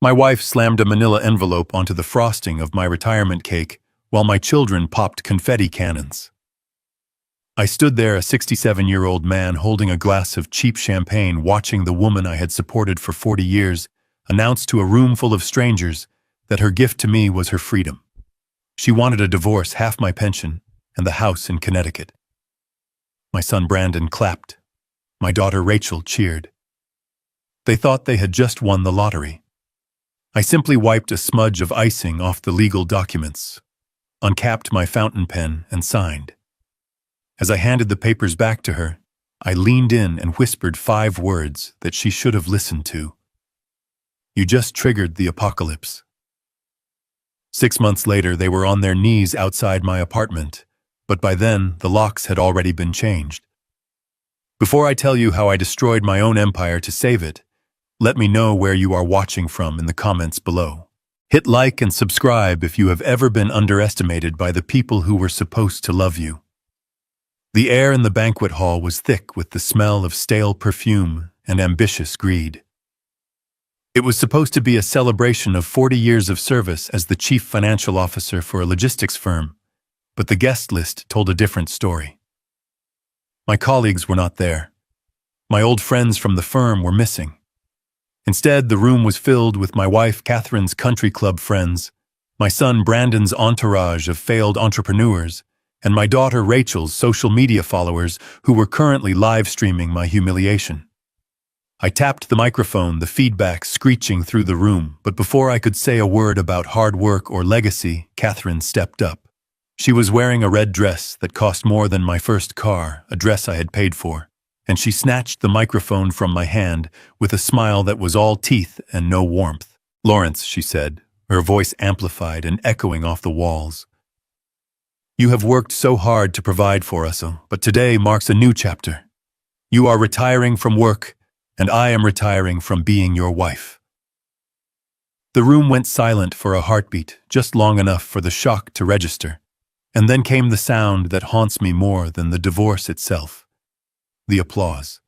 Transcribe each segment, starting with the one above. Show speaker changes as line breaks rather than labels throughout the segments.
My wife slammed a manila envelope onto the frosting of my retirement cake while my children popped confetti cannons. I stood there, a 67-year-old man holding a glass of cheap champagne, watching the woman I had supported for 40 years announce to a room full of strangers that her gift to me was her freedom. She wanted a divorce, half my pension, and the house in Connecticut. My son Brandon clapped. My daughter Rachel cheered. They thought they had just won the lottery. I simply wiped a smudge of icing off the legal documents, uncapped my fountain pen, and signed. As I handed the papers back to her, I leaned in and whispered 5 words that she should have listened to. You just triggered the apocalypse. 6 months later, they were on their knees outside my apartment, but by then, the locks had already been changed. Before I tell you how I destroyed my own empire to save it, let me know where you are watching from in the comments below. Hit like and subscribe if you have ever been underestimated by the people who were supposed to love you. The air in the banquet hall was thick with the smell of stale perfume and ambitious greed. It was supposed to be a celebration of 40 years of service as the chief financial officer for a logistics firm, but the guest list told a different story. My colleagues were not there. My old friends from the firm were missing. Instead, the room was filled with my wife Catherine's country club friends, my son Brandon's entourage of failed entrepreneurs, and my daughter Rachel's social media followers who were currently live streaming my humiliation. I tapped the microphone, the feedback screeching through the room, but before I could say a word about hard work or legacy, Catherine stepped up. She was wearing a red dress that cost more than my first car, a dress I had paid for, and she snatched the microphone from my hand with a smile that was all teeth and no warmth. "Lawrence," she said, her voice amplified and echoing off the walls. "You have worked so hard to provide for us, but today marks a new chapter. You are retiring from work, and I am retiring from being your wife." The room went silent for a heartbeat, just long enough for the shock to register. And then came the sound that haunts me more than the divorce itself. The applause.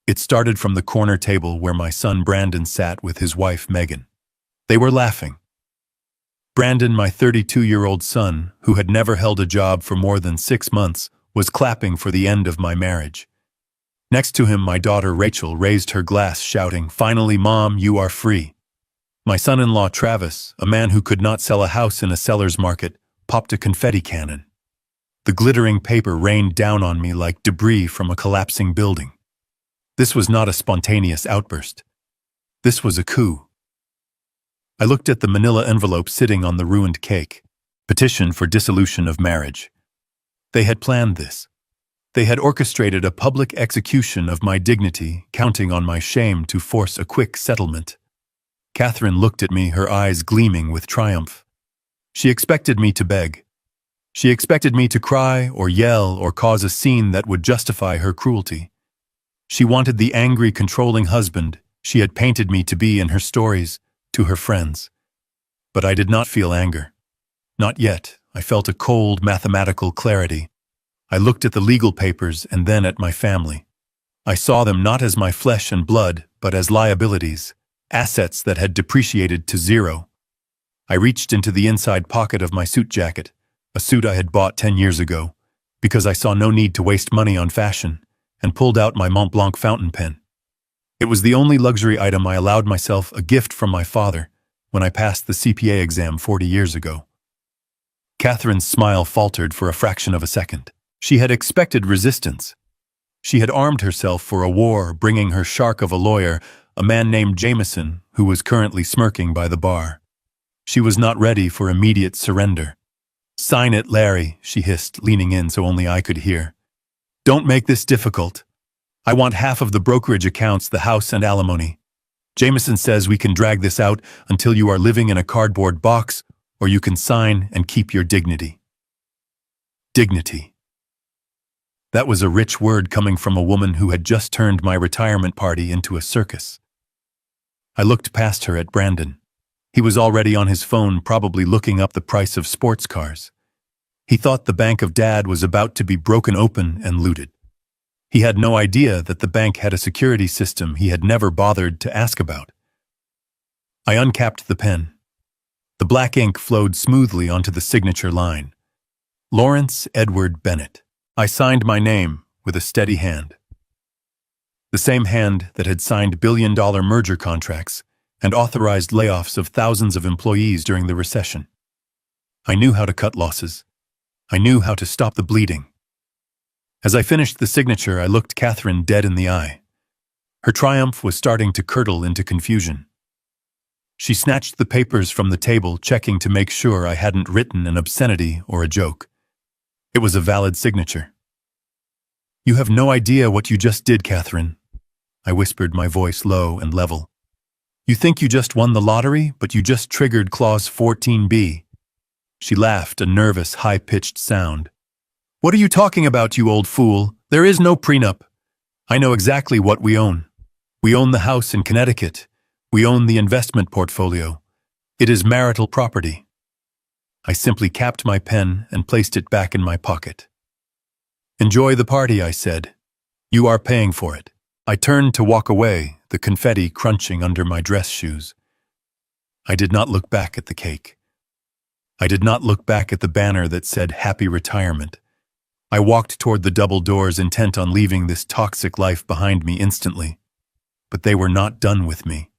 It started from the corner table where my son Brandon sat with his wife Megan. They were laughing. Brandon, my 32-year-old son, who had never held a job for more than 6 months, was clapping for the end of my marriage. Next to him, my daughter Rachel raised her glass, shouting, "Finally, Mom, you are free." My son-in-law Travis, a man who could not sell a house in a seller's market, popped a confetti cannon. The glittering paper rained down on me like debris from a collapsing building. This was not a spontaneous outburst. This was a coup. I looked at the manila envelope sitting on the ruined cake. Petition for dissolution of marriage. They had planned this. They had orchestrated a public execution of my dignity, counting on my shame to force a quick settlement. Catherine looked at me, her eyes gleaming with triumph. She expected me to beg. She expected me to cry or yell or cause a scene that would justify her cruelty. She wanted the angry, controlling husband she had painted me to be in her stories to her friends. But I did not feel anger. Not yet. I felt a cold, mathematical clarity. I looked at the legal papers and then at my family. I saw them not as my flesh and blood, but as liabilities, assets that had depreciated to zero. I reached into the inside pocket of my suit jacket, a suit I had bought 10 years ago, because I saw no need to waste money on fashion, and pulled out my Mont Blanc fountain pen. It was the only luxury item I allowed myself, a gift from my father, when I passed the CPA exam 40 years ago. Catherine's smile faltered for a fraction of a second. She had expected resistance. She had armed herself for a war, bringing her shark of a lawyer, a man named Jameson, who was currently smirking by the bar. She was not ready for immediate surrender. "Sign it, Larry," she hissed, leaning in so only I could hear. "Don't make this difficult. I want half of the brokerage accounts, the house, and alimony. Jameson says we can drag this out until you are living in a cardboard box, or you can sign and keep your dignity." Dignity. That was a rich word coming from a woman who had just turned my retirement party into a circus. I looked past her at Brandon. He was already on his phone, probably looking up the price of sports cars. He thought the bank of Dad was about to be broken open and looted. He had no idea that the bank had a security system he had never bothered to ask about. I uncapped the pen. The black ink flowed smoothly onto the signature line. Lawrence Edward Bennett. I signed my name with a steady hand. The same hand that had signed billion-dollar merger contracts and authorized layoffs of thousands of employees during the recession. I knew how to cut losses. I knew how to stop the bleeding. As I finished the signature, I looked Catherine dead in the eye. Her triumph was starting to curdle into confusion. She snatched the papers from the table, checking to make sure I hadn't written an obscenity or a joke. It was a valid signature. "You have no idea what you just did, Catherine," I whispered, my voice low and level. "You think you just won the lottery, but you just triggered Clause 14B. She laughed, a nervous, high-pitched sound. "What are you talking about, you old fool? There is no prenup. I know exactly what we own. We own the house in Connecticut. We own the investment portfolio. It is marital property." I simply capped my pen and placed it back in my pocket. "Enjoy the party," I said. "You are paying for it." I turned to walk away, the confetti crunching under my dress shoes. I did not look back at the cake. I did not look back at the banner that said "Happy Retirement." I walked toward the double doors, intent on leaving this toxic life behind me instantly. But they were not done with me.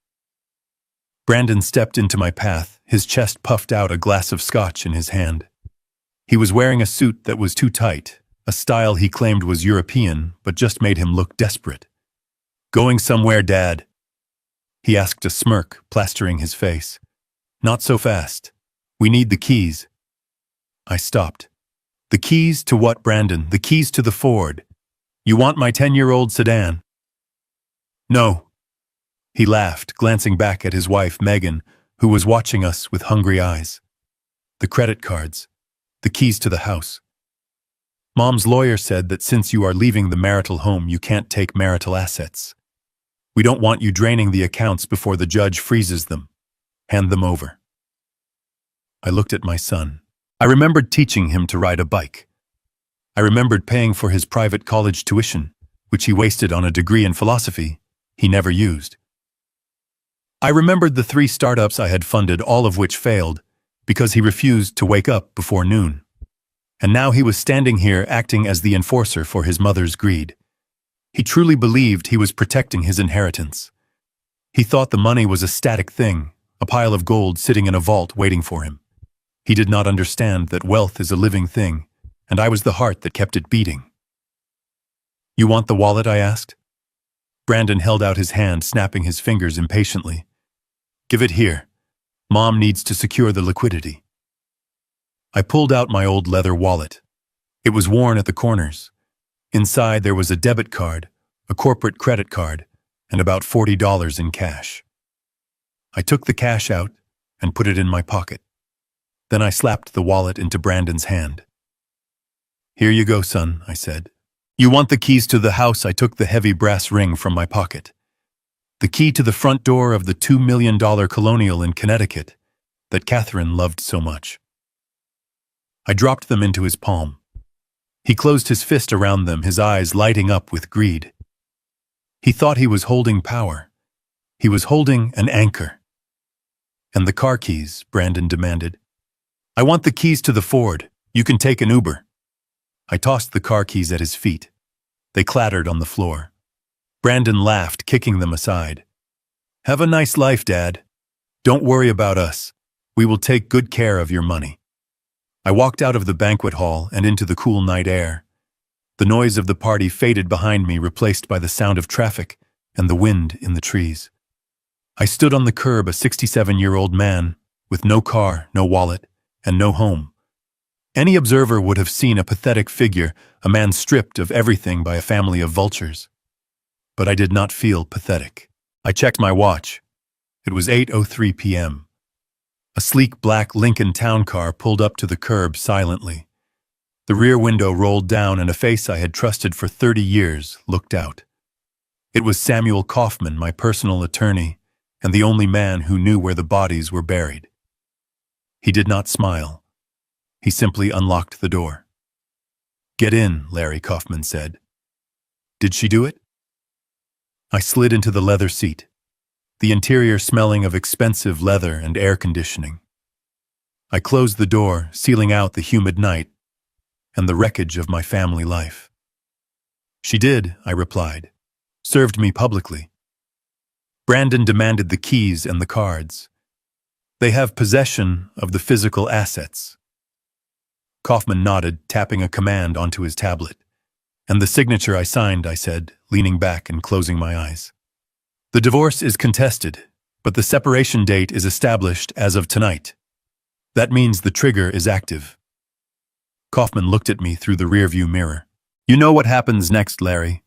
Brandon stepped into my path, his chest puffed out, a glass of scotch in his hand. He was wearing a suit that was too tight, a style he claimed was European, but just made him look desperate. "Going somewhere, Dad?" he asked, a smirk plastering his face. "Not so fast. We need the keys." I stopped. "The keys to what, Brandon? The keys to the Ford. You want my 10-year-old sedan?" "No." He laughed, glancing back at his wife, Megan, who was watching us with hungry eyes. "The credit cards. The keys to the house. Mom's lawyer said that since you are leaving the marital home, you can't take marital assets. We don't want you draining the accounts before the judge freezes them. Hand them over." I looked at my son. I remembered teaching him to ride a bike. I remembered paying for his private college tuition, which he wasted on a degree in philosophy he never used. I remembered the 3 startups I had funded, all of which failed, because he refused to wake up before noon. And now he was standing here acting as the enforcer for his mother's greed. He truly believed he was protecting his inheritance. He thought the money was a static thing, a pile of gold sitting in a vault waiting for him. He did not understand that wealth is a living thing, and I was the heart that kept it beating. "You want the wallet?" I asked. Brandon held out his hand, snapping his fingers impatiently. "Give it here. Mom needs to secure the liquidity." I pulled out my old leather wallet. It was worn at the corners. Inside there was a debit card, a corporate credit card, and about $40 in cash. I took the cash out and put it in my pocket. Then I slapped the wallet into Brandon's hand. "Here you go, son," I said. "You want the keys to the house?" I took the heavy brass ring from my pocket. The key to the front door of the $2 million colonial in Connecticut that Catherine loved so much. I dropped them into his palm. He closed his fist around them, his eyes lighting up with greed. He thought he was holding power. He was holding an anchor. "And the car keys?" Brandon demanded. "I want the keys to the Ford. You can take an Uber." I tossed the car keys at his feet. They clattered on the floor. Brandon laughed, kicking them aside. "Have a nice life, Dad. Don't worry about us. We will take good care of your money." I walked out of the banquet hall and into the cool night air. The noise of the party faded behind me, replaced by the sound of traffic and the wind in the trees. I stood on the curb, a 67-year-old man, with no car, no wallet, and no home. Any observer would have seen a pathetic figure, a man stripped of everything by a family of vultures. But I did not feel pathetic. I checked my watch. It was 8:03 p.m. A sleek black Lincoln town car pulled up to the curb silently. The rear window rolled down and a face I had trusted for 30 years looked out. It was Samuel Kaufman, my personal attorney, and the only man who knew where the bodies were buried. He did not smile. He simply unlocked the door. "Get in," Larry Kaufman said. "Did she do it?" I slid into the leather seat. the interior smelling of expensive leather and air conditioning. I closed the door, sealing out the humid night and the wreckage of my family life. She did, I replied. Served me publicly. Brandon demanded the keys and the cards. They have possession of the physical assets. Kaufman nodded, tapping a command onto his tablet. And the signature I signed, I said, leaning back and closing my eyes. The divorce is contested, but the separation date is established as of tonight. That means the trigger is active. Kaufman looked at me through the rearview mirror. You know what happens next, Larry.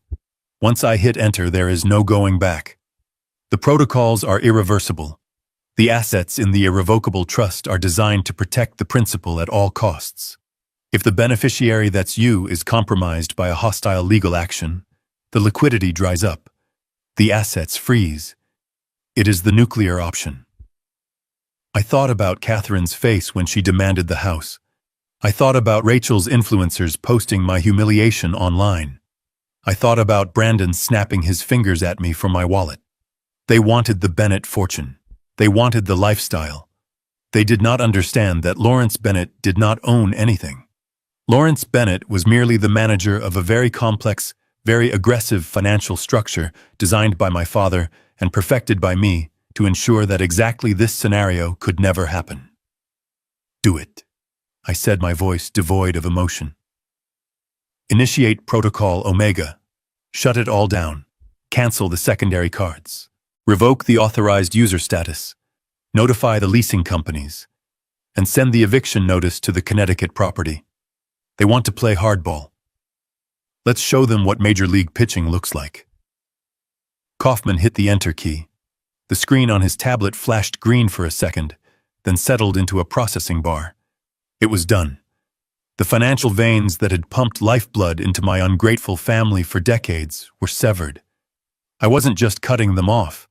Once I hit enter, there is no going back. The protocols are irreversible. The assets in the irrevocable trust are designed to protect the principal at all costs. If the beneficiary, that's you, is compromised by a hostile legal action, the liquidity dries up. The assets freeze. It is the nuclear option. I thought about Catherine's face when she demanded the house. I thought about Rachel's influencers posting my humiliation online. I thought about Brandon snapping his fingers at me for my wallet. They wanted the Bennett fortune. They wanted the lifestyle. They did not understand that Lawrence Bennett did not own anything. Lawrence Bennett was merely the manager of a very complex, very aggressive financial structure designed by my father and perfected by me to ensure that exactly this scenario could never happen. Do it, I said, my voice devoid of emotion. Initiate Protocol Omega. Shut it all down. Cancel the secondary cards. Revoke the authorized user status. Notify the leasing companies. And send the eviction notice to the Connecticut property. They want to play hardball. Let's show them what Major League pitching looks like. Kaufman hit the enter key. The screen on his tablet flashed green for a second, then settled into a processing bar. It was done. The financial veins that had pumped lifeblood into my ungrateful family for decades were severed. I wasn't just cutting them off.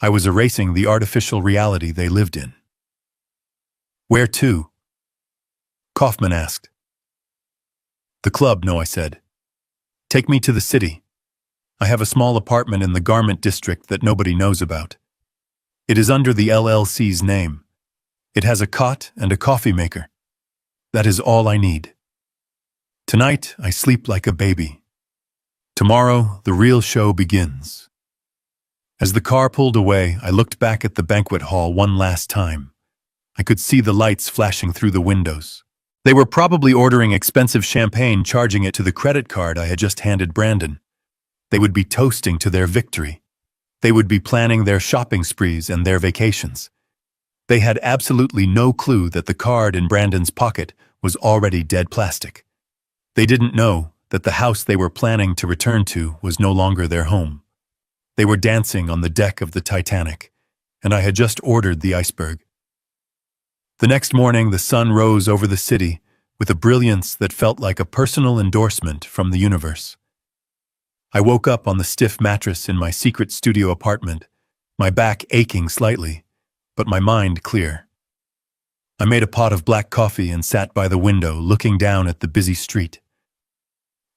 I was erasing the artificial reality they lived in. Where to? Kaufman asked. The club, no, I said. Take me to the city. I have a small apartment in the garment district that nobody knows about. It is under the LLC's name. It has a cot and a coffee maker. That is all I need. Tonight, I sleep like a baby. Tomorrow, the real show begins. As the car pulled away, I looked back at the banquet hall one last time. I could see the lights flashing through the windows. They were probably ordering expensive champagne, charging it to the credit card I had just handed Brandon. They would be toasting to their victory. They would be planning their shopping sprees and their vacations. They had absolutely no clue that the card in Brandon's pocket was already dead plastic. They didn't know that the house they were planning to return to was no longer their home. They were dancing on the deck of the Titanic, and I had just ordered the iceberg. The next morning, the sun rose over the city with a brilliance that felt like a personal endorsement from the universe. I woke up on the stiff mattress in my secret studio apartment, my back aching slightly, but my mind clear. I made a pot of black coffee and sat by the window looking down at the busy street.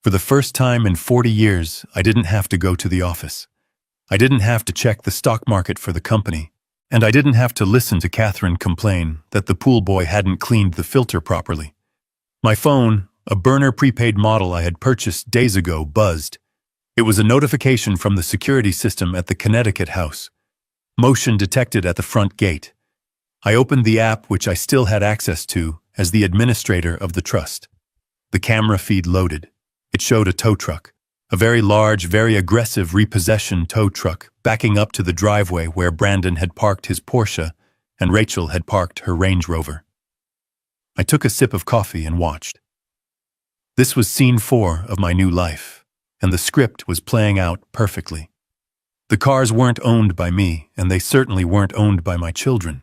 For the first time in 40 years, I didn't have to go to the office. I didn't have to check the stock market for the company, and I didn't have to listen to Catherine complain that the pool boy hadn't cleaned the filter properly. My phone, a burner prepaid model I had purchased days ago, buzzed. It was a notification from the security system at the Connecticut house. Motion detected at the front gate. I opened the app, which I still had access to as the administrator of the trust. The camera feed loaded. It showed a tow truck, a very large, very aggressive repossession tow truck backing up to the driveway where Brandon had parked his Porsche and Rachel had parked her Range Rover. I took a sip of coffee and watched. This was scene 4 of my new life, and the script was playing out perfectly. The cars weren't owned by me, and they certainly weren't owned by my children.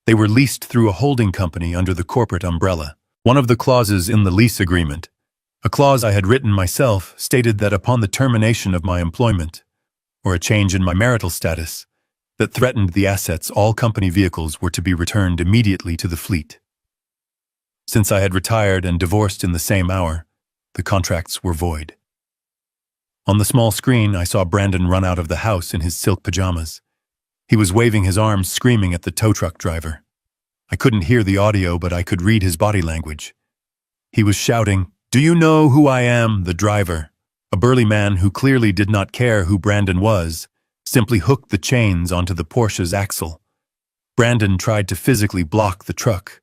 They were leased through a holding company under the corporate umbrella. One of the clauses in the lease agreement, a clause I had written myself, stated that upon the termination of my employment, or a change in my marital status, that threatened the assets, all company vehicles were to be returned immediately to the fleet. Since I had retired and divorced in the same hour, the contracts were void. On the small screen, I saw Brandon run out of the house in his silk pajamas. He was waving his arms, screaming at the tow truck driver. I couldn't hear the audio, but I could read his body language. He was shouting, "Do you know who I am?" The driver, a burly man who clearly did not care who Brandon was, simply hooked the chains onto the Porsche's axle. Brandon tried to physically block the truck.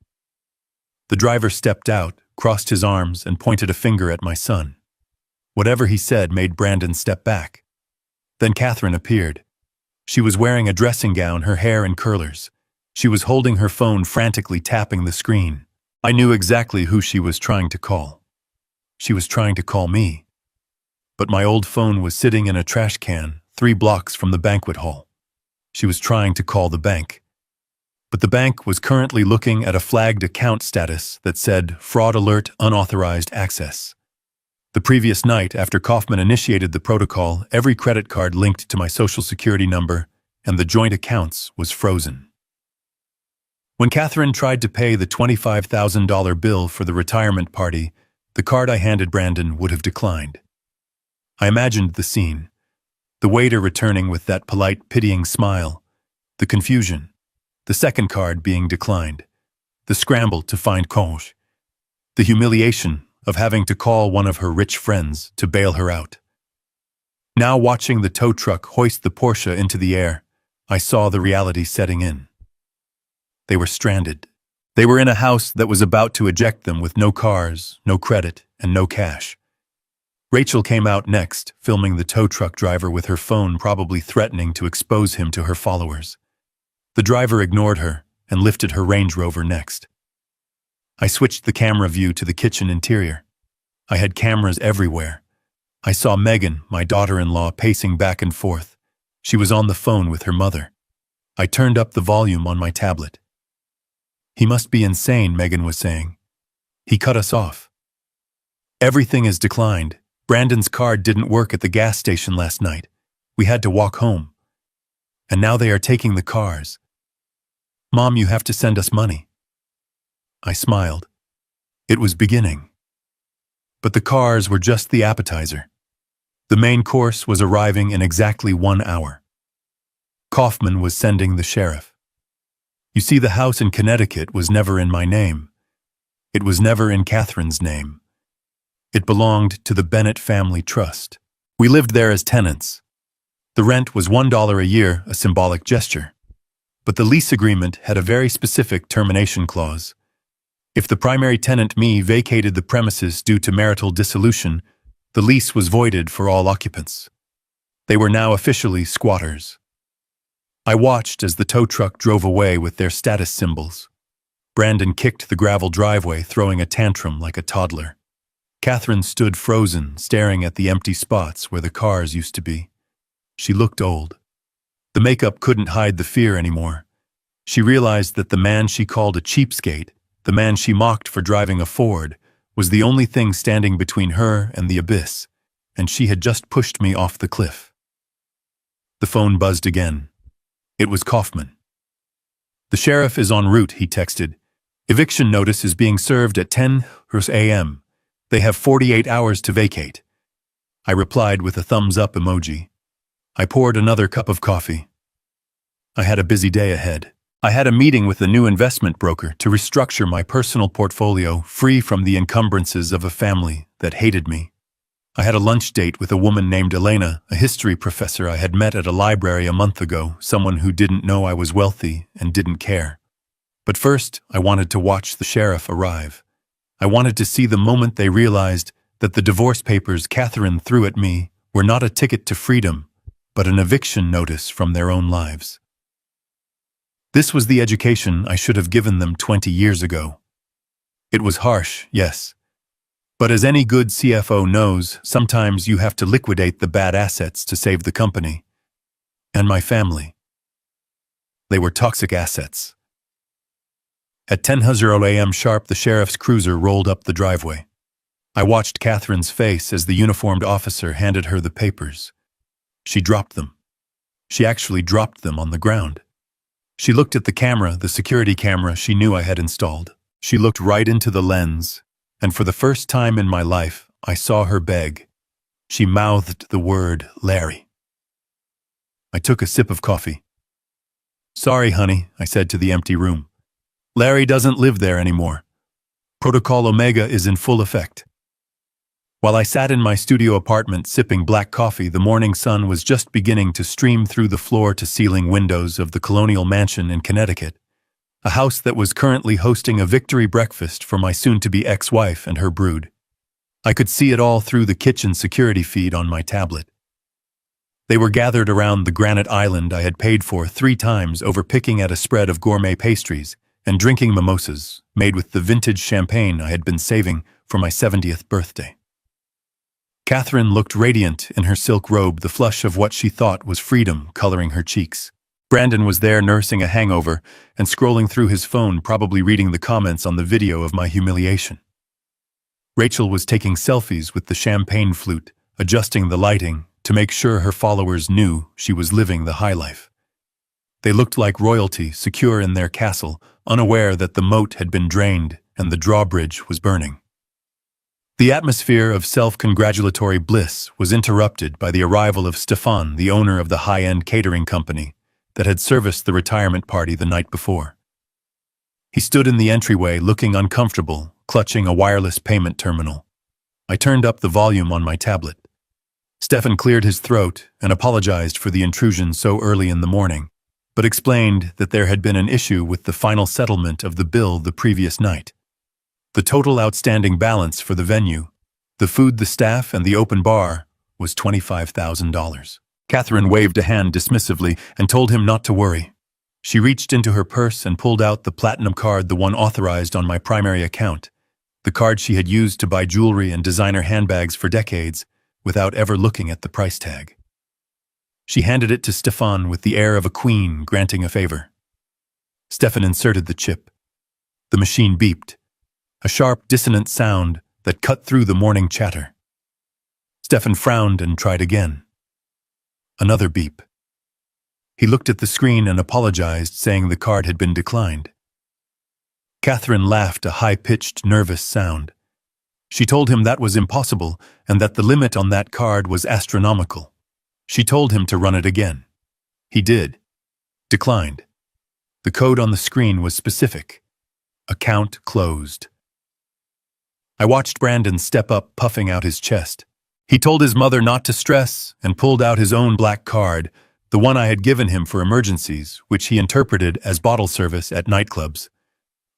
The driver stepped out, crossed his arms, and pointed a finger at my son. Whatever he said made Brandon step back. Then Catherine appeared. She was wearing a dressing gown, her hair in curlers. She was holding her phone, frantically tapping the screen. I knew exactly who she was trying to call. She was trying to call me. But my old phone was sitting in a trash can, 3 blocks from the banquet hall. She was trying to call the bank. But the bank was currently looking at a flagged account status that said, "Fraud alert, unauthorized access." The previous night, after Kaufman initiated the protocol, every credit card linked to my social security number and the joint accounts was frozen. When Catherine tried to pay the $25,000 bill for the retirement party, the card I handed Brandon would have declined. I imagined the scene. The waiter returning with that polite, pitying smile. The confusion. The second card being declined. The scramble to find cash. The humiliation of having to call one of her rich friends to bail her out. Now watching the tow truck hoist the Porsche into the air, I saw the reality setting in. They were stranded. They were in a house that was about to eject them with no cars, no credit, and no cash. Rachel came out next, filming the tow truck driver with her phone, probably threatening to expose him to her followers. The driver ignored her and lifted her Range Rover next. I switched the camera view to the kitchen interior. I had cameras everywhere. I saw Megan, my daughter-in-law, pacing back and forth. She was on the phone with her mother. I turned up the volume on my tablet. "He must be insane," Megan was saying. "He cut us off. Everything is declined. Brandon's card didn't work at the gas station last night. We had to walk home. And now they are taking the cars. Mom, you have to send us money." I smiled. It was beginning. But the cars were just the appetizer. The main course was arriving in exactly 1 hour. Kaufman was sending the sheriff. You see, the house in Connecticut was never in my name. It was never in Catherine's name. It belonged to the Bennett Family Trust. We lived there as tenants. The rent was $1 a year, a symbolic gesture. But the lease agreement had a very specific termination clause. If the primary tenant, me, vacated the premises due to marital dissolution, the lease was voided for all occupants. They were now officially squatters. I watched as the tow truck drove away with their status symbols. Brandon kicked the gravel driveway, throwing a tantrum like a toddler. Catherine stood frozen, staring at the empty spots where the cars used to be. She looked old. The makeup couldn't hide the fear anymore. She realized that the man she called a cheapskate, the man she mocked for driving a Ford, was the only thing standing between her and the abyss, and she had just pushed me off the cliff. The phone buzzed again. It was Kaufman. "The sheriff is en route," he texted. "Eviction notice is being served at 10 a.m. They have 48 hours to vacate." I replied with a thumbs-up emoji. I poured another cup of coffee. I had a busy day ahead. I had a meeting with the new investment broker to restructure my personal portfolio, free from the encumbrances of a family that hated me. I had a lunch date with a woman named Elena, a history professor I had met at a library a month ago, someone who didn't know I was wealthy and didn't care. But first, I wanted to watch the sheriff arrive. I wanted to see the moment they realized that the divorce papers Catherine threw at me were not a ticket to freedom, but an eviction notice from their own lives. This was the education I should have given them 20 years ago. It was harsh, yes. But as any good CFO knows, sometimes you have to liquidate the bad assets to save the company. And my family. They were toxic assets. At 10:00 a.m. sharp, the sheriff's cruiser rolled up the driveway. I watched Catherine's face as the uniformed officer handed her the papers. She dropped them. She actually dropped them on the ground. She looked at the camera, the security camera she knew I had installed. She looked right into the lens, and for the first time in my life, I saw her beg. She mouthed the word, "Larry." I took a sip of coffee. Sorry, honey, I said to the empty room. Larry doesn't live there anymore. Protocol Omega is in full effect. While I sat in my studio apartment sipping black coffee, the morning sun was just beginning to stream through the floor-to-ceiling windows of the Colonial Mansion in Connecticut, a house that was currently hosting a victory breakfast for my soon-to-be ex-wife and her brood. I could see it all through the kitchen security feed on my tablet. They were gathered around the granite island I had paid for 3 times over, picking at a spread of gourmet pastries and drinking mimosas made with the vintage champagne I had been saving for my 70th birthday. Catherine looked radiant in her silk robe, the flush of what she thought was freedom coloring her cheeks. Brandon was there nursing a hangover and scrolling through his phone, probably reading the comments on the video of my humiliation. Rachel was taking selfies with the champagne flute, adjusting the lighting to make sure her followers knew she was living the high life. They looked like royalty, secure in their castle, unaware that the moat had been drained and the drawbridge was burning. The atmosphere of self-congratulatory bliss was interrupted by the arrival of Stefan, the owner of the high-end catering company that had serviced the retirement party the night before. He stood in the entryway looking uncomfortable, clutching a wireless payment terminal. I turned up the volume on my tablet. Stefan cleared his throat and apologized for the intrusion so early in the morning, but explained that there had been an issue with the final settlement of the bill the previous night. The total outstanding balance for the venue, the food, the staff, and the open bar was $25,000. Catherine waved a hand dismissively and told him not to worry. She reached into her purse and pulled out the platinum card, the one authorized on my primary account, the card she had used to buy jewelry and designer handbags for decades without ever looking at the price tag. She handed it to Stefan with the air of a queen granting a favor. Stefan inserted the chip. The machine beeped, a sharp, dissonant sound that cut through the morning chatter. Stefan frowned and tried again. Another beep. He looked at the screen and apologized, saying the card had been declined. Catherine laughed, a high-pitched, nervous sound. She told him that was impossible and that the limit on that card was astronomical. She told him to run it again. He did. Declined. The code on the screen was specific. Account closed. I watched Brandon step up, puffing out his chest. He told his mother not to stress and pulled out his own black card, the one I had given him for emergencies, which he interpreted as bottle service at nightclubs.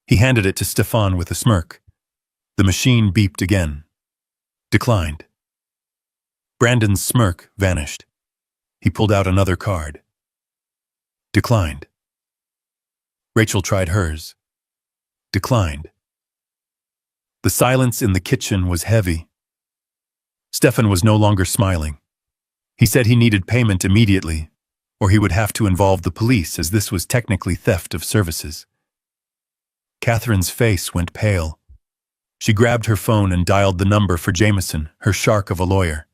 He handed it to Stefan with a smirk. The machine beeped again. Declined. Brandon's smirk vanished. He pulled out another card. Declined. Rachel tried hers. Declined. The silence in the kitchen was heavy. Stefan was no longer smiling. He said he needed payment immediately, or he would have to involve the police, as this was technically theft of services. Catherine's face went pale. She grabbed her phone and dialed the number for Jameson, her shark of a lawyer.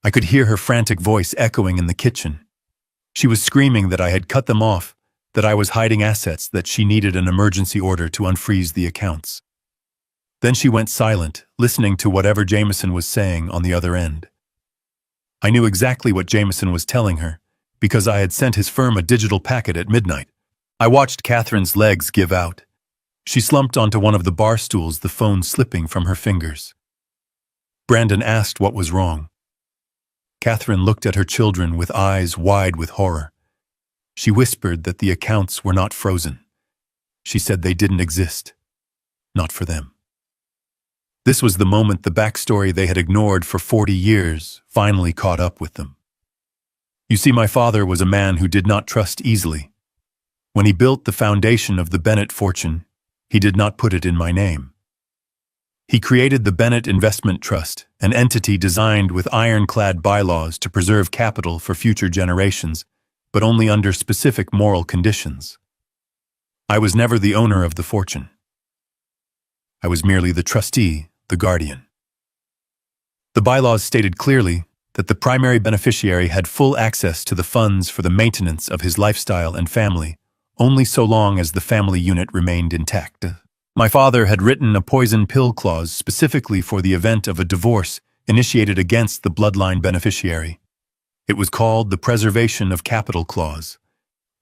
I could hear her frantic voice echoing in the kitchen. She was screaming that I had cut them off, that I was hiding assets, that she needed an emergency order to unfreeze the accounts. Then she went silent, listening to whatever Jameson was saying on the other end. I knew exactly what Jameson was telling her, because I had sent his firm a digital packet at midnight. I watched Catherine's legs give out. She slumped onto one of the bar stools, the phone slipping from her fingers. Brandon asked what was wrong. Catherine looked at her children with eyes wide with horror. She whispered that the accounts were not frozen. She said they didn't exist. Not for them. This was the moment the backstory they had ignored for 40 years finally caught up with them. You see, my father was a man who did not trust easily. When he built the foundation of the Bennett fortune, he did not put it in my name. He created the Bennett Investment Trust, an entity designed with ironclad bylaws to preserve capital for future generations, but only under specific moral conditions. I was never the owner of the fortune. I was merely the trustee, the guardian. The bylaws stated clearly that the primary beneficiary had full access to the funds for the maintenance of his lifestyle and family, only so long as the family unit remained intact. My father had written a poison pill clause specifically for the event of a divorce initiated against the bloodline beneficiary. It was called the Preservation of Capital Clause.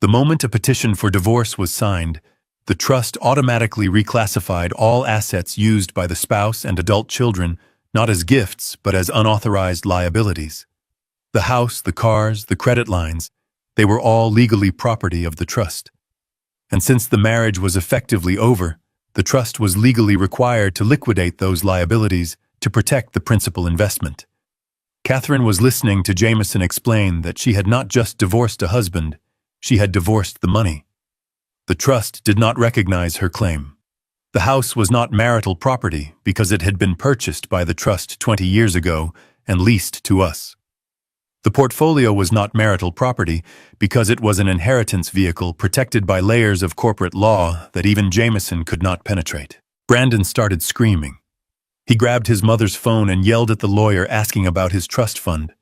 The moment a petition for divorce was signed, the trust automatically reclassified all assets used by the spouse and adult children not as gifts but as unauthorized liabilities. The house, the cars, the credit lines, they were all legally property of the trust. And since the marriage was effectively over, the trust was legally required to liquidate those liabilities to protect the principal investment. Catherine was listening to Jameson explain that she had not just divorced a husband, she had divorced the money. The trust did not recognize her claim. The house was not marital property because it had been purchased by the trust 20 years ago and leased to us. The portfolio was not marital property because it was an inheritance vehicle protected by layers of corporate law that even Jameson could not penetrate. Brandon started screaming. He grabbed his mother's phone and yelled at the lawyer asking about his trust fund.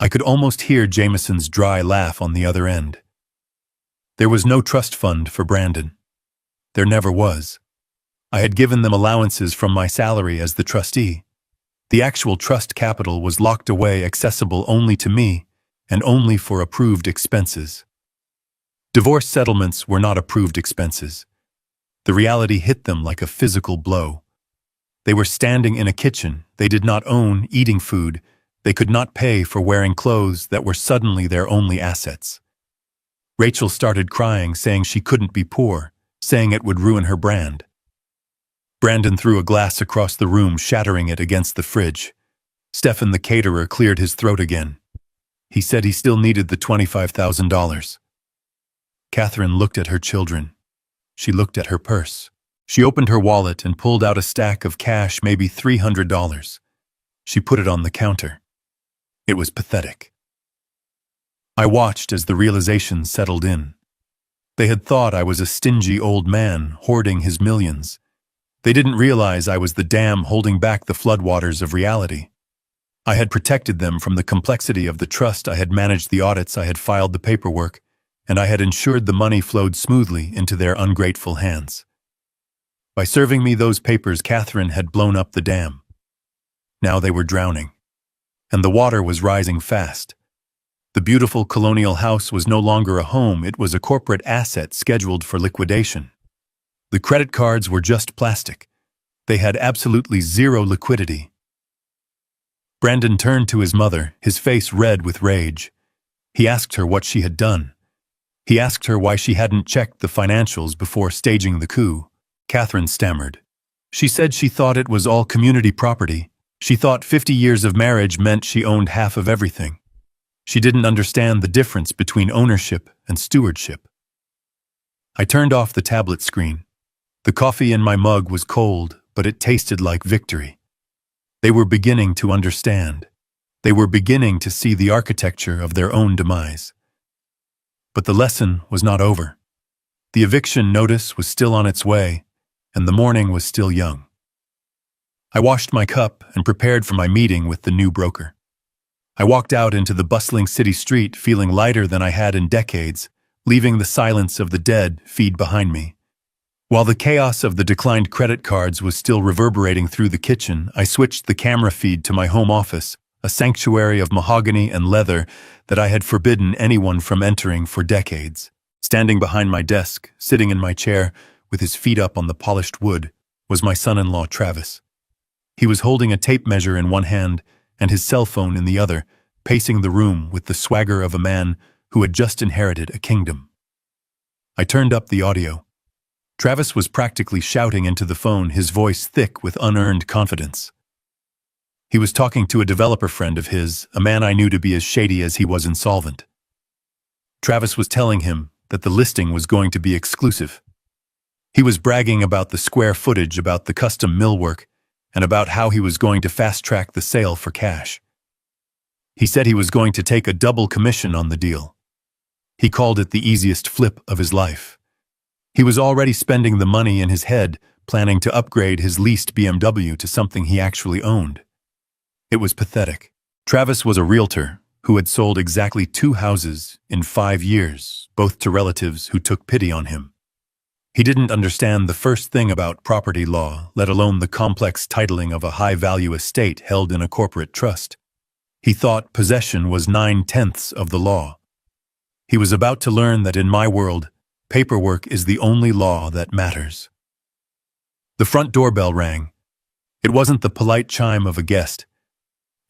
I could almost hear Jameson's dry laugh on the other end. There was no trust fund for Brandon. There never was. I had given them allowances from my salary as the trustee. The actual trust capital was locked away, accessible only to me, and only for approved expenses. Divorce settlements were not approved expenses. The reality hit them like a physical blow. They were standing in a kitchen they did not own, eating food. They could not pay for wearing clothes that were suddenly their only assets. Rachel started crying, saying she couldn't be poor, saying it would ruin her brand. Brandon threw a glass across the room, shattering it against the fridge. Stefan, the caterer, cleared his throat again. He said he still needed the $25,000. Catherine looked at her children. She looked at her purse. She opened her wallet and pulled out a stack of cash, maybe $300. She put it on the counter. It was pathetic. I watched as the realization settled in. They had thought I was a stingy old man hoarding his millions. They didn't realize I was the dam holding back the floodwaters of reality. I had protected them from the complexity of the trust, I had managed the audits, I had filed the paperwork, and I had ensured the money flowed smoothly into their ungrateful hands. By serving me those papers, Catherine had blown up the dam. Now they were drowning, and the water was rising fast. The beautiful colonial house was no longer a home, it was a corporate asset scheduled for liquidation. The credit cards were just plastic. They had absolutely zero liquidity. Brandon turned to his mother, his face red with rage. He asked her what she had done. He asked her why she hadn't checked the financials before staging the coup. Catherine stammered. She said she thought it was all community property. She thought 50 years of marriage meant she owned half of everything. She didn't understand the difference between ownership and stewardship. I turned off the tablet screen. The coffee in my mug was cold, but it tasted like victory. They were beginning to understand. They were beginning to see the architecture of their own demise. But the lesson was not over. The eviction notice was still on its way, and the morning was still young. I washed my cup and prepared for my meeting with the new broker. I walked out into the bustling city street feeling lighter than I had in decades, leaving the silence of the dead feed behind me. While the chaos of the declined credit cards was still reverberating through the kitchen, I switched the camera feed to my home office, a sanctuary of mahogany and leather that I had forbidden anyone from entering for decades. Standing behind my desk, sitting in my chair, with his feet up on the polished wood, was my son-in-law Travis. He was holding a tape measure in one hand and his cell phone in the other, pacing the room with the swagger of a man who had just inherited a kingdom. I turned up the audio. Travis was practically shouting into the phone, his voice thick with unearned confidence. He was talking to a developer friend of his, a man I knew to be as shady as he was insolvent. Travis was telling him that the listing was going to be exclusive. He was bragging about the square footage, about the custom millwork, and about how he was going to fast-track the sale for cash. He said he was going to take a double commission on the deal. He called it the easiest flip of his life. He was already spending the money in his head, planning to upgrade his leased BMW to something he actually owned. It was pathetic. Travis was a realtor who had sold exactly 2 houses in 5 years, both to relatives who took pity on him. He didn't understand the first thing about property law, let alone the complex titling of a high-value estate held in a corporate trust. He thought possession was 9/10 of the law. He was about to learn that in my world, paperwork is the only law that matters. The front doorbell rang. It wasn't the polite chime of a guest.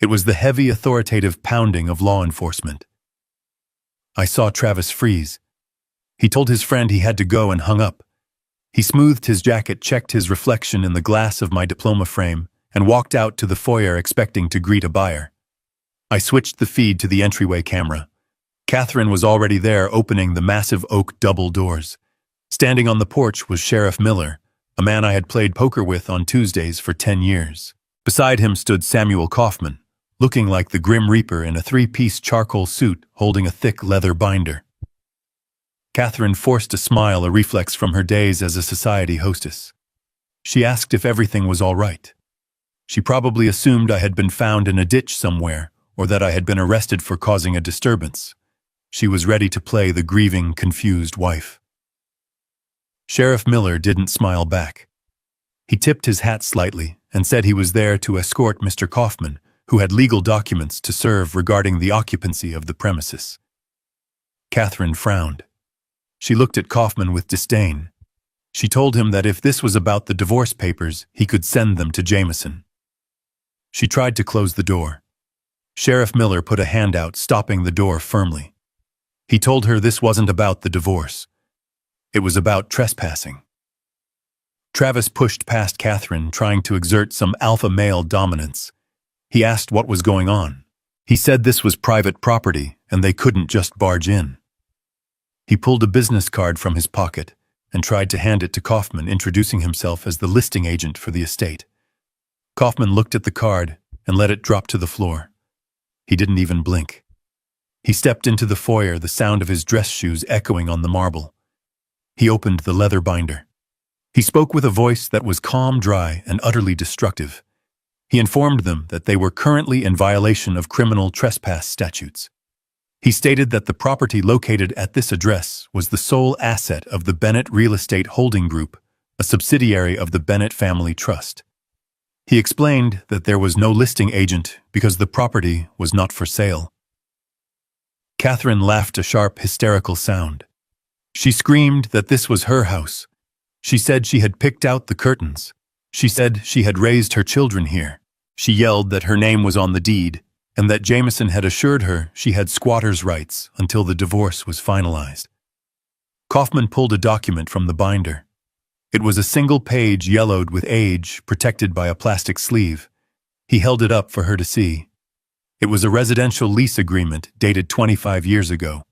It was the heavy, authoritative pounding of law enforcement. I saw Travis freeze. He told his friend he had to go and hung up. He smoothed his jacket, checked his reflection in the glass of my diploma frame, and walked out to the foyer expecting to greet a buyer. I switched the feed to the entryway camera. Catherine was already there, opening the massive oak double doors. Standing on the porch was Sheriff Miller, a man I had played poker with on Tuesdays for 10 years. Beside him stood Samuel Kaufman, looking like the Grim Reaper in a three-piece charcoal suit holding a thick leather binder. Catherine forced a smile, a reflex from her days as a society hostess. She asked if everything was all right. She probably assumed I had been found in a ditch somewhere, or that I had been arrested for causing a disturbance. She was ready to play the grieving, confused wife. Sheriff Miller didn't smile back. He tipped his hat slightly and said he was there to escort Mr. Kaufman, who had legal documents to serve regarding the occupancy of the premises. Catherine frowned. She looked at Kaufman with disdain. She told him that if this was about the divorce papers, he could send them to Jameson. She tried to close the door. Sheriff Miller put a hand out, stopping the door firmly. He told her this wasn't about the divorce. It was about trespassing. Travis pushed past Catherine, trying to exert some alpha male dominance. He asked what was going on. He said this was private property and they couldn't just barge in. He pulled a business card from his pocket and tried to hand it to Kaufman, introducing himself as the listing agent for the estate. Kaufman looked at the card and let it drop to the floor. He didn't even blink. He stepped into the foyer, the sound of his dress shoes echoing on the marble. He opened the leather binder. He spoke with a voice that was calm, dry, and utterly destructive. He informed them that they were currently in violation of criminal trespass statutes. He stated that the property located at this address was the sole asset of the Bennett Real Estate Holding Group, a subsidiary of the Bennett Family Trust. He explained that there was no listing agent because the property was not for sale. Catherine laughed a sharp, hysterical sound. She screamed that this was her house. She said she had picked out the curtains. She said she had raised her children here. She yelled that her name was on the deed, and that Jameson had assured her she had squatter's rights until the divorce was finalized. Kaufman pulled a document from the binder. It was a single page yellowed with age, protected by a plastic sleeve. He held it up for her to see. It was a residential lease agreement dated 25 years ago.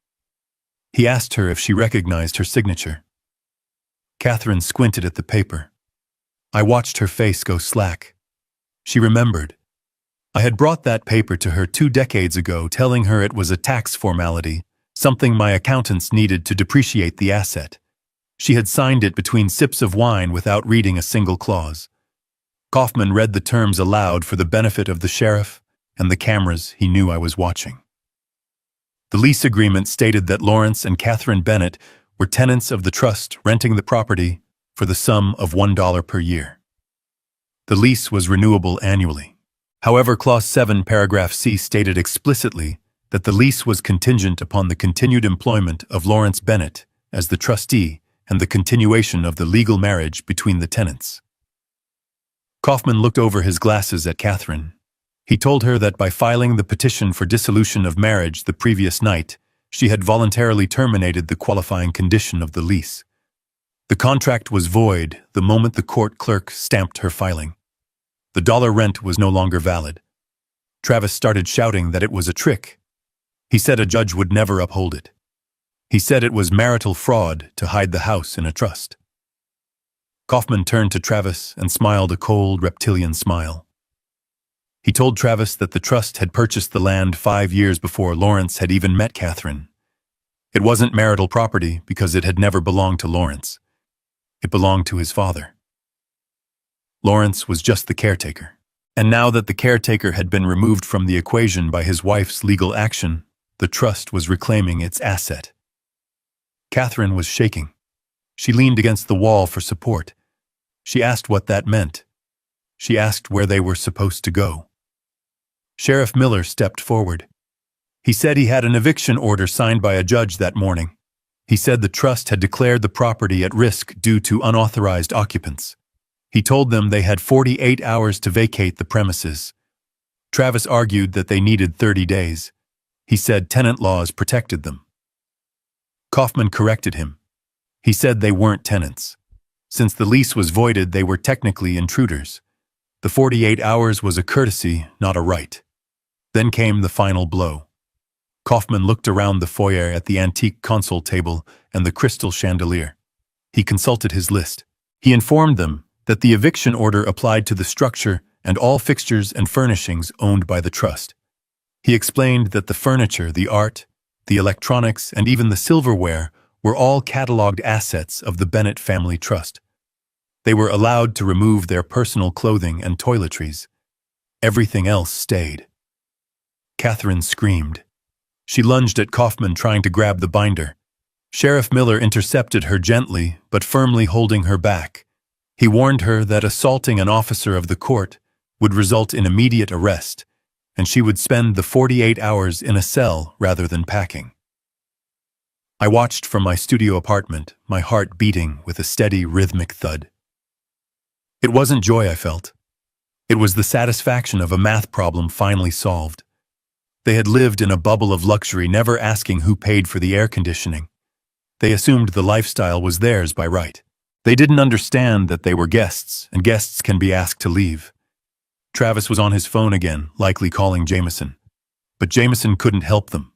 He asked her if she recognized her signature. Catherine squinted at the paper. I watched her face go slack. She remembered. I had brought that paper to her 2 decades ago, telling her it was a tax formality, something my accountants needed to depreciate the asset. She had signed it between sips of wine without reading a single clause. Kaufman read the terms aloud for the benefit of the sheriff and the cameras he knew I was watching. The lease agreement stated that Lawrence and Catherine Bennett were tenants of the trust renting the property for the sum of $1 per year. The lease was renewable annually. However, Clause 7, Paragraph C stated explicitly that the lease was contingent upon the continued employment of Lawrence Bennett as the trustee and the continuation of the legal marriage between the tenants. Kaufman looked over his glasses at Catherine. He told her that by filing the petition for dissolution of marriage the previous night, she had voluntarily terminated the qualifying condition of the lease. The contract was void the moment the court clerk stamped her filing. The dollar rent was no longer valid. Travis started shouting that it was a trick. He said a judge would never uphold it. He said it was marital fraud to hide the house in a trust. Kaufman turned to Travis and smiled a cold, reptilian smile. He told Travis that the trust had purchased the land 5 years before Lawrence had even met Catherine. It wasn't marital property because it had never belonged to Lawrence. It belonged to his father. Lawrence was just the caretaker. And now that the caretaker had been removed from the equation by his wife's legal action, the trust was reclaiming its asset. Catherine was shaking. She leaned against the wall for support. She asked what that meant. She asked where they were supposed to go. Sheriff Miller stepped forward. He said he had an eviction order signed by a judge that morning. He said the trust had declared the property at risk due to unauthorized occupants. He told them they had 48 hours to vacate the premises. Travis argued that they needed 30 days. He said tenant laws protected them. Kaufman corrected him. He said they weren't tenants. Since the lease was voided, they were technically intruders. The 48 hours was a courtesy, not a right. Then came the final blow. Kaufman looked around the foyer at the antique console table and the crystal chandelier. He consulted his list. He informed them that the eviction order applied to the structure and all fixtures and furnishings owned by the trust. He explained that the furniture, the art, the electronics, and even the silverware were all catalogued assets of the Bennett family trust. They were allowed to remove their personal clothing and toiletries. Everything else stayed. Catherine screamed. She lunged at Kaufman, trying to grab the binder. Sheriff Miller intercepted her gently, but firmly holding her back. He warned her that assaulting an officer of the court would result in immediate arrest, and she would spend the 48 hours in a cell rather than packing. I watched from my studio apartment, my heart beating with a steady, rhythmic thud. It wasn't joy I felt. It was the satisfaction of a math problem finally solved. They had lived in a bubble of luxury, never asking who paid for the air conditioning. They assumed the lifestyle was theirs by right. They didn't understand that they were guests, and guests can be asked to leave. Travis was on his phone again, likely calling Jameson. But Jameson couldn't help them.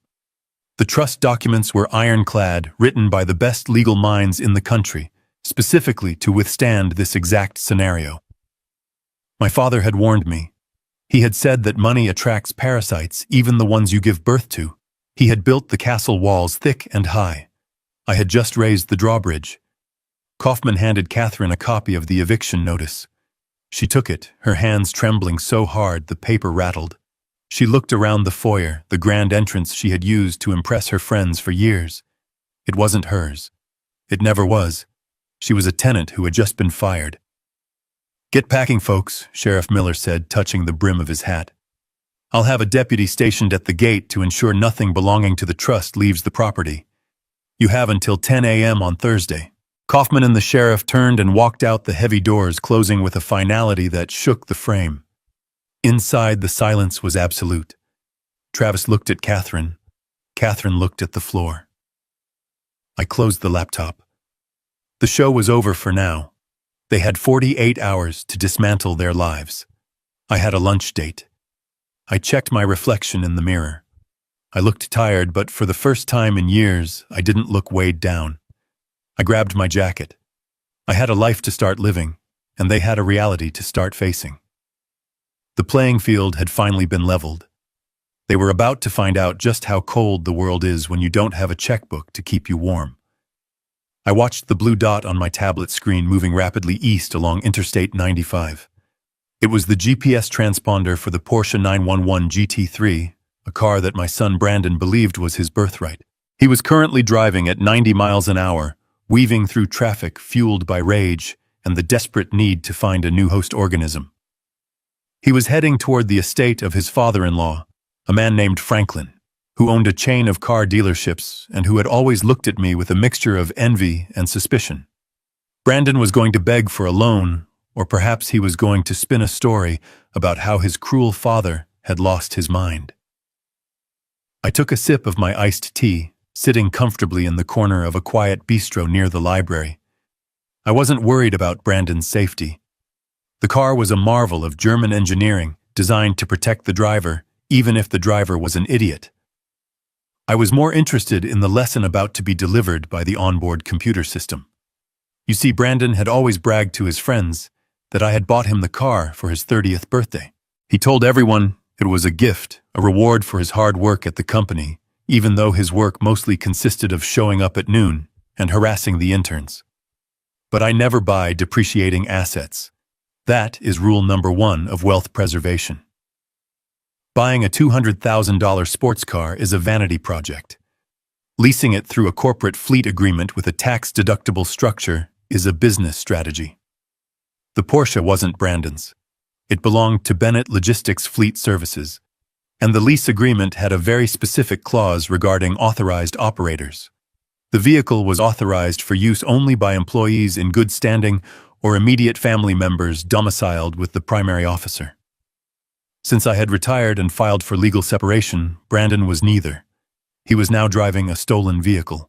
The trust documents were ironclad, written by the best legal minds in the country, specifically to withstand this exact scenario. My father had warned me. He had said that money attracts parasites, even the ones you give birth to. He had built the castle walls thick and high. I had just raised the drawbridge. Kaufman handed Catherine a copy of the eviction notice. She took it, her hands trembling so hard the paper rattled. She looked around the foyer, the grand entrance she had used to impress her friends for years. It wasn't hers. It never was. She was a tenant who had just been fired. "Get packing, folks," Sheriff Miller said, touching the brim of his hat. "I'll have a deputy stationed at the gate to ensure nothing belonging to the trust leaves the property. You have until 10 a.m. on Thursday." Kaufman and the sheriff turned and walked out, the heavy doors closing with a finality that shook the frame. Inside, the silence was absolute. Travis looked at Catherine. Catherine looked at the floor. I closed the laptop. The show was over for now. They had 48 hours to dismantle their lives. I had a lunch date. I checked my reflection in the mirror. I looked tired, but for the first time in years, I didn't look weighed down. I grabbed my jacket. I had a life to start living, and they had a reality to start facing. The playing field had finally been leveled. They were about to find out just how cold the world is when you don't have a checkbook to keep you warm. I watched the blue dot on my tablet screen moving rapidly east along Interstate 95. It was the GPS transponder for the Porsche 911 GT3, a car that my son Brandon believed was his birthright. He was currently driving at 90 miles an hour, weaving through traffic fueled by rage and the desperate need to find a new host organism. He was heading toward the estate of his father-in-law, a man named Franklin, who owned a chain of car dealerships and who had always looked at me with a mixture of envy and suspicion. Brandon was going to beg for a loan, or perhaps he was going to spin a story about how his cruel father had lost his mind. I took a sip of my iced tea, sitting comfortably in the corner of a quiet bistro near the library. I wasn't worried about Brandon's safety. The car was a marvel of German engineering, designed to protect the driver, even if the driver was an idiot. I was more interested in the lesson about to be delivered by the onboard computer system. You see, Brandon had always bragged to his friends that I had bought him the car for his 30th birthday. He told everyone it was a gift, a reward for his hard work at the company, even though his work mostly consisted of showing up at noon and harassing the interns. But I never buy depreciating assets. That is rule number 1 of wealth preservation. Buying a $200,000 sports car is a vanity project. Leasing it through a corporate fleet agreement with a tax-deductible structure is a business strategy. The Porsche wasn't Brandon's. It belonged to Bennett Logistics Fleet Services. And the lease agreement had a very specific clause regarding authorized operators. The vehicle was authorized for use only by employees in good standing or immediate family members domiciled with the primary officer. Since I had retired and filed for legal separation, Brandon was neither. He was now driving a stolen vehicle.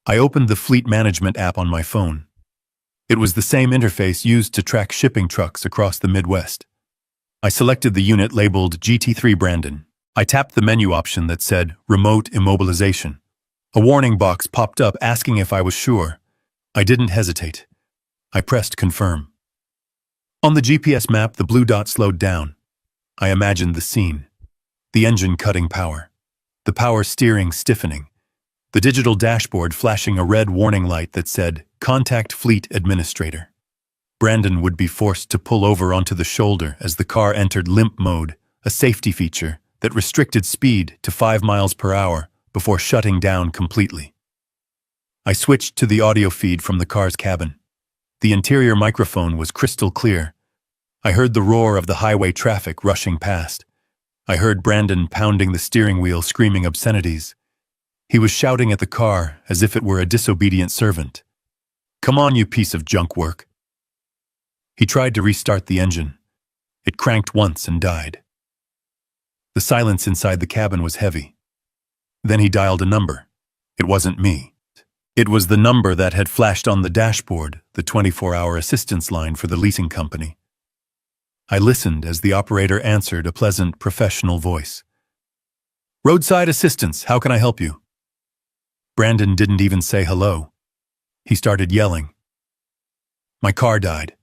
I opened the fleet management app on my phone. It was the same interface used to track shipping trucks across the Midwest. I selected the unit labeled GT3 Brandon. I tapped the menu option that said Remote Immobilization. A warning box popped up asking if I was sure. I didn't hesitate. I pressed Confirm. On the GPS map, the blue dot slowed down. I imagined the scene. The engine cutting power. The power steering stiffening. The digital dashboard flashing a red warning light that said, Contact Fleet Administrator. Brandon would be forced to pull over onto the shoulder as the car entered limp mode, a safety feature that restricted speed to 5 miles per hour before shutting down completely. I switched to the audio feed from the car's cabin. The interior microphone was crystal clear. I heard the roar of the highway traffic rushing past. I heard Brandon pounding the steering wheel, screaming obscenities. He was shouting at the car as if it were a disobedient servant. Come on, you piece of junk work. He tried to restart the engine. It cranked once and died. The silence inside the cabin was heavy. Then he dialed a number. It wasn't me. It was the number that had flashed on the dashboard, the 24-hour assistance line for the leasing company. I listened as the operator answered, a pleasant, professional voice. Roadside assistance, how can I help you? Brandon didn't even say hello. He started yelling. My car died.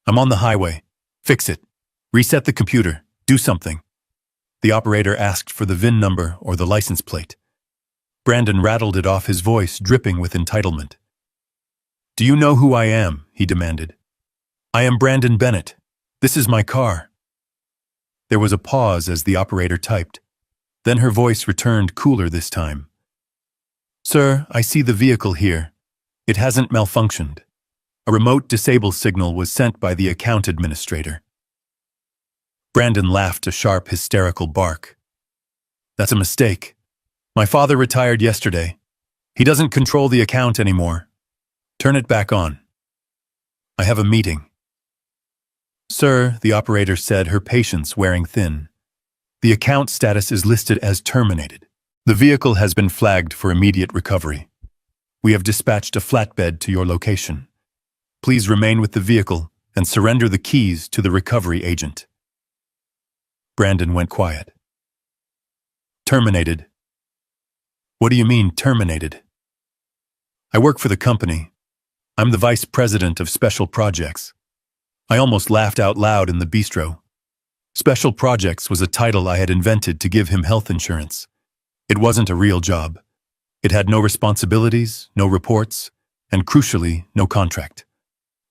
I'm on the highway. Fix it. Reset the computer. Do something. The operator asked for the VIN number or the license plate. Brandon rattled it off, his voice dripping with entitlement. Do you know who I am? He demanded. I am Brandon Bennett. This is my car. There was a pause as the operator typed. Then her voice returned, cooler this time. Sir, I see the vehicle here. It hasn't malfunctioned. A remote disable signal was sent by the account administrator. Brandon laughed a sharp, hysterical bark. That's a mistake. My father retired yesterday. He doesn't control the account anymore. Turn it back on. I have a meeting. Sir, the operator said, her patience wearing thin. The account status is listed as terminated. The vehicle has been flagged for immediate recovery. We have dispatched a flatbed to your location. Please remain with the vehicle and surrender the keys to the recovery agent. Brandon went quiet. Terminated. What do you mean, terminated? I work for the company. I'm the vice president of special projects. I almost laughed out loud in the bistro. Special projects was a title I had invented to give him health insurance. It wasn't a real job. It had no responsibilities, no reports, and crucially, no contract.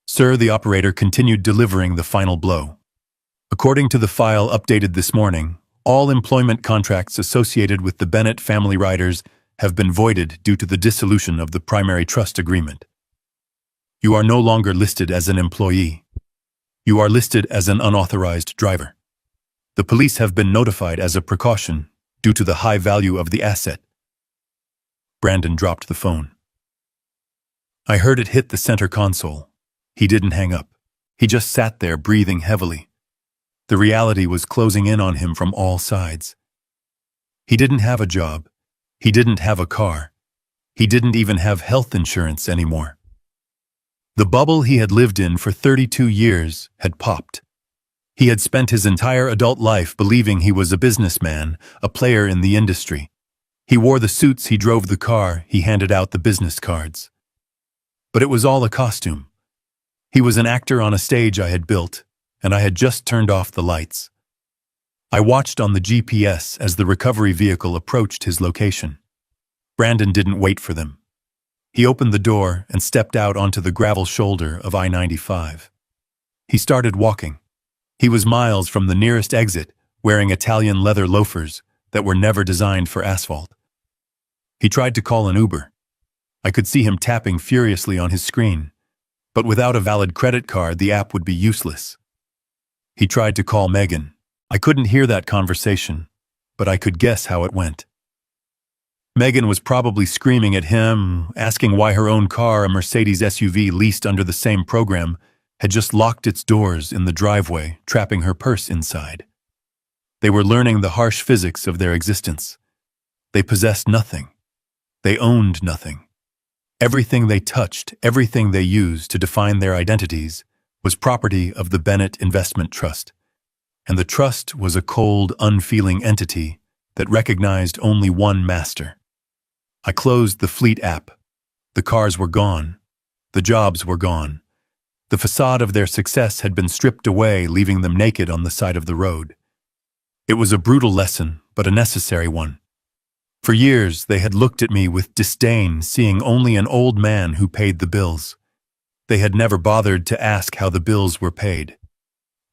Sir, the operator continued delivering the final blow. According to the file updated this morning, all employment contracts associated with the Bennett family riders have been voided due to the dissolution of the primary trust agreement. You are no longer listed as an employee. You are listed as an unauthorized driver. The police have been notified as a precaution due to the high value of the asset. Brandon dropped the phone. I heard it hit the center console. He didn't hang up. He just sat there breathing heavily. The reality was closing in on him from all sides. He didn't have a job. He didn't have a car. He didn't even have health insurance anymore. The bubble he had lived in for 32 years had popped. He had spent his entire adult life believing he was a businessman, a player in the industry. He wore the suits, he drove the car, he handed out the business cards. But it was all a costume. He was an actor on a stage I had built, and I had just turned off the lights. I watched on the GPS as the recovery vehicle approached his location. Brandon didn't wait for them. He opened the door and stepped out onto the gravel shoulder of I-95. He started walking. He was miles from the nearest exit, wearing Italian leather loafers that were never designed for asphalt. He tried to call an Uber. I could see him tapping furiously on his screen, but without a valid credit card, the app would be useless. He tried to call Megan. I couldn't hear that conversation. but I could guess how it went. Megan was probably screaming at him, asking why her own car, a Mercedes SUV leased under the same program, had just locked its doors in the driveway, trapping her purse inside. They were learning the harsh physics of their existence. They possessed nothing. They owned nothing. Everything they touched, everything they used to define their identities, was property of the Bennett Investment Trust. And the trust was a cold, unfeeling entity that recognized only one master. I closed the Fleet app. The cars were gone. The jobs were gone. The facade of their success had been stripped away, leaving them naked on the side of the road. It was a brutal lesson, but a necessary one. For years, they had looked at me with disdain, seeing only an old man who paid the bills. They had never bothered to ask how the bills were paid.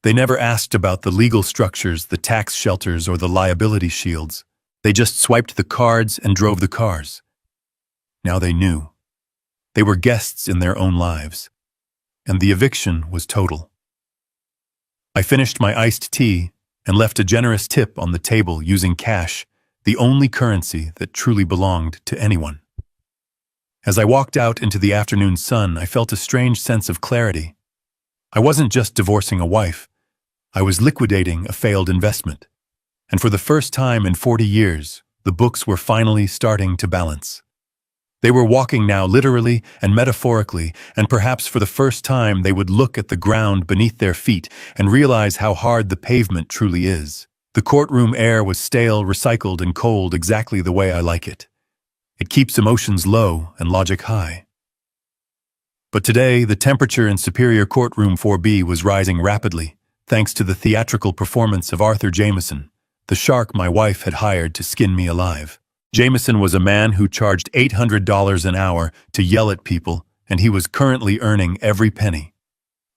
They never asked about the legal structures, the tax shelters, or the liability shields. They just swiped the cards and drove the cars. Now they knew. They were guests in their own lives. And the eviction was total. I finished my iced tea and left a generous tip on the table using cash, the only currency that truly belonged to anyone. As I walked out into the afternoon sun, I felt a strange sense of clarity. I wasn't just divorcing a wife. I was liquidating a failed investment. And for the first time in 40 years, the books were finally starting to balance. They were walking now literally and metaphorically, and perhaps for the first time they would look at the ground beneath their feet and realize how hard the pavement truly is. The courtroom air was stale, recycled, and cold, exactly the way I like it. It keeps emotions low and logic high. But today, the temperature in Superior Courtroom 4B was rising rapidly, thanks to the theatrical performance of Arthur Jameson, the shark my wife had hired to skin me alive. Jameson was a man who charged $800 an hour to yell at people, and he was currently earning every penny.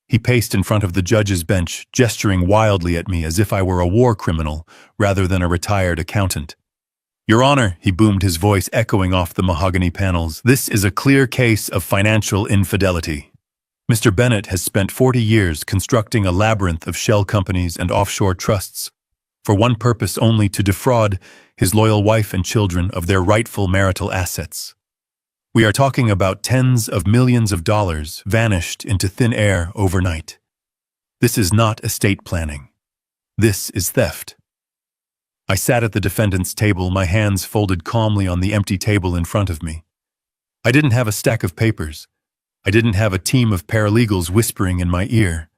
He paced in front of the judge's bench, gesturing wildly at me as if I were a war criminal rather than a retired accountant. "Your Honor," he boomed, his voice echoing off the mahogany panels, "this is a clear case of financial infidelity. Mr. Bennett has spent 40 years constructing a labyrinth of shell companies and offshore trusts, for one purpose only: to defraud his loyal wife and children of their rightful marital assets. We are talking about tens of millions of dollars vanished into thin air overnight. This is not estate planning. This is theft." I sat at the defendant's table, my hands folded calmly on the empty table in front of me. I didn't have a stack of papers. I didn't have a team of paralegals whispering in my ear.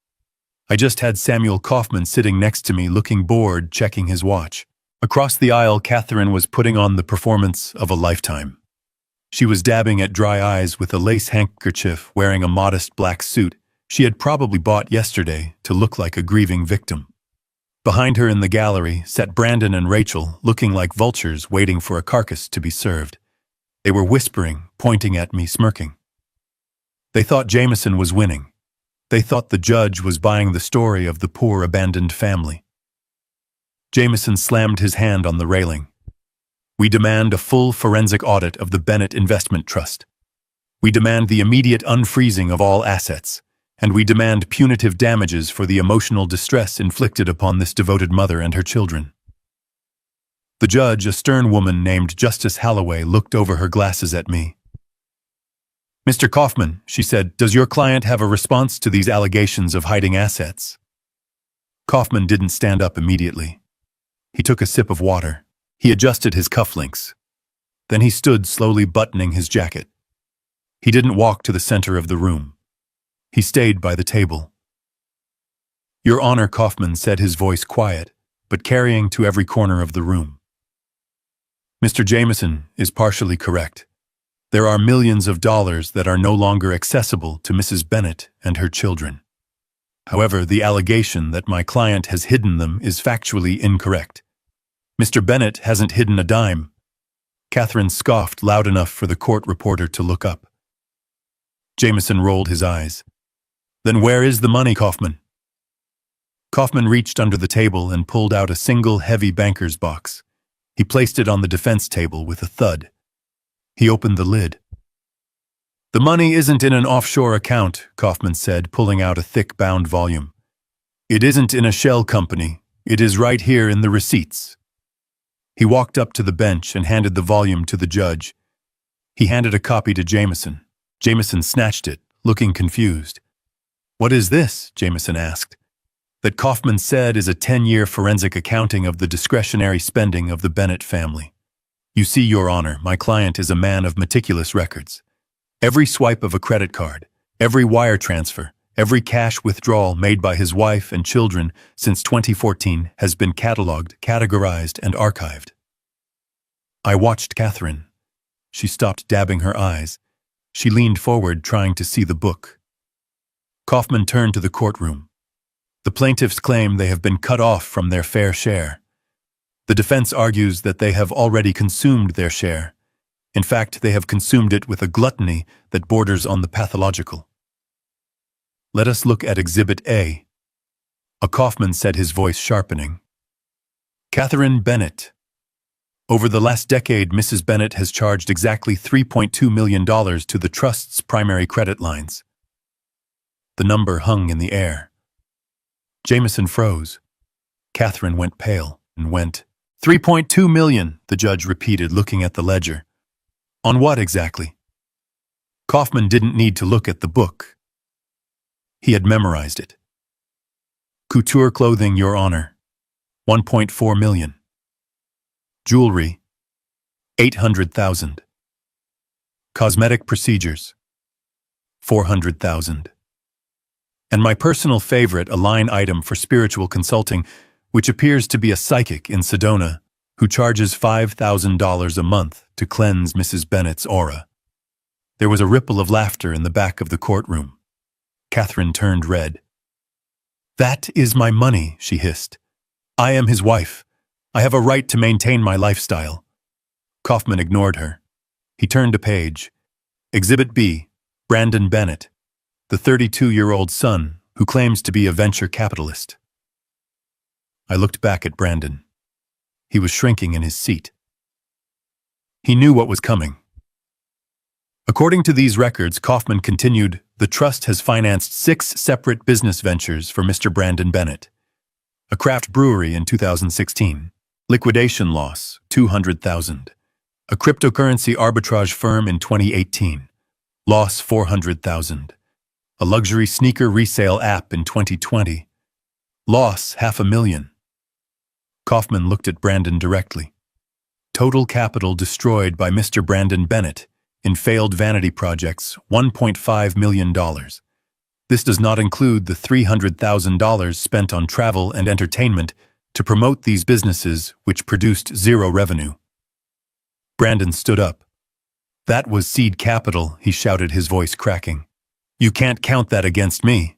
I just had Samuel Kaufman sitting next to me, looking bored, checking his watch. Across the aisle, Catherine was putting on the performance of a lifetime. She was dabbing at dry eyes with a lace handkerchief, wearing a modest black suit she had probably bought yesterday to look like a grieving victim. Behind her in the gallery sat Brandon and Rachel, looking like vultures waiting for a carcass to be served. They were whispering, pointing at me, smirking. They thought Jameson was winning. They thought the judge was buying the story of the poor abandoned family. Jameson slammed his hand on the railing. "We demand a full forensic audit of the Bennett Investment Trust. We demand the immediate unfreezing of all assets, and we demand punitive damages for the emotional distress inflicted upon this devoted mother and her children." The judge, a stern woman named Justice Halloway, looked over her glasses at me. "Mr. Kaufman," she said, "does your client have a response to these allegations of hiding assets?" Kaufman didn't stand up immediately. He took a sip of water. He adjusted his cufflinks. Then he stood, slowly buttoning his jacket. He didn't walk to the center of the room. He stayed by the table. "Your Honor," Kaufman said, his voice quiet, but carrying to every corner of the room. "Mr. Jameson is partially correct. There are millions of dollars that are no longer accessible to Mrs. Bennett and her children. However, the allegation that my client has hidden them is factually incorrect. Mr. Bennett hasn't hidden a dime." Catherine scoffed loud enough for the court reporter to look up. Jameson rolled his eyes. "Then where is the money, Kaufman?" Kaufman reached under the table and pulled out a single heavy banker's box. He placed it on the defense table with a thud. He opened the lid. "The money isn't in an offshore account," Kaufman said, pulling out a thick bound volume. "It isn't in a shell company. It is right here in the receipts." He walked up to the bench and handed the volume to the judge. He handed a copy to Jameson. Jameson snatched it, looking confused. "What is this?" Jameson asked. "That Kaufman said is a 10-year forensic accounting of the discretionary spending of the Bennett family. You see, Your Honor, my client is a man of meticulous records. Every swipe of a credit card, every wire transfer, every cash withdrawal made by his wife and children since 2014 has been cataloged, categorized, and archived." I watched Catherine. She stopped dabbing her eyes. She leaned forward, trying to see the book. Kaufman turned to the courtroom. The plaintiffs claim they have been cut off from their fair share. The defense argues that they have already consumed their share. In fact, they have consumed it with a gluttony that borders on the pathological. "Let us look at Exhibit A." A Kaufman said, his voice sharpening. "Catherine Bennett. Over the last decade, Mrs. Bennett has charged exactly $3.2 million to the trust's primary credit lines." The number hung in the air. Jameson froze. Catherine went pale and went, "3.2 million, the judge repeated, looking at the ledger. "On what exactly?" Kaufman didn't need to look at the book. He had memorized it. "Couture clothing, Your Honor, 1.4 million. Jewelry, 800,000. Cosmetic procedures, 400,000. And my personal favorite, a line item for spiritual consulting, which appears to be a psychic in Sedona, who charges $5,000 a month to cleanse Mrs. Bennett's aura." There was a ripple of laughter in the back of the courtroom. Catherine turned red. "That is my money," she hissed. "I am his wife. I have a right to maintain my lifestyle." Kaufman ignored her. He turned a page. Exhibit B, Brandon Bennett, the 32-year-old son who claims to be a venture capitalist. I looked back at Brandon. He was shrinking in his seat. He knew what was coming. According to these records, Kaufman continued, the trust has financed 6 separate business ventures for Mr. Brandon Bennett. A craft brewery in 2016. Liquidation loss, $200,000. A cryptocurrency arbitrage firm in 2018. Loss, $400,000. A luxury sneaker resale app in 2020. Loss, $500,000. Kaufman looked at Brandon directly. Total capital destroyed by Mr. Brandon Bennett in failed vanity projects, $1.5 million. This does not include the $300,000 spent on travel and entertainment to promote these businesses, which produced zero revenue. Brandon stood up. "That was seed capital," he shouted, his voice cracking. "You can't count that against me.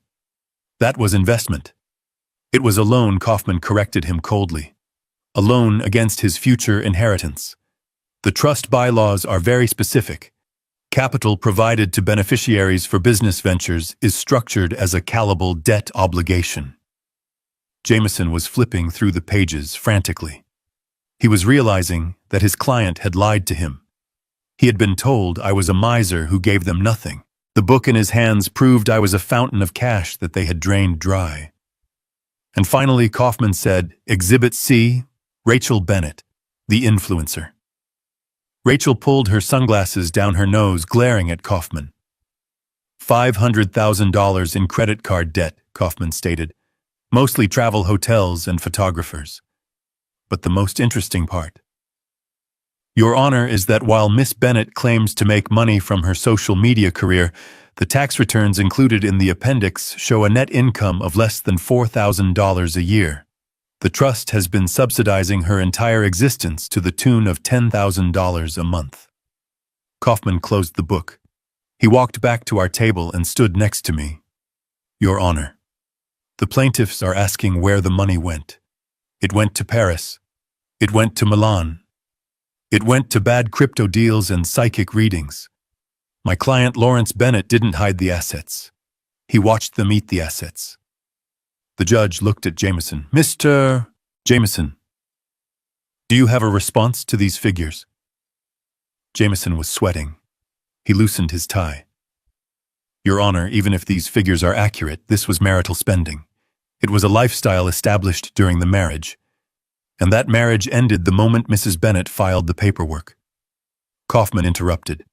That was investment." "It was a loan," Kaufman corrected him coldly. "A loan against his future inheritance. The trust bylaws are very specific. Capital provided to beneficiaries for business ventures is structured as a callable debt obligation." Jameson was flipping through the pages frantically. He was realizing that his client had lied to him. He had been told I was a miser who gave them nothing. The book in his hands proved I was a fountain of cash that they had drained dry. And finally, Kaufman said, Exhibit C, Rachel Bennett, the influencer. Rachel pulled her sunglasses down her nose, glaring at Kaufman. $500,000 in credit card debt, Kaufman stated. Mostly travel hotels and photographers. But the most interesting part. Your Honor, is that while Miss Bennett claims to make money from her social media career, the tax returns included in the appendix show a net income of less than $4,000 a year. The trust has been subsidizing her entire existence to the tune of $10,000 a month. Kaufman closed the book. He walked back to our table and stood next to me. Your Honor, the plaintiffs are asking where the money went. It went to Paris. It went to Milan. It went to bad crypto deals and psychic readings. My client Lawrence Bennett didn't hide the assets. He watched them eat the assets. The judge looked at Jameson. Mr. Jameson, do you have a response to these figures? Jameson was sweating. He loosened his tie. Your Honor, even if these figures are accurate, this was marital spending. It was a lifestyle established during the marriage. And that marriage ended the moment Mrs. Bennet filed the paperwork. Kaufman interrupted.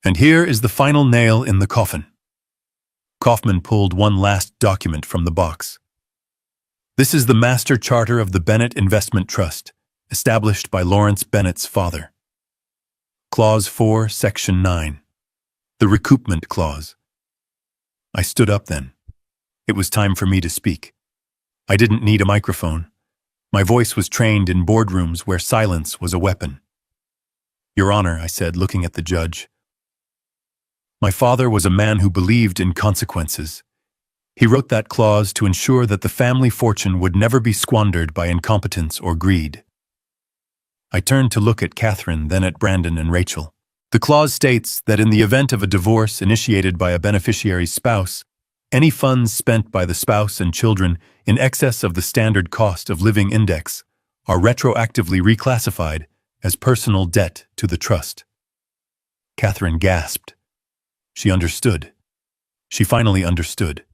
And here is the final nail in the coffin. Kaufman pulled one last document from the box. This is the master charter of the Bennet Investment Trust, established by Lawrence Bennet's father. Clause 4, Section 9. The recoupment clause. I stood up then. It was time for me to speak. I didn't need a microphone. My voice was trained in boardrooms where silence was a weapon. Your Honor, I said, looking at the judge. My father was a man who believed in consequences. He wrote that clause to ensure that the family fortune would never be squandered by incompetence or greed. I turned to look at Catherine, then at Brandon and Rachel. The clause states that in the event of a divorce initiated by a beneficiary's spouse, any funds spent by the spouse and children in excess of the standard cost of living index are retroactively reclassified as personal debt to the trust. Catherine gasped. She understood. She finally understood.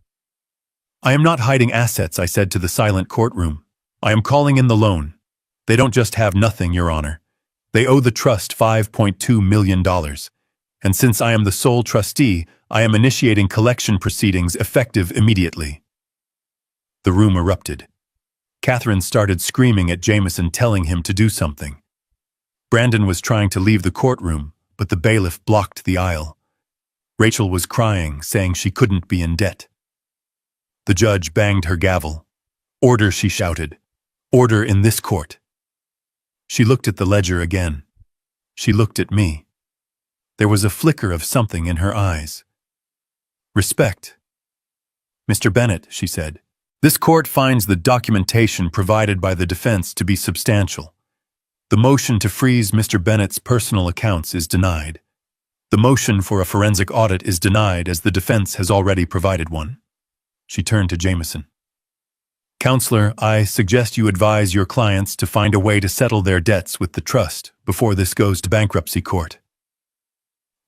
I am not hiding assets, I said to the silent courtroom. I am calling in the loan. They don't just have nothing, Your Honor. They owe the trust $5.2 million. And since I am the sole trustee, I am initiating collection proceedings effective immediately. The room erupted. Catherine started screaming at Jameson, telling him to do something. Brandon was trying to leave the courtroom, but the bailiff blocked the aisle. Rachel was crying, saying she couldn't be in debt. The judge banged her gavel. Order, she shouted. Order in this court. She looked at the ledger again. She looked at me. There was a flicker of something in her eyes. Respect. Mr. Bennet, she said, this court finds the documentation provided by the defense to be substantial. The motion to freeze Mr. Bennet's personal accounts is denied. The motion for a forensic audit is denied as the defense has already provided one. She turned to Jameson. Counselor, I suggest you advise your clients to find a way to settle their debts with the trust before this goes to bankruptcy court.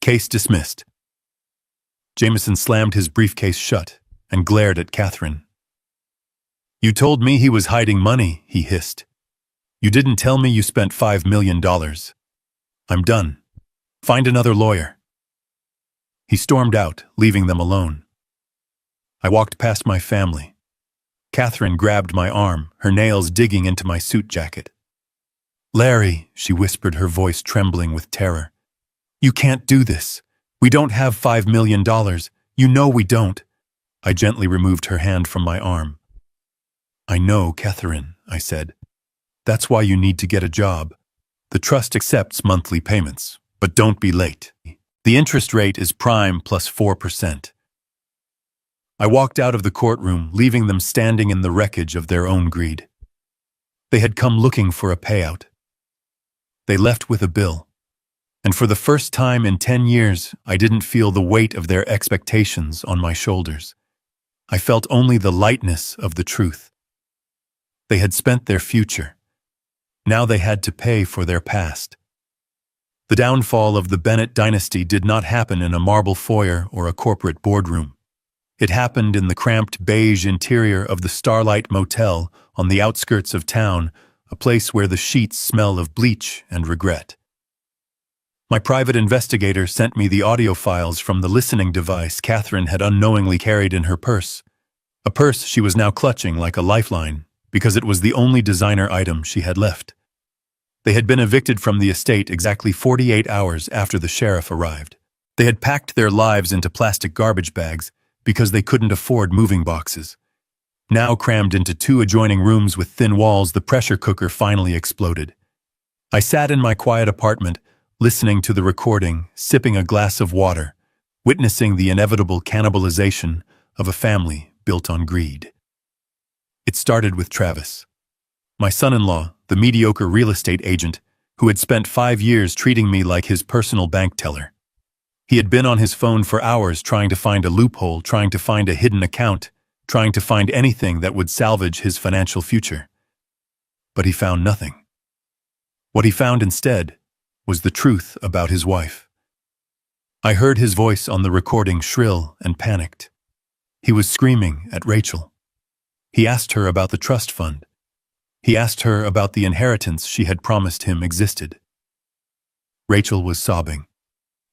Case dismissed. Jameson slammed his briefcase shut and glared at Catherine. You told me he was hiding money, he hissed. You didn't tell me you spent $5 million. I'm done. Find another lawyer. He stormed out, leaving them alone. I walked past my family. Catherine grabbed my arm, her nails digging into my suit jacket. Larry, she whispered, her voice trembling with terror. You can't do this. We don't have $5 million. You know we don't. I gently removed her hand from my arm. I know, Catherine, I said. That's why you need to get a job. The trust accepts monthly payments, but don't be late. The interest rate is prime plus 4%. I walked out of the courtroom, leaving them standing in the wreckage of their own greed. They had come looking for a payout. They left with a bill. And for the first time in 10 years, I didn't feel the weight of their expectations on my shoulders. I felt only the lightness of the truth. They had spent their future. Now they had to pay for their past. The downfall of the Bennet dynasty did not happen in a marble foyer or a corporate boardroom. It happened in the cramped beige interior of the Starlight Motel on the outskirts of town, a place where the sheets smell of bleach and regret. My private investigator sent me the audio files from the listening device Catherine had unknowingly carried in her purse, a purse she was now clutching like a lifeline because it was the only designer item she had left. They had been evicted from the estate exactly 48 hours after the sheriff arrived. They had packed their lives into plastic garbage bags because they couldn't afford moving boxes. Now crammed into 2 adjoining rooms with thin walls, the pressure cooker finally exploded. I sat in my quiet apartment, listening to the recording, sipping a glass of water, witnessing the inevitable cannibalization of a family built on greed. It started with Travis, my son-in-law, the mediocre real estate agent who had spent 5 years treating me like his personal bank teller. He had been on his phone for hours trying to find a loophole, trying to find a hidden account, trying to find anything that would salvage his financial future. But he found nothing. What he found instead was the truth about his wife. I heard his voice on the recording, shrill and panicked. He was screaming at Rachel. He asked her about the trust fund. He asked her about the inheritance she had promised him existed. Rachel was sobbing.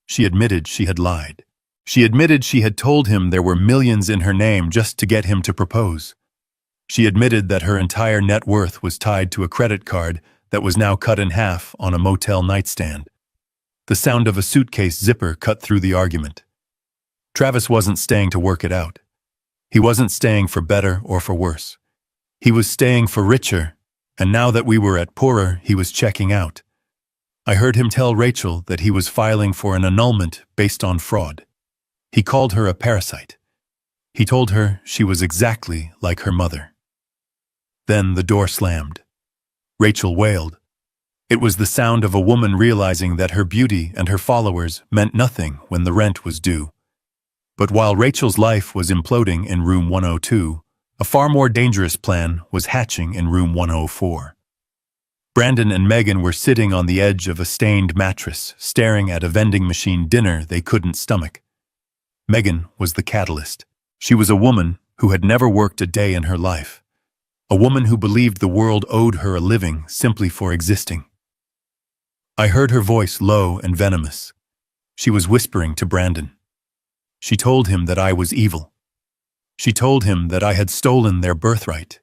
She admitted she had lied. She admitted she had told him there were millions in her name just to get him to propose. She admitted that her entire net worth was tied to a credit card that was now cut in half on a motel nightstand. The sound of a suitcase zipper cut through the argument. Travis wasn't staying to work it out. He wasn't staying for better or for worse. He was staying for richer, and now that we were at poorer, he was checking out. I heard him tell Rachel that he was filing for an annulment based on fraud. He called her a parasite. He told her she was exactly like her mother. Then the door slammed. Rachel wailed. It was the sound of a woman realizing that her beauty and her followers meant nothing when the rent was due. But while Rachel's life was imploding in room 102, a far more dangerous plan was hatching in room 104. Brandon and Megan were sitting on the edge of a stained mattress, staring at a vending machine dinner they couldn't stomach. Megan was the catalyst. She was a woman who had never worked a day in her life. A woman who believed the world owed her a living simply for existing. I heard her voice low and venomous. She was whispering to Brandon. She told him that I was evil. She told him that I had stolen their birthright.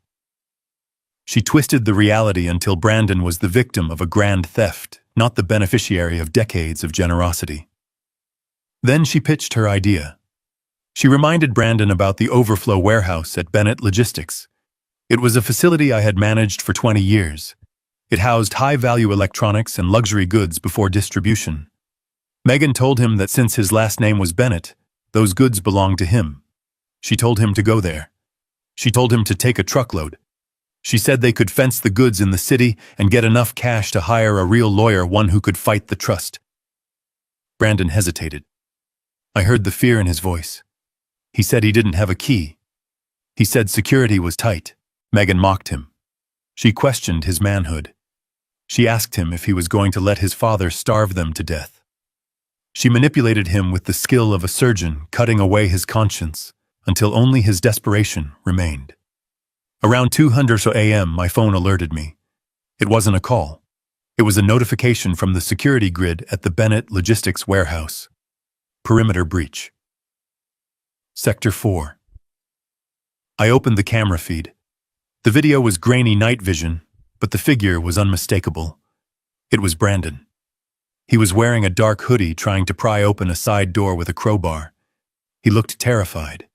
She twisted the reality until Brandon was the victim of a grand theft, not the beneficiary of decades of generosity. Then she pitched her idea. She reminded Brandon about the overflow warehouse at Bennett Logistics. It was a facility I had managed for 20 years. It housed high-value electronics and luxury goods before distribution. Megan told him that since his last name was Bennett, those goods belonged to him. She told him to go there. She told him to take a truckload. She said they could fence the goods in the city and get enough cash to hire a real lawyer, one who could fight the trust. Brandon hesitated. I heard the fear in his voice. He said he didn't have a key. He said security was tight. Megan mocked him. She questioned his manhood. She asked him if he was going to let his father starve them to death. She manipulated him with the skill of a surgeon, cutting away his conscience, until only his desperation remained. Around 2:00 a.m., my phone alerted me. It wasn't a call. It was a notification from the security grid at the Bennett Logistics warehouse. Perimeter breach. Sector 4. I opened the camera feed. The video was grainy night vision, but the figure was unmistakable. It was Brandon. He was wearing a dark hoodie, trying to pry open a side door with a crowbar. He looked terrified.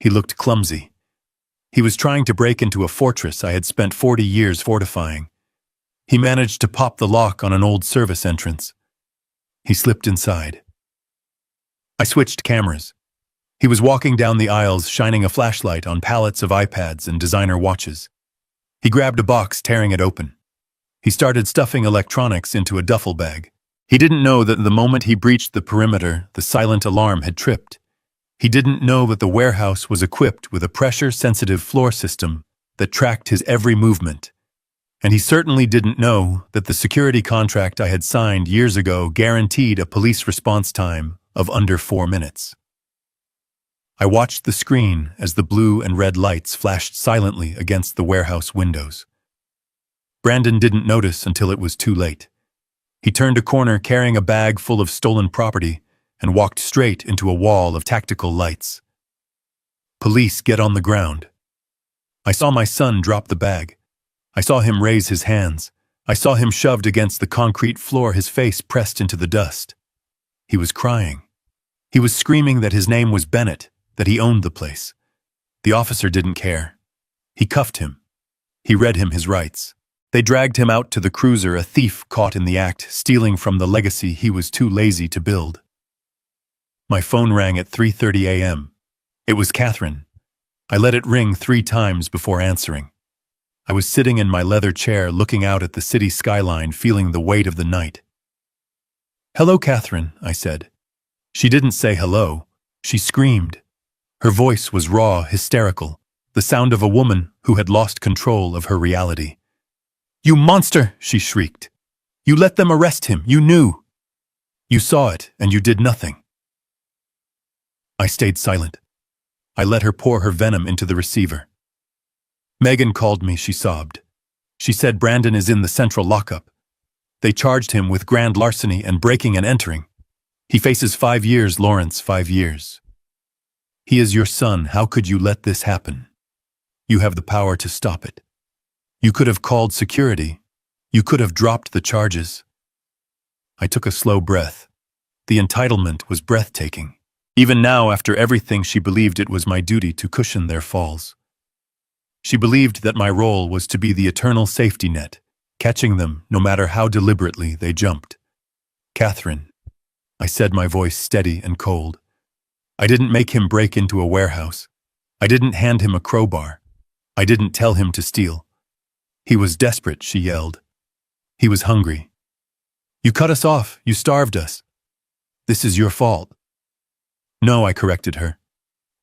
He looked clumsy. He was trying to break into a fortress I had spent 40 years fortifying. He managed to pop the lock on an old service entrance. He slipped inside. I switched cameras. He was walking down the aisles, shining a flashlight on pallets of iPads and designer watches. He grabbed a box, tearing it open. He started stuffing electronics into a duffel bag. He didn't know that the moment he breached the perimeter, the silent alarm had tripped. He didn't know that the warehouse was equipped with a pressure-sensitive floor system that tracked his every movement. And he certainly didn't know that the security contract I had signed years ago guaranteed a police response time of under 4 minutes. I watched the screen as the blue and red lights flashed silently against the warehouse windows. Brandon didn't notice until it was too late. He turned a corner carrying a bag full of stolen property and walked straight into a wall of tactical lights. Police, get on the ground. I saw my son drop the bag. I saw him raise his hands. I saw him shoved against the concrete floor, his face pressed into the dust. He was crying. He was screaming that his name was Bennett, that he owned the place. The officer didn't care. He cuffed him. He read him his rights. They dragged him out to the cruiser, a thief caught in the act, stealing from the legacy he was too lazy to build. My phone rang at 3:30 a.m. It was Catherine. I let it ring 3 times before answering. I was sitting in my leather chair looking out at the city skyline, feeling the weight of the night. "Hello, Catherine," I said. She didn't say hello. She screamed. Her voice was raw, hysterical, the sound of a woman who had lost control of her reality. "You monster!" she shrieked. "You let them arrest him. You knew. You saw it, and you did nothing." I stayed silent. I let her pour her venom into the receiver. "Megan called me," she sobbed. She said Brandon is in the central lockup. They charged him with grand larceny and breaking and entering. He faces 5 years, Lawrence, 5 years. He is your son. How could you let this happen? You have the power to stop it. You could have called security. You could have dropped the charges. I took a slow breath. The entitlement was breathtaking. Even now, after everything, she believed it was my duty to cushion their falls. She believed that my role was to be the eternal safety net, catching them no matter how deliberately they jumped. Catherine, I said, my voice steady and cold. I didn't make him break into a warehouse. I didn't hand him a crowbar. I didn't tell him to steal. He was desperate, she yelled. He was hungry. You cut us off. You starved us. This is your fault. No, I corrected her.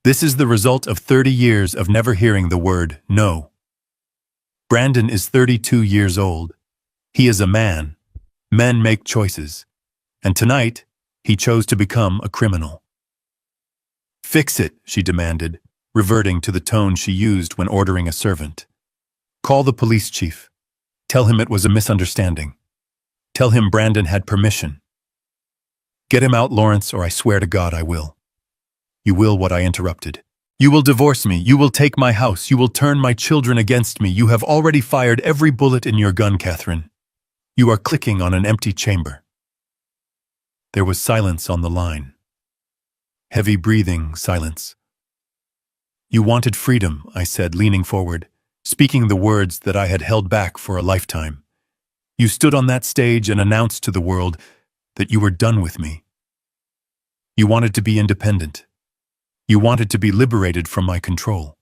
This is the result of 30 years of never hearing the word no. Brandon is 32 years old. He is a man. Men make choices. And tonight, he chose to become a criminal. Fix it, she demanded, reverting to the tone she used when ordering a servant. Call the police chief. Tell him it was a misunderstanding. Tell him Brandon had permission. Get him out, Lawrence, or I swear to God I will. You will what I interrupted. You will divorce me. You will take my house. You will turn my children against me. You have already fired every bullet in your gun, Catherine. You are clicking on an empty chamber. There was silence on the line. Heavy breathing, silence. You wanted freedom, I said, leaning forward, speaking the words that I had held back for a lifetime. You stood on that stage and announced to the world that you were done with me. You wanted to be independent. You wanted to be liberated from my control.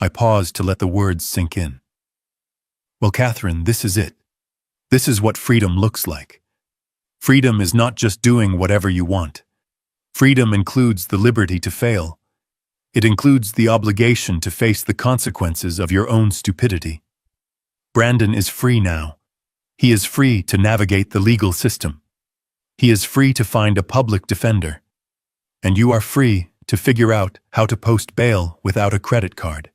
I paused to let the words sink in. Well, Catherine, this is it. This is what freedom looks like. Freedom is not just doing whatever you want. Freedom includes the liberty to fail. It includes the obligation to face the consequences of your own stupidity. Brandon is free now. He is free to navigate the legal system. He is free to find a public defender. And you are free to figure out how to post bail without a credit card.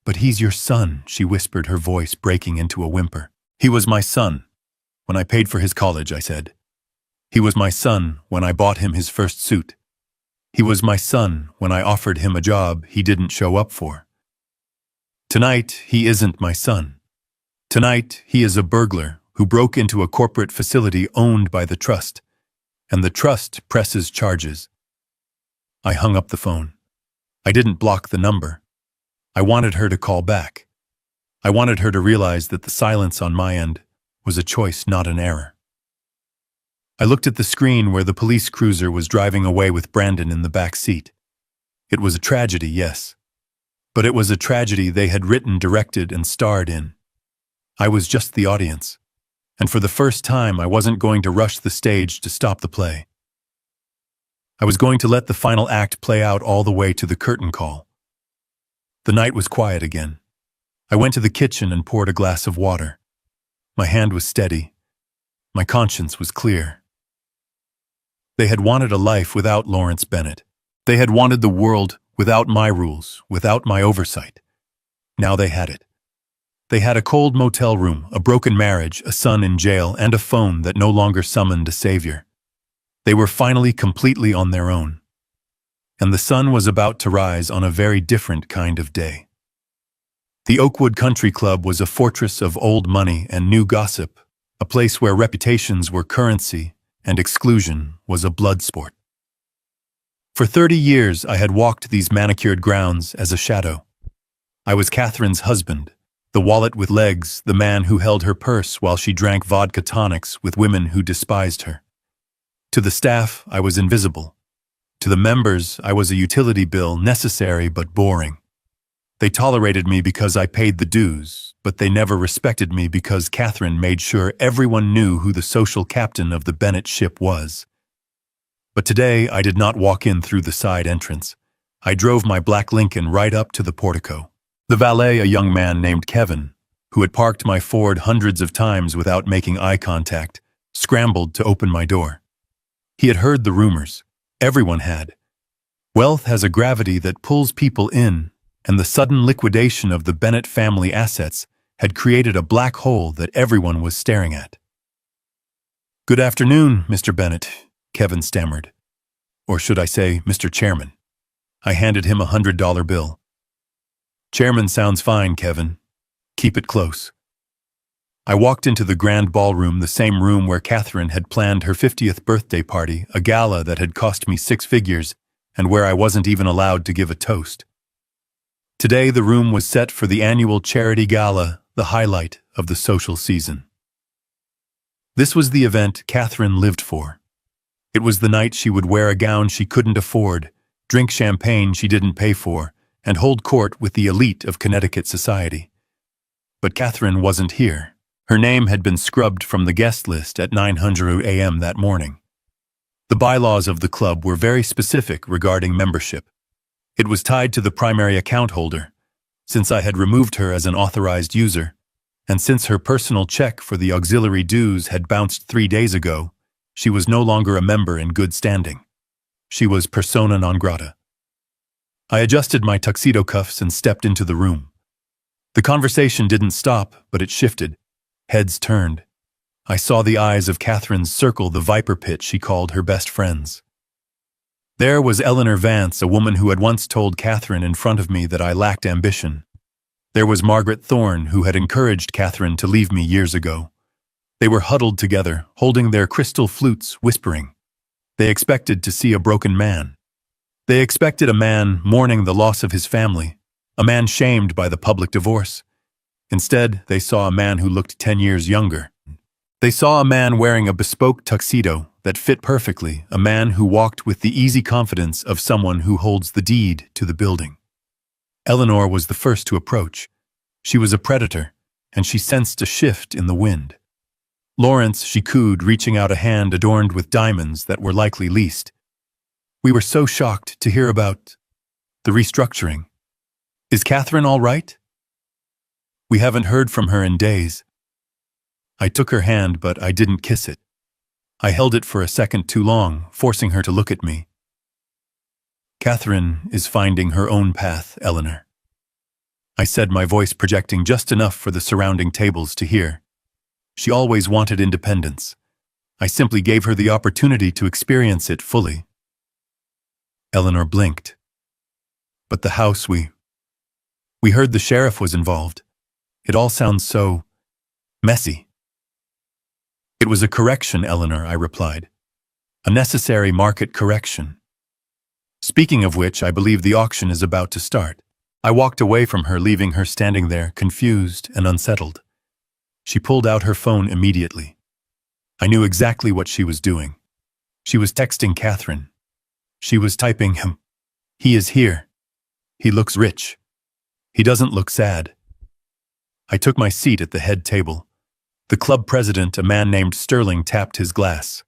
But he's your son, she whispered, her voice breaking into a whimper. He was my son when I paid for his college, I said. He was my son when I bought him his first suit. He was my son when I offered him a job he didn't show up for. Tonight, he isn't my son. Tonight, he is a burglar who broke into a corporate facility owned by the trust, and the trust presses charges. I hung up the phone. I didn't block the number. I wanted her to call back. I wanted her to realize that the silence on my end was a choice, not an error. I looked at the screen where the police cruiser was driving away with Brandon in the back seat. It was a tragedy, yes. But it was a tragedy they had written, directed, and starred in. I was just the audience. And for the first time, I wasn't going to rush the stage to stop the play. I was going to let the final act play out all the way to the curtain call. The night was quiet again. I went to the kitchen and poured a glass of water. My hand was steady. My conscience was clear. They had wanted a life without Lawrence Bennett. They had wanted the world without my rules, without my oversight. Now they had it. They had a cold motel room, a broken marriage, a son in jail, and a phone that no longer summoned a savior. They were finally completely on their own. And the sun was about to rise on a very different kind of day. The Oakwood Country Club was a fortress of old money and new gossip, a place where reputations were currency and exclusion was a blood sport. For 30 years, I had walked these manicured grounds as a shadow. I was Catherine's husband, the wallet with legs, the man who held her purse while she drank vodka tonics with women who despised her. To the staff, I was invisible. To the members, I was a utility bill, necessary but boring. They tolerated me because I paid the dues, but they never respected me because Catherine made sure everyone knew who the social captain of the Bennett ship was. But today, I did not walk in through the side entrance. I drove my black Lincoln right up to the portico. The valet, a young man named Kevin, who had parked my Ford hundreds of times without making eye contact, scrambled to open my door. He had heard the rumors. Everyone had. Wealth has a gravity that pulls people in, and the sudden liquidation of the Bennett family assets had created a black hole that everyone was staring at. "Good afternoon, Mr. Bennett," Kevin stammered. Or should I say, Mr. Chairman. I handed him a $100 bill. "Chairman sounds fine, Kevin. Keep it close." I walked into the grand ballroom, the same room where Catherine had planned her 50th birthday party, a gala that had cost me 6 figures, and where I wasn't even allowed to give a toast. Today, the room was set for the annual charity gala, the highlight of the social season. This was the event Catherine lived for. It was the night she would wear a gown she couldn't afford, drink champagne she didn't pay for, and hold court with the elite of Connecticut society. But Catherine wasn't here. Her name had been scrubbed from the guest list at 9:00 a.m. that morning. The bylaws of the club were very specific regarding membership. It was tied to the primary account holder, since I had removed her as an authorized user, and since her personal check for the auxiliary dues had bounced 3 days ago, she was no longer a member in good standing. She was persona non grata. I adjusted my tuxedo cuffs and stepped into the room. The conversation didn't stop, but it shifted. Heads turned. I saw the eyes of Catherine circle the viper pit she called her best friends. There was Eleanor Vance, a woman who had once told Catherine in front of me that I lacked ambition. There was Margaret Thorne, who had encouraged Catherine to leave me years ago. They were huddled together, holding their crystal flutes, whispering. They expected to see a broken man. They expected a man mourning the loss of his family, a man shamed by the public divorce. Instead, they saw a man who looked 10 years younger. They saw a man wearing a bespoke tuxedo that fit perfectly, a man who walked with the easy confidence of someone who holds the deed to the building. Eleanor was the first to approach. She was a predator, and she sensed a shift in the wind. Lawrence, she cooed, reaching out a hand adorned with diamonds that were likely leased. "We were so shocked to hear about the restructuring. Is Catherine all right? We haven't heard from her in days." I took her hand, but I didn't kiss it. I held it for a second too long, forcing her to look at me. "Catherine is finding her own path, Eleanor," I said, my voice projecting just enough for the surrounding tables to hear. She always wanted independence. I simply gave her the opportunity to experience it fully. Eleanor blinked. "But the house we heard the sheriff was involved. It all sounds so messy." "It was a correction, Eleanor," I replied. "A necessary market correction. Speaking of which, I believe the auction is about to start." I walked away from her, leaving her standing there, confused and unsettled. She pulled out her phone immediately. I knew exactly what she was doing. She was texting Catherine. She was typing him. "He is here. He looks rich. He doesn't look sad." I took my seat at the head table. The club president, a man named Sterling, tapped his glass.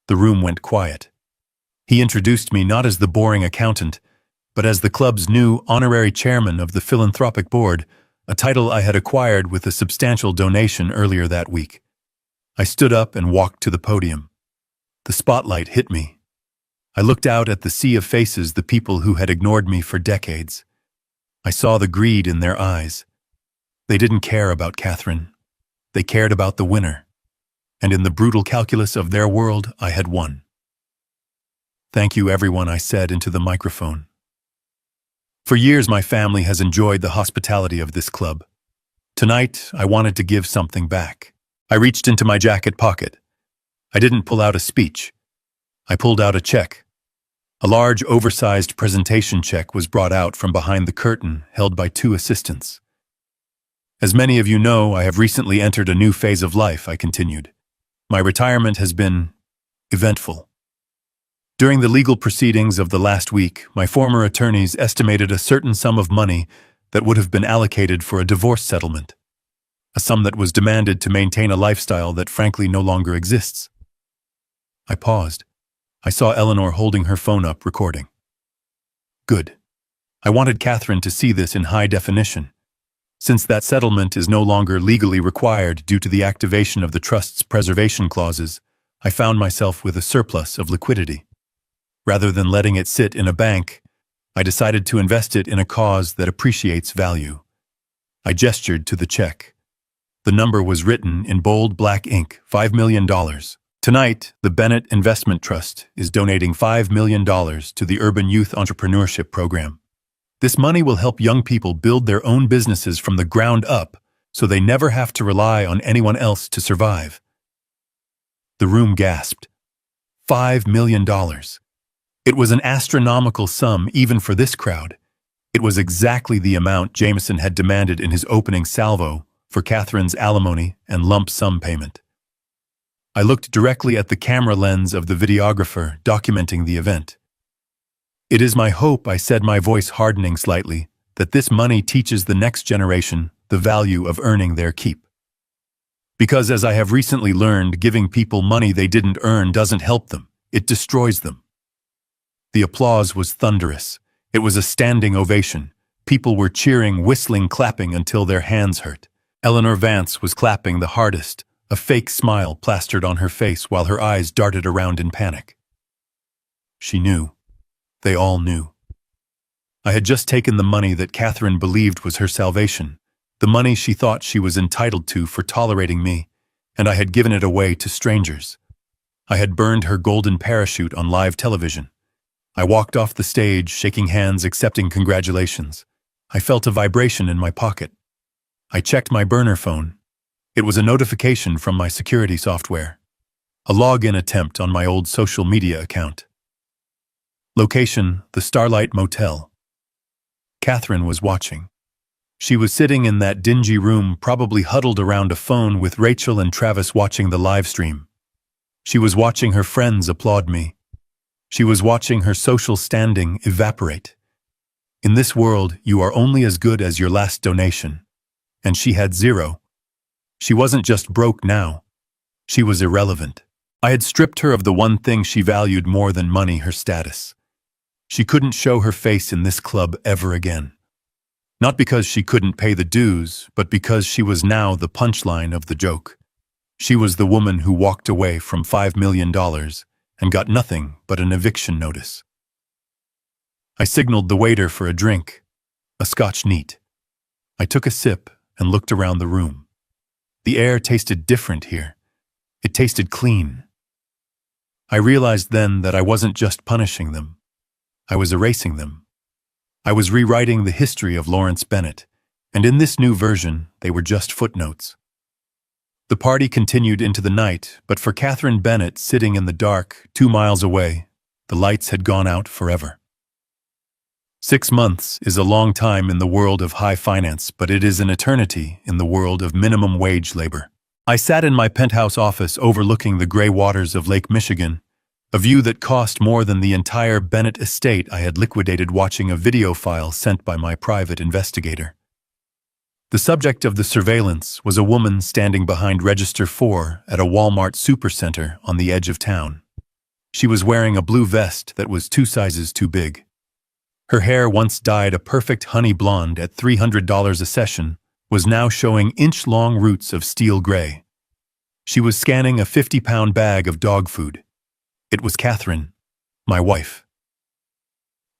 The room went quiet. He introduced me not as the boring accountant, but as the club's new honorary chairman of the philanthropic board, a title I had acquired with a substantial donation earlier that week. I stood up and walked to the podium. The spotlight hit me. I looked out at the sea of faces, the people who had ignored me for decades. I saw the greed in their eyes. They didn't care about Catherine. They cared about the winner. And in the brutal calculus of their world, I had won. "Thank you, everyone," I said into the microphone. For years, my family has enjoyed the hospitality of this club. Tonight, I wanted to give something back. I reached into my jacket pocket. I didn't pull out a speech. I pulled out a check. A large, oversized presentation check was brought out from behind the curtain, held by 2 assistants. "As many of you know, I have recently entered a new phase of life," I continued. "My retirement has been eventful. During the legal proceedings of the last week, my former attorneys estimated a certain sum of money that would have been allocated for a divorce settlement, a sum that was demanded to maintain a lifestyle that frankly no longer exists." I paused. I saw Eleanor holding her phone up, recording. Good. I wanted Catherine to see this in high definition. Since that settlement is no longer legally required due to the activation of the trust's preservation clauses, I found myself with a surplus of liquidity. Rather than letting it sit in a bank, I decided to invest it in a cause that appreciates value. I gestured to the check. The number was written in bold black ink, $5 million. Tonight, the Bennett Investment Trust is donating $5 million to the Urban Youth Entrepreneurship Program. This money will help young people build their own businesses from the ground up so they never have to rely on anyone else to survive. The room gasped. $5 million. It was an astronomical sum even for this crowd. It was exactly the amount Jameson had demanded in his opening salvo for Catherine's alimony and lump sum payment. I looked directly at the camera lens of the videographer documenting the event. "It is my hope," I said, my voice hardening slightly, "that this money teaches the next generation the value of earning their keep. Because as I have recently learned, giving people money they didn't earn doesn't help them, it destroys them." The applause was thunderous. It was a standing ovation. People were cheering, whistling, clapping until their hands hurt. Eleanor Vance was clapping the hardest, a fake smile plastered on her face while her eyes darted around in panic. She knew. They all knew. I had just taken the money that Catherine believed was her salvation, the money she thought she was entitled to for tolerating me, and I had given it away to strangers. I had burned her golden parachute on live television. I walked off the stage, shaking hands, accepting congratulations. I felt a vibration in my pocket. I checked my burner phone. It was a notification from my security software. A login attempt on my old social media account. Location: the Starlight Motel. Catherine was watching. She was sitting in that dingy room, probably huddled around a phone with Rachel and Travis watching the live stream. She was watching her friends applaud me. She was watching her social standing evaporate. In this world, you are only as good as your last donation. And she had zero. She wasn't just broke now. She was irrelevant. I had stripped her of the one thing she valued more than money, her status. She couldn't show her face in this club ever again. Not because she couldn't pay the dues, but because she was now the punchline of the joke. She was the woman who walked away from $5 million and got nothing but an eviction notice. I signaled the waiter for a drink, a Scotch neat. I took a sip and looked around the room. The air tasted different here. It tasted clean. I realized then that I wasn't just punishing them. I was erasing them. I was rewriting the history of Lawrence Bennett, and in this new version, they were just footnotes. The party continued into the night, but for Catherine Bennett, sitting in the dark, 2 miles away, the lights had gone out forever. 6 months is a long time in the world of high finance, but it is an eternity in the world of minimum wage labor. I sat in my penthouse office overlooking the gray waters of Lake Michigan, a view that cost more than the entire Bennett estate I had liquidated watching a video file sent by my private investigator. The subject of the surveillance was a woman standing behind Register 4 at a Walmart supercenter on the edge of town. She was wearing a blue vest that was 2 sizes too big. Her hair, once dyed a perfect honey blonde at $300 a session, was now showing inch-long roots of steel gray. She was scanning a 50-pound bag of dog food. It was Catherine, my wife.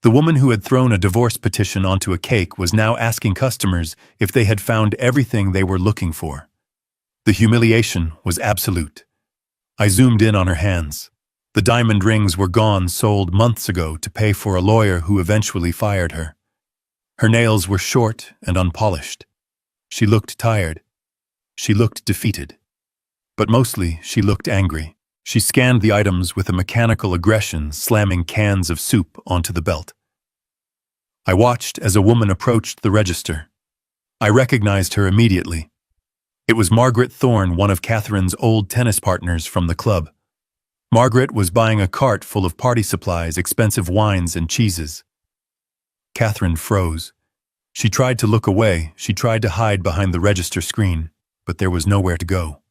The woman who had thrown a divorce petition onto a cake was now asking customers if they had found everything they were looking for. The humiliation was absolute. I zoomed in on her hands. The diamond rings were gone, sold months ago to pay for a lawyer who eventually fired her. Her nails were short and unpolished. She looked tired. She looked defeated. But mostly, she looked angry. She scanned the items with a mechanical aggression, slamming cans of soup onto the belt. I watched as a woman approached the register. I recognized her immediately. It was Margaret Thorne, one of Catherine's old tennis partners from the club. Margaret was buying a cart full of party supplies, expensive wines and cheeses. Catherine froze. She tried to look away. She tried to hide behind the register screen, but there was nowhere to go.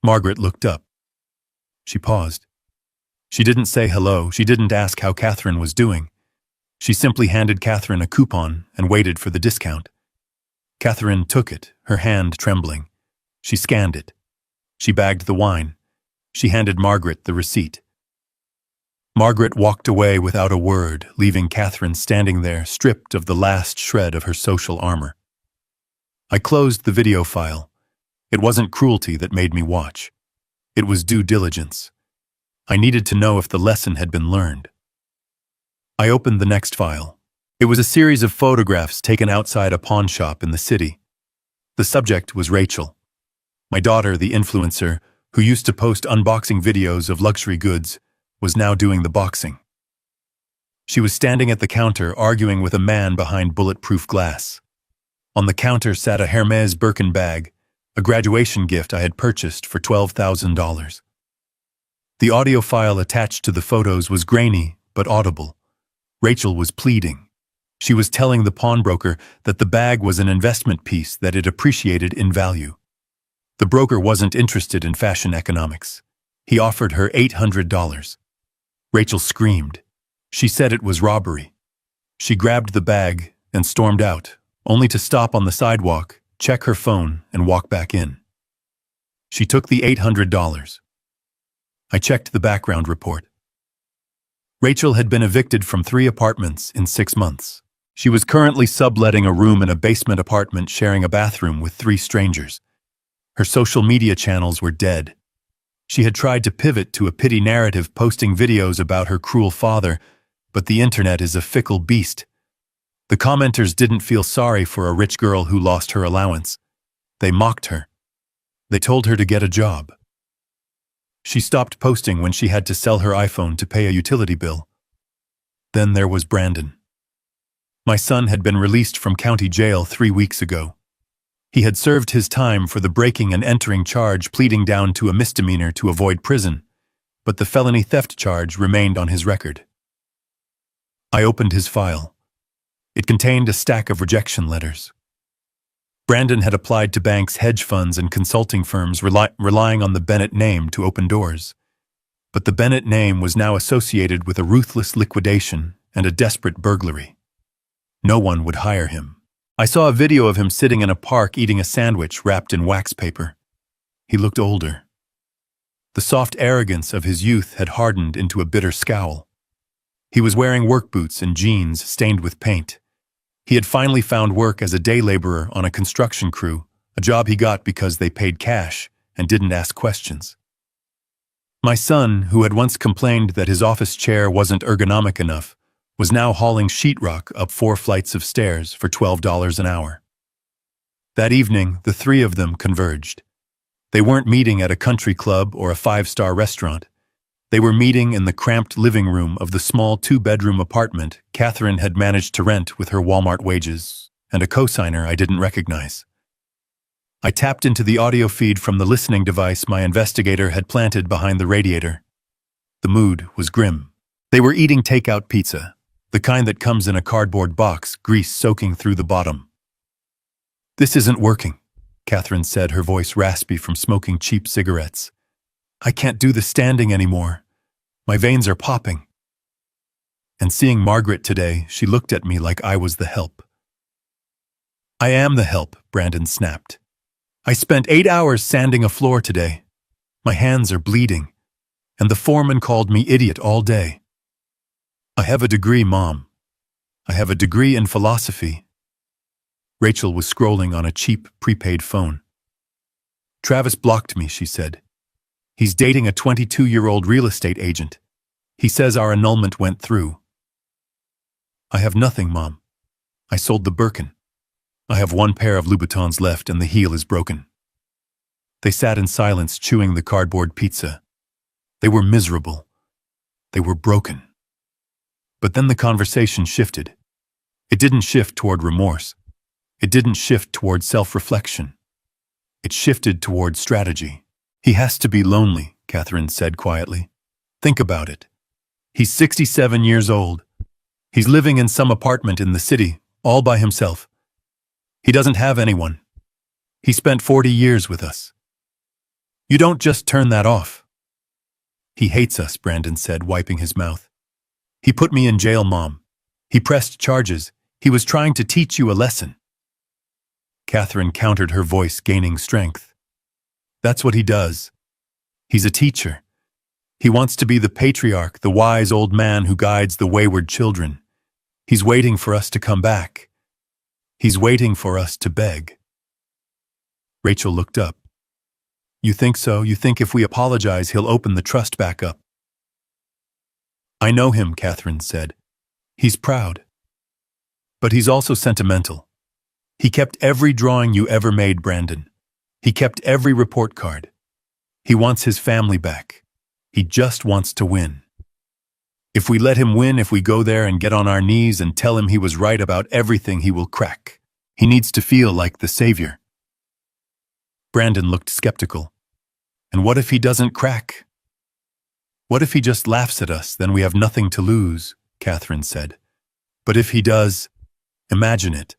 Margaret looked up. She paused. She didn't say hello. She didn't ask how Catherine was doing. She simply handed Catherine a coupon and waited for the discount. Catherine took it, her hand trembling. She scanned it. She bagged the wine. She handed Margaret the receipt. Margaret walked away without a word, leaving Catherine standing there, stripped of the last shred of her social armor. I closed the video file. It wasn't cruelty that made me watch. It was due diligence. I needed to know if the lesson had been learned. I opened the next file. It was a series of photographs taken outside a pawn shop in the city. The subject was Rachel. My daughter, the influencer, who used to post unboxing videos of luxury goods, was now doing the boxing. She was standing at the counter arguing with a man behind bulletproof glass. On the counter sat a Hermès Birkin bag, a graduation gift I had purchased for $12,000. The audio file attached to the photos was grainy but audible. Rachel was pleading. She was telling the pawnbroker that the bag was an investment piece that had appreciated in value. The broker wasn't interested in fashion economics. He offered her $800. Rachel screamed. She said it was robbery. She grabbed the bag and stormed out, only to stop on the sidewalk, check her phone, and walk back in. She took the $800. I checked the background report. Rachel had been evicted from 3 apartments in 6 months. She was currently subletting a room in a basement apartment sharing a bathroom with 3 strangers. Her social media channels were dead. She had tried to pivot to a pity narrative, posting videos about her cruel father, but the internet is a fickle beast. The commenters didn't feel sorry for a rich girl who lost her allowance. They mocked her. They told her to get a job. She stopped posting when she had to sell her iPhone to pay a utility bill. Then there was Brandon. My son had been released from county jail 3 weeks ago. He had served his time for the breaking and entering charge, pleading down to a misdemeanor to avoid prison, but the felony theft charge remained on his record. I opened his file. It contained a stack of rejection letters. Brandon had applied to banks, hedge funds, and consulting firms, relying on the Bennett name to open doors. But the Bennett name was now associated with a ruthless liquidation and a desperate burglary. No one would hire him. I saw a video of him sitting in a park eating a sandwich wrapped in wax paper. He looked older. The soft arrogance of his youth had hardened into a bitter scowl. He was wearing work boots and jeans stained with paint. He had finally found work as a day laborer on a construction crew, a job he got because they paid cash and didn't ask questions. My son, who had once complained that his office chair wasn't ergonomic enough, was now hauling sheetrock up 4 flights of stairs for $12 an hour. That evening, the 3 of them converged. They weren't meeting at a country club or a 5-star restaurant. They were meeting in the cramped living room of the small 2-bedroom apartment Catherine had managed to rent with her Walmart wages and a cosigner I didn't recognize. I tapped into the audio feed from the listening device my investigator had planted behind the radiator. The mood was grim. They were eating takeout pizza, the kind that comes in a cardboard box, grease soaking through the bottom. "This isn't working," Catherine said, her voice raspy from smoking cheap cigarettes. "I can't do the standing anymore. My veins are popping." And seeing Margaret today, she looked at me like I was the help. "I am the help," Brandon snapped. "I spent 8 hours sanding a floor today. My hands are bleeding, and the foreman called me idiot all day. I have a degree, Mom. I have a degree in philosophy." Rachel was scrolling on a cheap, prepaid phone. "Travis blocked me," she said. "He's dating a 22-year-old real estate agent. He says our annulment went through." "I have nothing, Mom. I sold the Birkin. I have 1 pair of Louboutins left and the heel is broken." They sat in silence, chewing the cardboard pizza. They were miserable. They were broken. But then the conversation shifted. It didn't shift toward remorse. It didn't shift toward self-reflection. It shifted toward strategy. "He has to be lonely," Catherine said quietly. "Think about it. He's 67 years old. He's living in some apartment in the city, all by himself. He doesn't have anyone. He spent 40 years with us. You don't just turn that off." "He hates us," Brandon said, wiping his mouth. "He put me in jail, Mom. He pressed charges. He was trying to teach you a lesson." Catherine countered, her voice gaining strength. "That's what he does. He's a teacher. He wants to be the patriarch, the wise old man who guides the wayward children. He's waiting for us to come back. He's waiting for us to beg." Rachel looked up. You think so? You think if we apologize, he'll open the trust back up? I know him, Catherine said. He's proud. But he's also sentimental. He kept every drawing you ever made, Brandon. He kept every report card. He wants his family back. He just wants to win. If we let him win, if we go there and get on our knees and tell him he was right about everything, he will crack. He needs to feel like the savior. Brandon looked skeptical. And what if he doesn't crack? What if he just laughs at us? Then we have nothing to lose, Catherine said. But if he does, imagine it.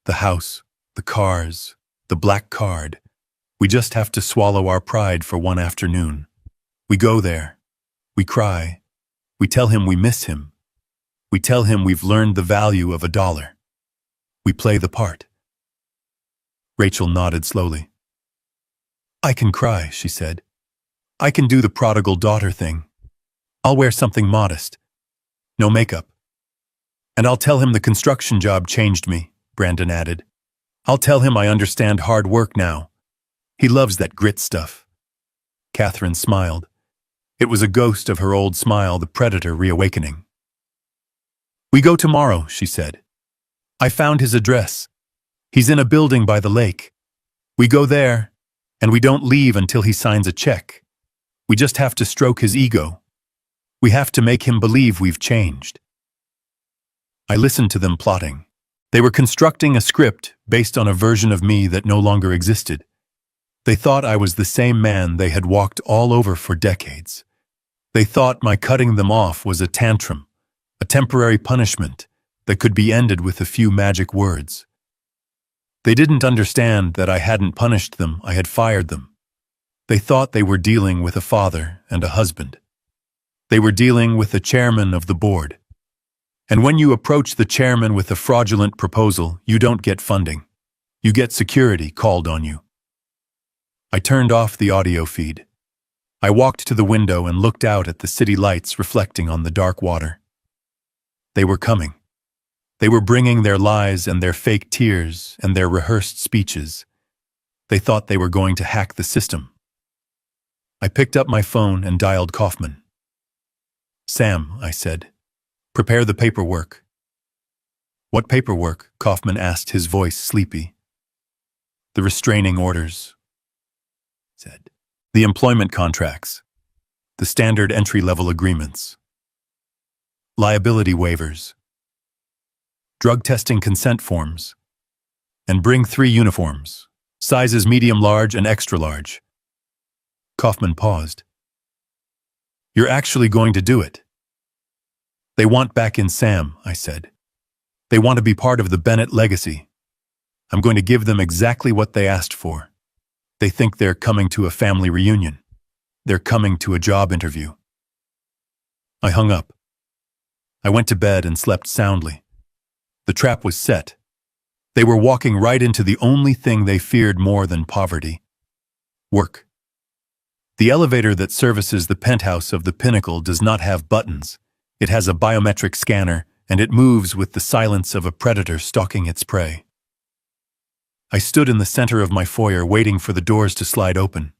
The house, the cars, the black card. We just have to swallow our pride for one afternoon. We go there. We cry. We tell him we miss him. We tell him we've learned the value of $1. We play the part. Rachel nodded slowly. I can cry, she said. I can do the prodigal daughter thing. I'll wear something modest. No makeup. And I'll tell him the construction job changed me, Brandon added. I'll tell him I understand hard work now. He loves that grit stuff. Catherine smiled. It was a ghost of her old smile, the predator reawakening. We go tomorrow, she said. I found his address. He's in a building by the lake. We go there, and we don't leave until he signs a check. We just have to stroke his ego. We have to make him believe we've changed. I listened to them plotting. They were constructing a script based on a version of me that no longer existed. They thought I was the same man they had walked all over for decades. They thought my cutting them off was a tantrum, a temporary punishment that could be ended with a few magic words. They didn't understand that I hadn't punished them, I had fired them. They thought they were dealing with a father and a husband. They were dealing with the chairman of the board. And when you approach the chairman with a fraudulent proposal, you don't get funding. You get security called on you. I turned off the audio feed. I walked to the window and looked out at the city lights reflecting on the dark water. They were coming. They were bringing their lies and their fake tears and their rehearsed speeches. They thought they were going to hack the system. I picked up my phone and dialed Kaufman. Sam, I said, prepare the paperwork. What paperwork? Kaufman asked, his voice sleepy. The restraining orders, said. The employment contracts. The standard entry-level agreements. Liability waivers. Drug testing consent forms. And bring 3 uniforms, sizes medium large and extra large. Kaufman paused. You're actually going to do it? They want back in Sam, I said. They want to be part of the Bennett legacy. I'm going to give them exactly what they asked for. They think they're coming to a family reunion. They're coming to a job interview. I hung up. I went to bed and slept soundly. The trap was set. They were walking right into the only thing they feared more than poverty. Work. The elevator that services the penthouse of the Pinnacle does not have buttons. It has a biometric scanner, and it moves with the silence of a predator stalking its prey. I stood in the center of my foyer waiting for the doors to slide open.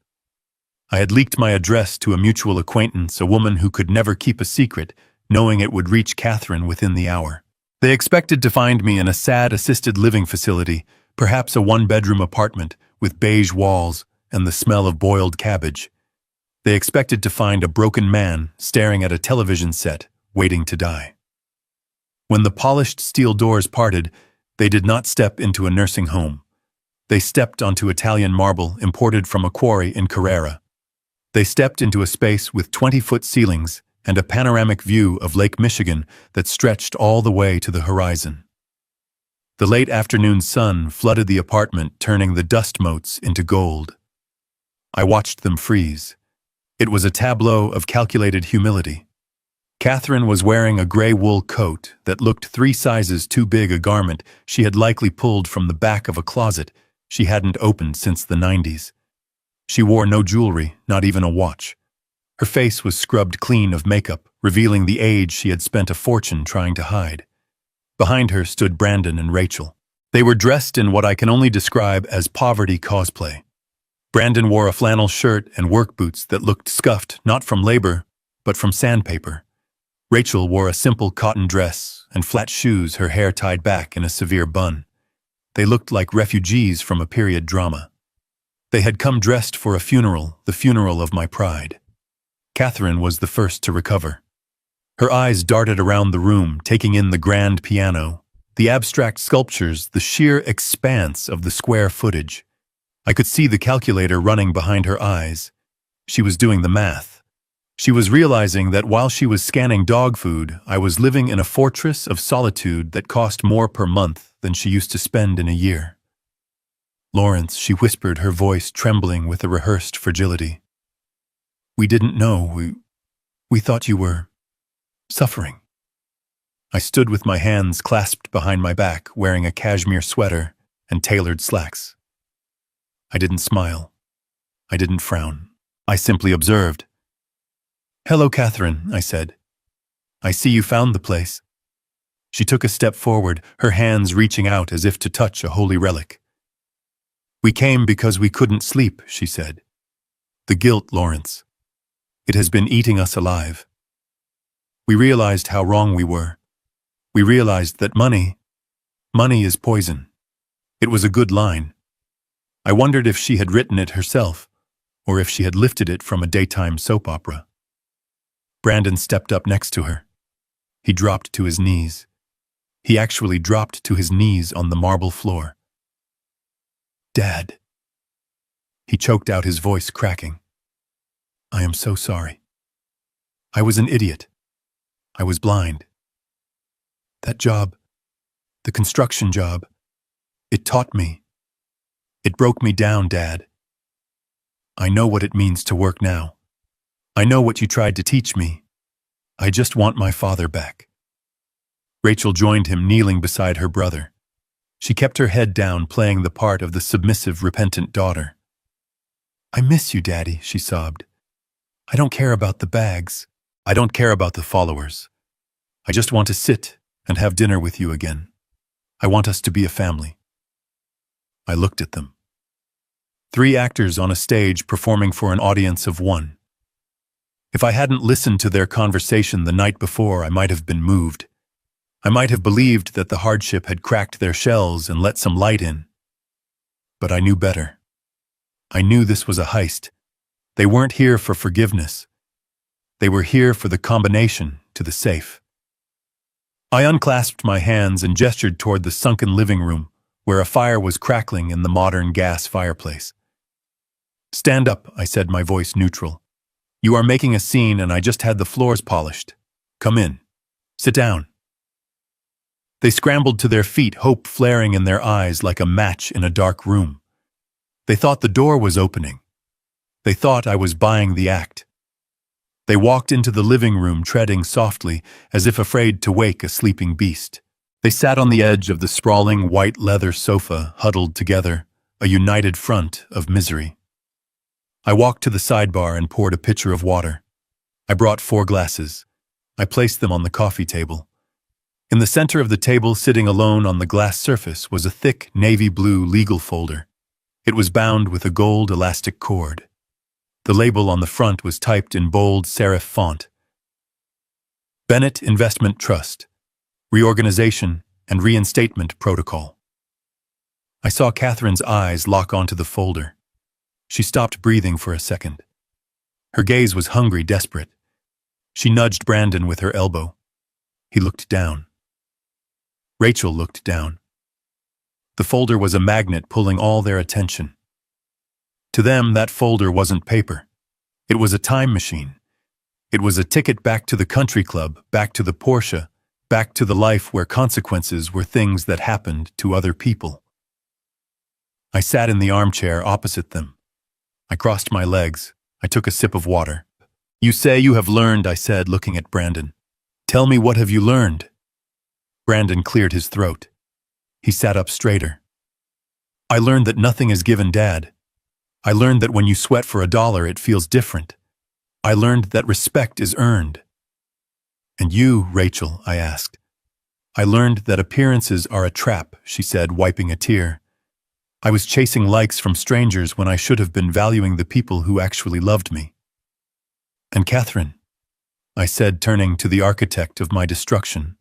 I had leaked my address to a mutual acquaintance, a woman who could never keep a secret, knowing it would reach Catherine within the hour. They expected to find me in a sad assisted living facility, perhaps a 1-bedroom apartment with beige walls and the smell of boiled cabbage. They expected to find a broken man staring at a television set, waiting to die. When the polished steel doors parted, they did not step into a nursing home. They stepped onto Italian marble imported from a quarry in Carrara. They stepped into a space with 20-foot ceilings and a panoramic view of Lake Michigan that stretched all the way to the horizon. The late afternoon sun flooded the apartment, turning the dust motes into gold. I watched them freeze. It was a tableau of calculated humility. Catherine was wearing a gray wool coat that looked 3 sizes too big, a garment she had likely pulled from the back of a closet she hadn't opened since the 90s. She wore no jewelry, not even a watch. Her face was scrubbed clean of makeup, revealing the age she had spent a fortune trying to hide. Behind her stood Brandon and Rachel. They were dressed in what I can only describe as poverty cosplay. Brandon wore a flannel shirt and work boots that looked scuffed not from labor, but from sandpaper. Rachel wore a simple cotton dress and flat shoes, her hair tied back in a severe bun. They looked like refugees from a period drama. They had come dressed for a funeral, the funeral of my pride. Catherine was the first to recover. Her eyes darted around the room, taking in the grand piano, the abstract sculptures, the sheer expanse of the square footage. I could see the calculator running behind her eyes. She was doing the math. She was realizing that while she was scanning dog food, I was living in a fortress of solitude that cost more per month than she used to spend in a year. "Lawrence," she whispered, her voice trembling with a rehearsed fragility. "We didn't know. We thought you were suffering." I stood with my hands clasped behind my back, wearing a cashmere sweater and tailored slacks. I didn't smile. I didn't frown. I simply observed. "Hello, Catherine," I said. "I see you found the place." She took a step forward, her hands reaching out as if to touch a holy relic. "We came because we couldn't sleep," she said. "The guilt, Lawrence. It has been eating us alive. We realized how wrong we were. We realized that money is poison." It was a good line. I wondered if she had written it herself, or if she had lifted it from a daytime soap opera. Brandon stepped up next to her. He dropped to his knees. He actually dropped to his knees on the marble floor. "Dad." He choked out, his voice cracking. "I am so sorry. I was an idiot. I was blind. That job, the construction job, it taught me. It broke me down, Dad. I know what it means to work now. I know what you tried to teach me. I just want my father back." Rachel joined him, kneeling beside her brother. She kept her head down, playing the part of the submissive, repentant daughter. "I miss you, Daddy," she sobbed. "I don't care about the bags. I don't care about the followers. I just want to sit and have dinner with you again. I want us to be a family." I looked at them. 3 actors on a stage performing for an audience of 1. If I hadn't listened to their conversation the night before, I might have been moved. I might have believed that the hardship had cracked their shells and let some light in. But I knew better. I knew this was a heist. They weren't here for forgiveness. They were here for the combination to the safe. I unclasped my hands and gestured toward the sunken living room, where a fire was crackling in the modern gas fireplace. "Stand up," I said, my voice neutral. "You are making a scene and I just had the floors polished. Come in. Sit down." They scrambled to their feet, hope flaring in their eyes like a match in a dark room. They thought the door was opening. They thought I was buying the act. They walked into the living room, treading softly, as if afraid to wake a sleeping beast. They sat on the edge of the sprawling white leather sofa, huddled together, a united front of misery. I walked to the sidebar and poured a pitcher of water. I brought 4 glasses. I placed them on the coffee table. In the center of the table, sitting alone on the glass surface, was a thick navy blue legal folder. It was bound with a gold elastic cord. The label on the front was typed in bold serif font. Bennett Investment Trust, Reorganization and Reinstatement Protocol. I saw Catherine's eyes lock onto the folder. She stopped breathing for a second. Her gaze was hungry, desperate. She nudged Brandon with her elbow. He looked down. Rachel looked down. The folder was a magnet pulling all their attention. To them, that folder wasn't paper. It was a time machine. It was a ticket back to the country club, back to the Porsche, back to the life where consequences were things that happened to other people. I sat in the armchair opposite them. I crossed my legs. I took a sip of water. "You say you have learned," I said, looking at Brandon. "Tell me, what have you learned?" Brandon cleared his throat. He sat up straighter. "I learned that nothing is given, Dad. I learned that when you sweat for $1, it feels different. I learned that respect is earned." "And you, Rachel?" I asked. "I learned that appearances are a trap," she said, wiping a tear. I was chasing likes from strangers when I should have been valuing the people who actually loved me. And Catherine, I said, turning to the architect of my destruction.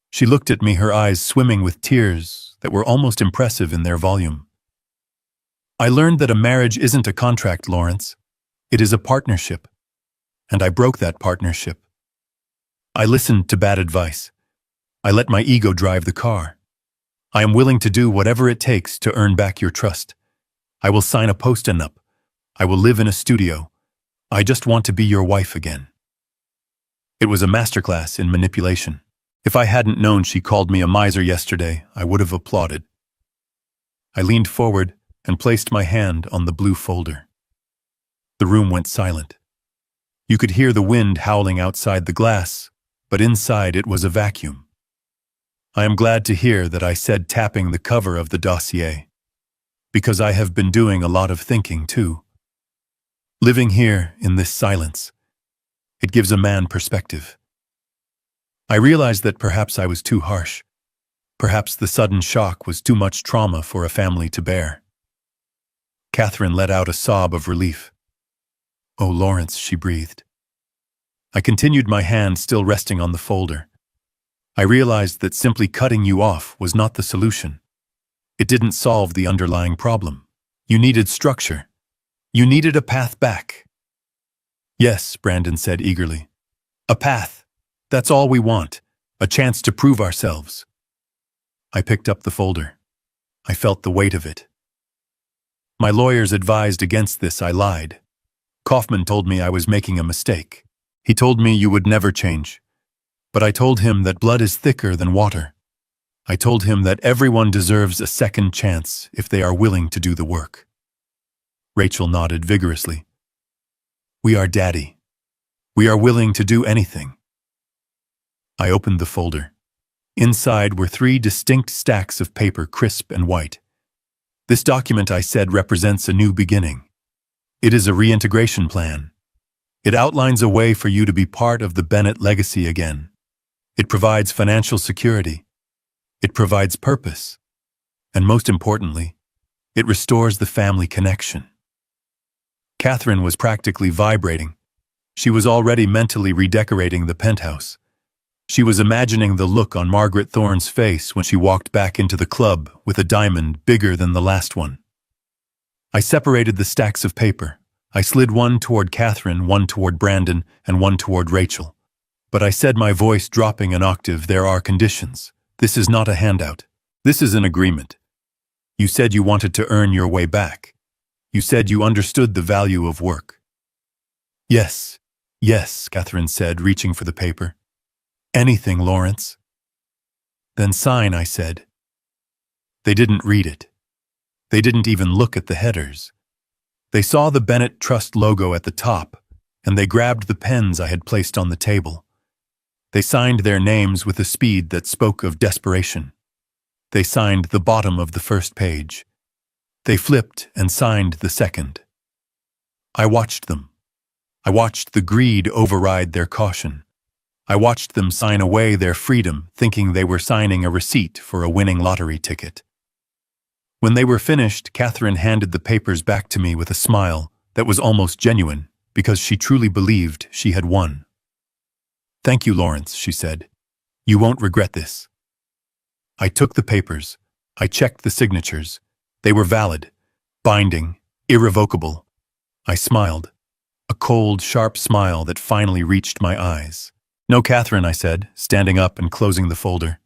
She looked at me, her eyes swimming with tears that were almost impressive in their volume. I learned that a marriage isn't a contract, Lawrence. It is a partnership. And I broke that partnership. I listened to bad advice. I let my ego drive the car. I am willing to do whatever it takes to earn back your trust. I will sign a post-nup. I will live in a studio. I just want to be your wife again. It was a masterclass in manipulation. If I hadn't known she called me a miser yesterday, I would have applauded. I leaned forward and placed my hand on the blue folder. The room went silent. You could hear the wind howling outside the glass, but inside it was a vacuum. I am glad to hear that I said tapping the cover of the dossier, because I have been doing a lot of thinking too. Living here in this silence, it gives a man perspective. I realized that perhaps I was too harsh. Perhaps the sudden shock was too much trauma for a family to bear. Catherine let out a sob of relief. "Oh, Lawrence," she breathed. I continued, my hand still resting on the folder. I realized that simply cutting you off was not the solution. It didn't solve the underlying problem. You needed structure. You needed a path back. "Yes," Brandon said eagerly. "A path. That's all we want. A chance to prove ourselves." I picked up the folder. I felt the weight of it. "My lawyers advised against this," I lied. "Kaufman told me I was making a mistake. He told me you would never change. But I told him that blood is thicker than water. I told him that everyone deserves a second chance if they are willing to do the work." Rachel nodded vigorously. "We are, Daddy. We are willing to do anything." I opened the folder. Inside were 3 distinct stacks of paper, crisp and white. "This document," I said, "represents a new beginning. It is a reintegration plan. It outlines a way for you to be part of the Bennett legacy again. It provides financial security. It provides purpose. And most importantly, it restores the family connection." Catherine was practically vibrating. She was already mentally redecorating the penthouse. She was imagining the look on Margaret Thorne's face when she walked back into the club with a diamond bigger than the last one. I separated the stacks of paper. I slid one toward Catherine, one toward Brandon, and one toward Rachel. But I said, my voice dropping an octave, "There are conditions. This is not a handout. This is an agreement. You said you wanted to earn your way back. You said you understood the value of work." "Yes, yes," Catherine said, reaching for the paper. "Anything, Lawrence." "Then sign," I said. They didn't read it. They didn't even look at the headers. They saw the Bennett Trust logo at the top, and they grabbed the pens I had placed on the table. They signed their names with a speed that spoke of desperation. They signed the bottom of the first page. They flipped and signed the second. I watched them. I watched the greed override their caution. I watched them sign away their freedom, thinking they were signing a receipt for a winning lottery ticket. When they were finished, Catherine handed the papers back to me with a smile that was almost genuine, because she truly believed she had won. "Thank you, Lawrence," she said. "You won't regret this." I took the papers. I checked the signatures. They were valid, binding, irrevocable. I smiled, a cold, sharp smile that finally reached my eyes. "No, Catherine," I said, standing up and closing the folder.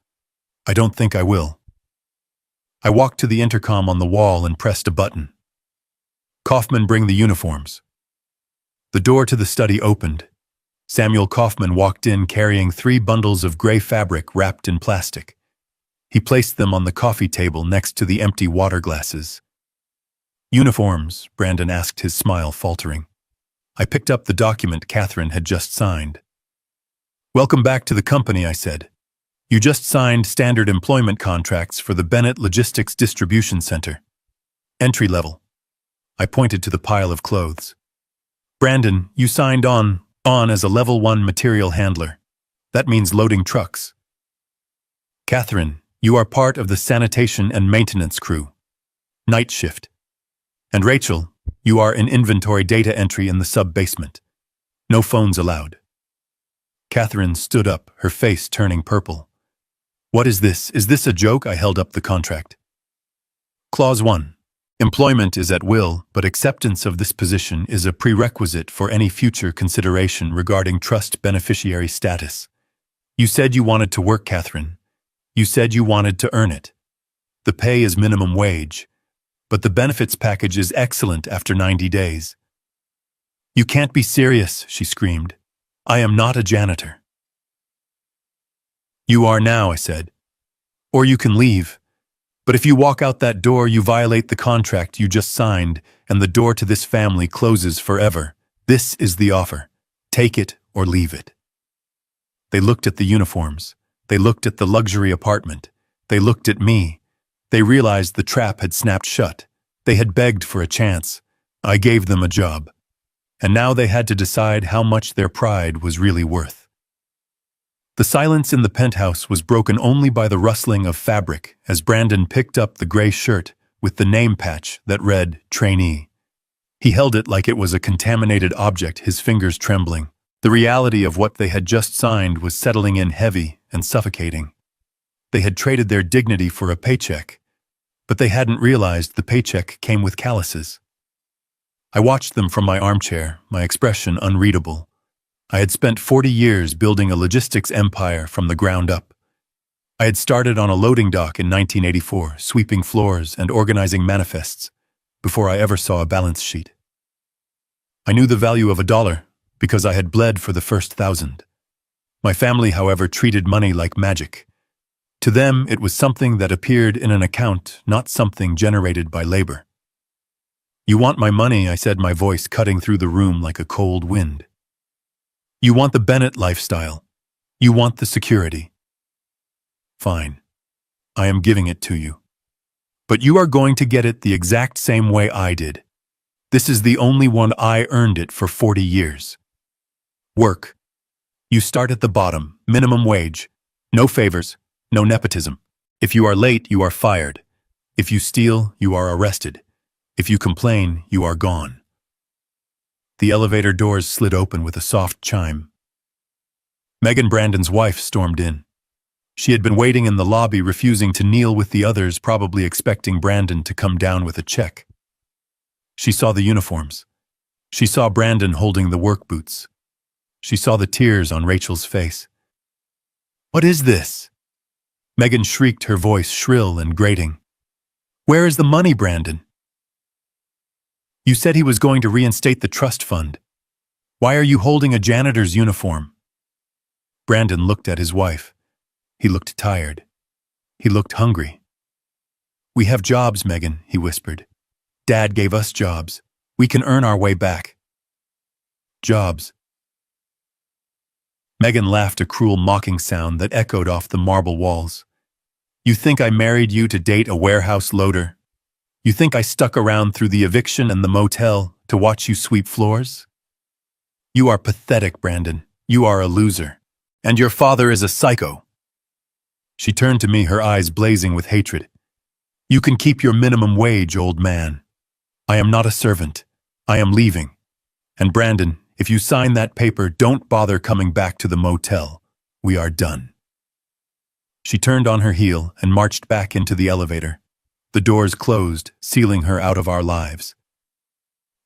"I don't think I will." I walked to the intercom on the wall and pressed a button. "Kaufman, bring the uniforms." The door to the study opened. Samuel Kaufman walked in carrying 3 bundles of gray fabric wrapped in plastic. He placed them on the coffee table next to the empty water glasses. "Uniforms," Brandon asked, his smile faltering. I picked up the document Catherine had just signed. "Welcome back to the company," I said. "You just signed standard employment contracts for the Bennett Logistics Distribution Center. Entry level." I pointed to the pile of clothes. "Brandon, you signed on as a level 1 material handler. That means loading trucks. Catherine, you are part of the sanitation and maintenance crew. Night shift. And Rachel, you are in inventory data entry in the sub-basement. No phones allowed. Catherine stood up, her face turning purple. What is this? Is this a joke? I held up the contract. Clause 1. Employment is at will, but acceptance of this position is a prerequisite for any future consideration regarding trust beneficiary status. You said you wanted to work, Catherine. You said you wanted to earn it. The pay is minimum wage, but the benefits package is excellent after 90 days. You can't be serious, she screamed. I am not a janitor. You are now, I said. Or you can leave. But if you walk out that door, you violate the contract you just signed, and the door to this family closes forever. This is the offer. Take it or leave it. They looked at the uniforms. They looked at the luxury apartment. They looked at me. They realized the trap had snapped shut. They had begged for a chance. I gave them a job. And now they had to decide how much their pride was really worth. The silence in the penthouse was broken only by the rustling of fabric as Brandon picked up the gray shirt with the name patch that read trainee. He held it like it was a contaminated object, his fingers trembling. The reality of what they had just signed was settling in heavy and suffocating. They had traded their dignity for a paycheck, but they hadn't realized the paycheck came with calluses. I watched them from my armchair, my expression unreadable. I had spent 40 years building a logistics empire from the ground up. I had started on a loading dock in 1984, sweeping floors and organizing manifests, before I ever saw a balance sheet. I knew the value of $1 because I had bled for the first 1,000. My family, however, treated money like magic. To them, it was something that appeared in an account, not something generated by labor. You want my money, I said, my voice cutting through the room like a cold wind. You want the Bennett lifestyle. You want the security. Fine. I am giving it to you. But you are going to get it the exact same way I did. This is the only one I earned it for 40 years. Work. You start at the bottom, minimum wage. No favors, no nepotism. If you are late, you are fired. If you steal, you are arrested. If you complain, you are gone. The elevator doors slid open with a soft chime. Megan, Brandon's wife, stormed in. She had been waiting in the lobby, refusing to kneel with the others, probably expecting Brandon to come down with a check. She saw the uniforms. She saw Brandon holding the work boots. She saw the tears on Rachel's face. What is this? Megan shrieked, her voice shrill and grating. Where is the money, Brandon? You said he was going to reinstate the trust fund. Why are you holding a janitor's uniform? Brandon looked at his wife. He looked tired. He looked hungry. We have jobs, Megan, he whispered. Dad gave us jobs. We can earn our way back. Jobs. Megan laughed, a cruel mocking sound that echoed off the marble walls. You think I married you to date a warehouse loader? You think I stuck around through the eviction and the motel to watch you sweep floors? You are pathetic, Brandon. You are a loser. And your father is a psycho. She turned to me, her eyes blazing with hatred. You can keep your minimum wage, old man. I am not a servant. I am leaving. And Brandon, if you sign that paper, don't bother coming back to the motel. We are done. She turned on her heel and marched back into the elevator. The doors closed, sealing her out of our lives.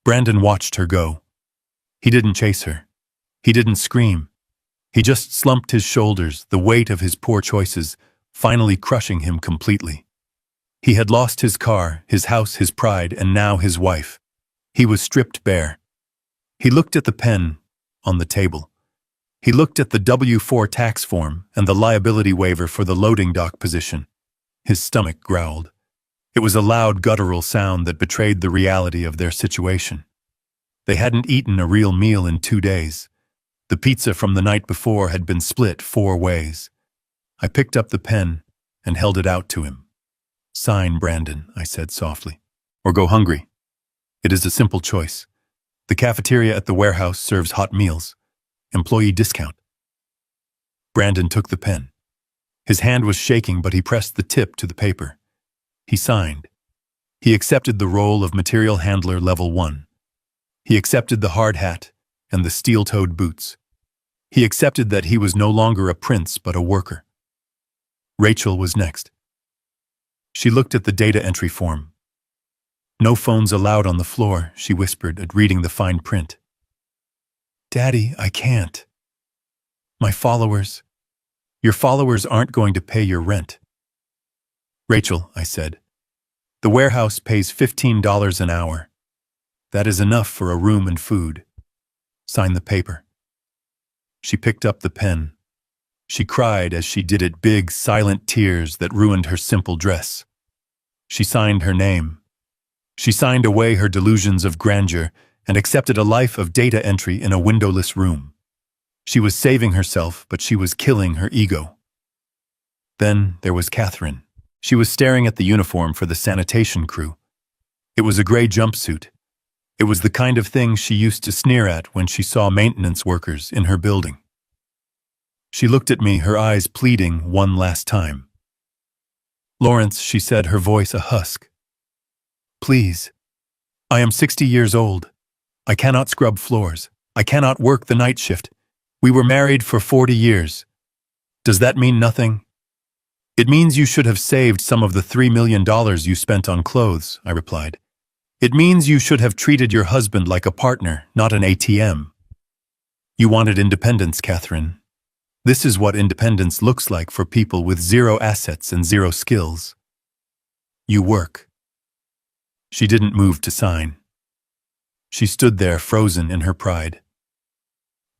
Brandon watched her go. He didn't chase her. He didn't scream. He just slumped his shoulders, the weight of his poor choices finally crushing him completely. He had lost his car, his house, his pride, and now his wife. He was stripped bare. He looked at the pen on the table. He looked at the W-4 tax form and the liability waiver for the loading dock position. His stomach growled. It was a loud, guttural sound that betrayed the reality of their situation. They hadn't eaten a real meal in 2 days. The pizza from the night before had been split 4 ways. I picked up the pen and held it out to him. Sign, Brandon, I said softly, or go hungry. It is a simple choice. The cafeteria at the warehouse serves hot meals. Employee discount. Brandon took the pen. His hand was shaking, but he pressed the tip to the paper. He signed. He accepted the role of material handler level 1. He accepted the hard hat and the steel-toed boots. He accepted that he was no longer a prince but a worker. Rachel was next. She looked at the data entry form. "No phones allowed on the floor," she whispered at reading the fine print. "Daddy, I can't. My followers. Your followers aren't going to pay your rent." "Rachel," I said, "the warehouse pays $15 an hour. That is enough for a room and food. Sign the paper." She picked up the pen. She cried as she did it, big, silent tears that ruined her simple dress. She signed her name. She signed away her delusions of grandeur and accepted a life of data entry in a windowless room. She was saving herself, but she was killing her ego. Then there was Catherine. She was staring at the uniform for the sanitation crew. It was a gray jumpsuit. It was the kind of thing she used to sneer at when she saw maintenance workers in her building. She looked at me, her eyes pleading one last time. "Lawrence," she said, her voice a husk. "Please. I am 60 years old. I cannot scrub floors. I cannot work the night shift. We were married for 40 years. Does that mean nothing?" "It means you should have saved some of the $3 million you spent on clothes," I replied. "It means you should have treated your husband like a partner, not an ATM. You wanted independence, Catherine. This is what independence looks like for people with zero assets and zero skills. You work." She didn't move to sign. She stood there frozen in her pride.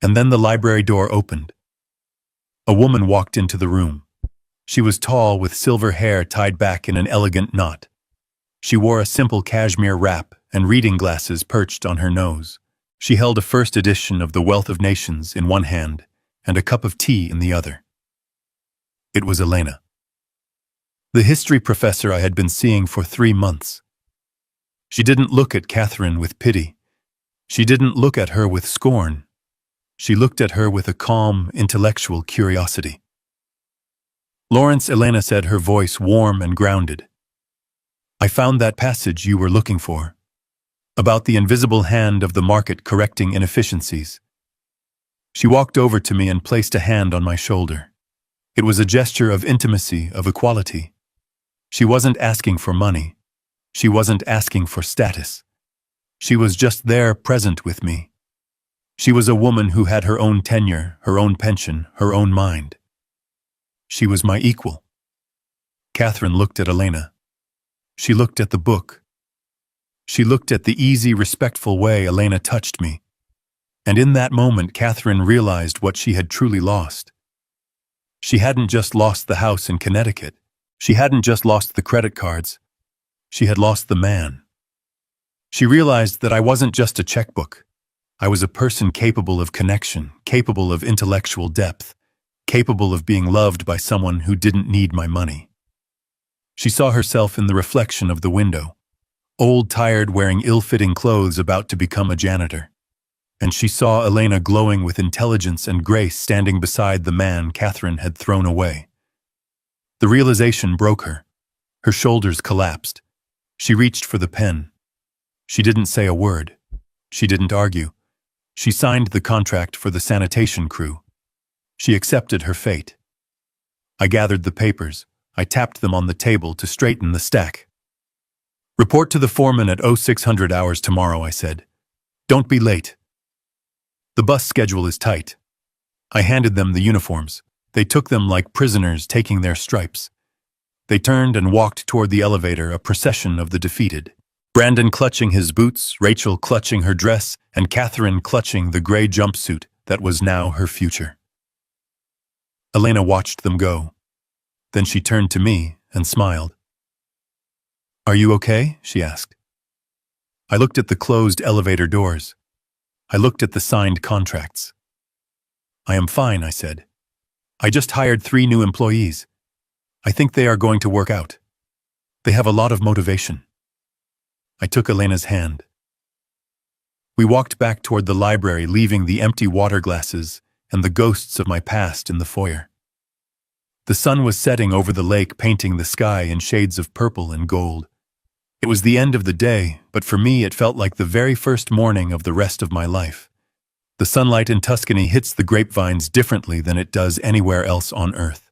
And then the library door opened. A woman walked into the room. She was tall, with silver hair tied back in an elegant knot. She wore a simple cashmere wrap and reading glasses perched on her nose. She held a first edition of The Wealth of Nations in one hand and a cup of tea in the other. It was Elena, the history professor I had been seeing for 3 months. She didn't look at Catherine with pity. She didn't look at her with scorn. She looked at her with a calm, intellectual curiosity. "Lawrence," Elena said, her voice warm and grounded, "I found that passage you were looking for, about the invisible hand of the market correcting inefficiencies." She walked over to me and placed a hand on my shoulder. It was a gesture of intimacy, of equality. She wasn't asking for money. She wasn't asking for status. She was just there, present with me. She was a woman who had her own tenure, her own pension, her own mind. She was my equal. Catherine looked at Elena. She looked at the book. She looked at the easy, respectful way Elena touched me. And in that moment, Catherine realized what she had truly lost. She hadn't just lost the house in Connecticut. She hadn't just lost the credit cards. She had lost the man. She realized that I wasn't just a checkbook. I was a person capable of connection, capable of intellectual depth, capable of being loved by someone who didn't need my money. She saw herself in the reflection of the window, old, tired, wearing ill-fitting clothes, about to become a janitor. And she saw Elena glowing with intelligence and grace, standing beside the man Catherine had thrown away. The realization broke her. Her shoulders collapsed. She reached for the pen. She didn't say a word. She didn't argue. She signed the contract for the sanitation crew. She accepted her fate. I gathered the papers. I tapped them on the table to straighten the stack. "Report to the foreman at 0600 hours tomorrow," I said. "Don't be late. The bus schedule is tight." I handed them the uniforms. They took them like prisoners taking their stripes. They turned and walked toward the elevator, a procession of the defeated. Brandon clutching his boots, Rachel clutching her dress, and Catherine clutching the gray jumpsuit that was now her future. Elena watched them go. Then she turned to me and smiled. "Are you okay?" she asked. I looked at the closed elevator doors. I looked at the signed contracts. "I am fine," I said. "I just hired 3 new employees. I think they are going to work out. They have a lot of motivation." I took Elena's hand. We walked back toward the library, leaving the empty water glasses and the ghosts of my past in the foyer. The sun was setting over the lake, painting the sky in shades of purple and gold. It was the end of the day, but for me it felt like the very first morning of the rest of my life. The sunlight in Tuscany hits the grapevines differently than it does anywhere else on Earth.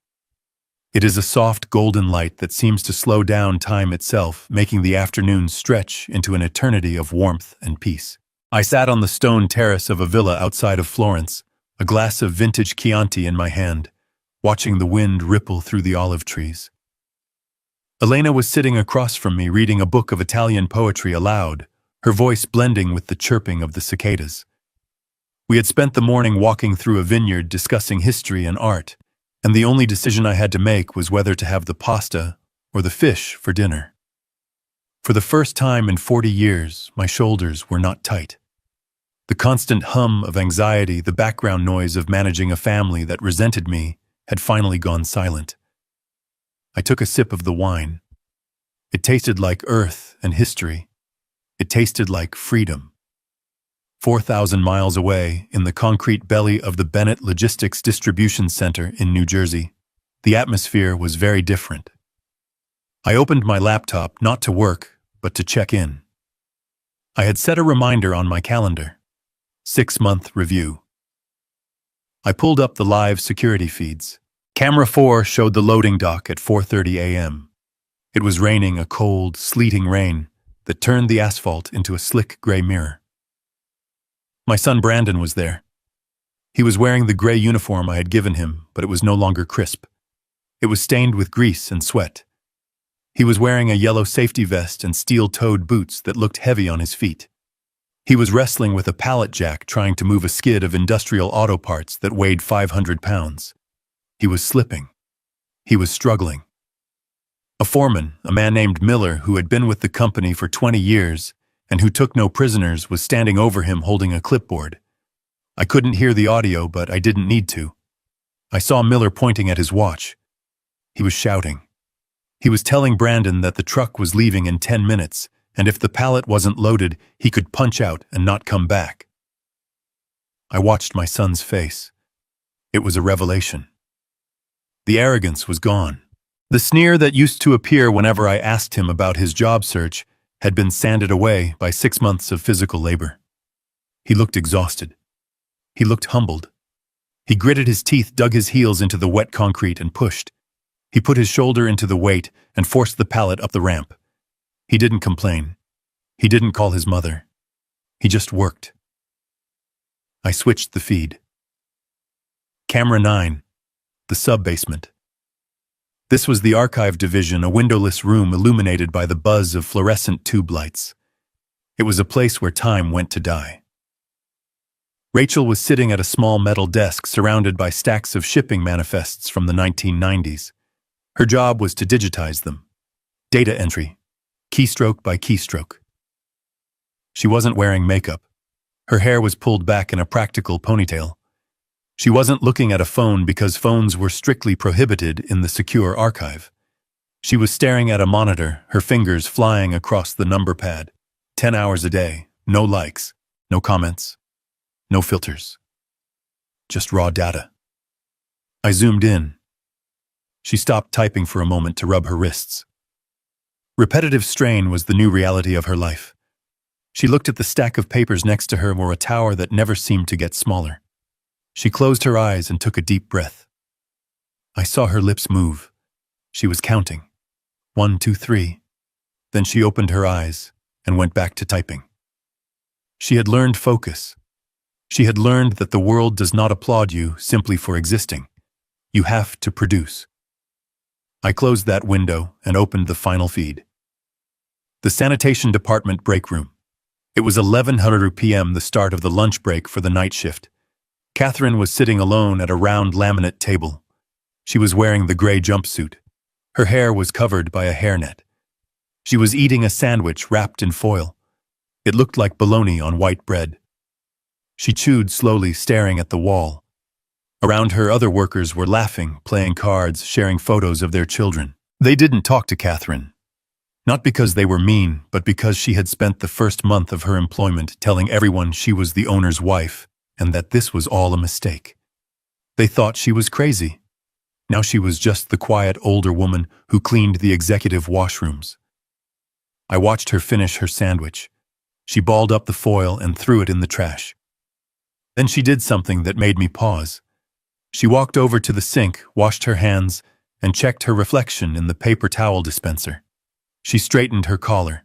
It is a soft golden light that seems to slow down time itself, making the afternoon stretch into an eternity of warmth and peace. I sat on the stone terrace of a villa outside of Florence, a glass of vintage Chianti in my hand, watching the wind ripple through the olive trees. Elena was sitting across from me reading a book of Italian poetry aloud, her voice blending with the chirping of the cicadas. We had spent the morning walking through a vineyard discussing history and art, and the only decision I had to make was whether to have the pasta or the fish for dinner. For the first time in 40 years, my shoulders were not tight. The constant hum of anxiety, the background noise of managing a family that resented me, had finally gone silent. I took a sip of the wine. It tasted like earth and history. It tasted like freedom. 4,000 miles away, in the concrete belly of the Bennett Logistics Distribution Center in New Jersey, the atmosphere was very different. I opened my laptop not to work, but to check in. I had set a reminder on my calendar. 6-month review. I pulled up the live security feeds. Camera 4 showed the loading dock at 4:30 a.m. It was raining, a cold, sleeting rain that turned the asphalt into a slick gray mirror. My son Brandon was there. He was wearing the gray uniform I had given him, but it was no longer crisp. It was stained with grease and sweat. He was wearing a yellow safety vest and steel-toed boots that looked heavy on his feet. He was wrestling with a pallet jack trying to move a skid of industrial auto parts that weighed 500 pounds. He was slipping. He was struggling. A foreman, a man named Miller, who had been with the company for 20 years and who took no prisoners, was standing over him holding a clipboard. I couldn't hear the audio, but I didn't need to. I saw Miller pointing at his watch. He was shouting. He was telling Brandon that the truck was leaving in 10 minutes, and if the pallet wasn't loaded, he could punch out and not come back. I watched my son's face. It was a revelation. The arrogance was gone. The sneer that used to appear whenever I asked him about his job search had been sanded away by 6 months of physical labor. He looked exhausted. He looked humbled. He gritted his teeth, dug his heels into the wet concrete, and pushed. He put his shoulder into the weight and forced the pallet up the ramp. He didn't complain. He didn't call his mother. He just worked. I switched the feed. Camera 9. The sub-basement. This was the archive division, a windowless room illuminated by the buzz of fluorescent tube lights. It was a place where time went to die. Rachel was sitting at a small metal desk surrounded by stacks of shipping manifests from the 1990s. Her job was to digitize them. Data entry, keystroke by keystroke. She wasn't wearing makeup. Her hair was pulled back in a practical ponytail. She wasn't looking at a phone because phones were strictly prohibited in the secure archive. She was staring at a monitor, her fingers flying across the number pad. 10 hours a day, no likes, no comments, no filters. Just raw data. I zoomed in. She stopped typing for a moment to rub her wrists. Repetitive strain was the new reality of her life. She looked at the stack of papers next to her, or a tower that never seemed to get smaller. She closed her eyes and took a deep breath. I saw her lips move. She was counting. 1, 2, 3. Then she opened her eyes and went back to typing. She had learned focus. She had learned that the world does not applaud you simply for existing. You have to produce. I closed that window and opened the final feed. The sanitation department break room. It was 11:00 p.m., the start of the lunch break for the night shift. Catherine was sitting alone at a round laminate table. She was wearing the gray jumpsuit. Her hair was covered by a hairnet. She was eating a sandwich wrapped in foil. It looked like bologna on white bread. She chewed slowly, staring at the wall. Around her, other workers were laughing, playing cards, sharing photos of their children. They didn't talk to Catherine. Not because they were mean, but because she had spent the first month of her employment telling everyone she was the owner's wife, and that this was all a mistake. They thought she was crazy. Now she was just the quiet older woman who cleaned the executive washrooms. I watched her finish her sandwich. She balled up the foil and threw it in the trash. Then she did something that made me pause. She walked over to the sink, washed her hands, and checked her reflection in the paper towel dispenser. She straightened her collar.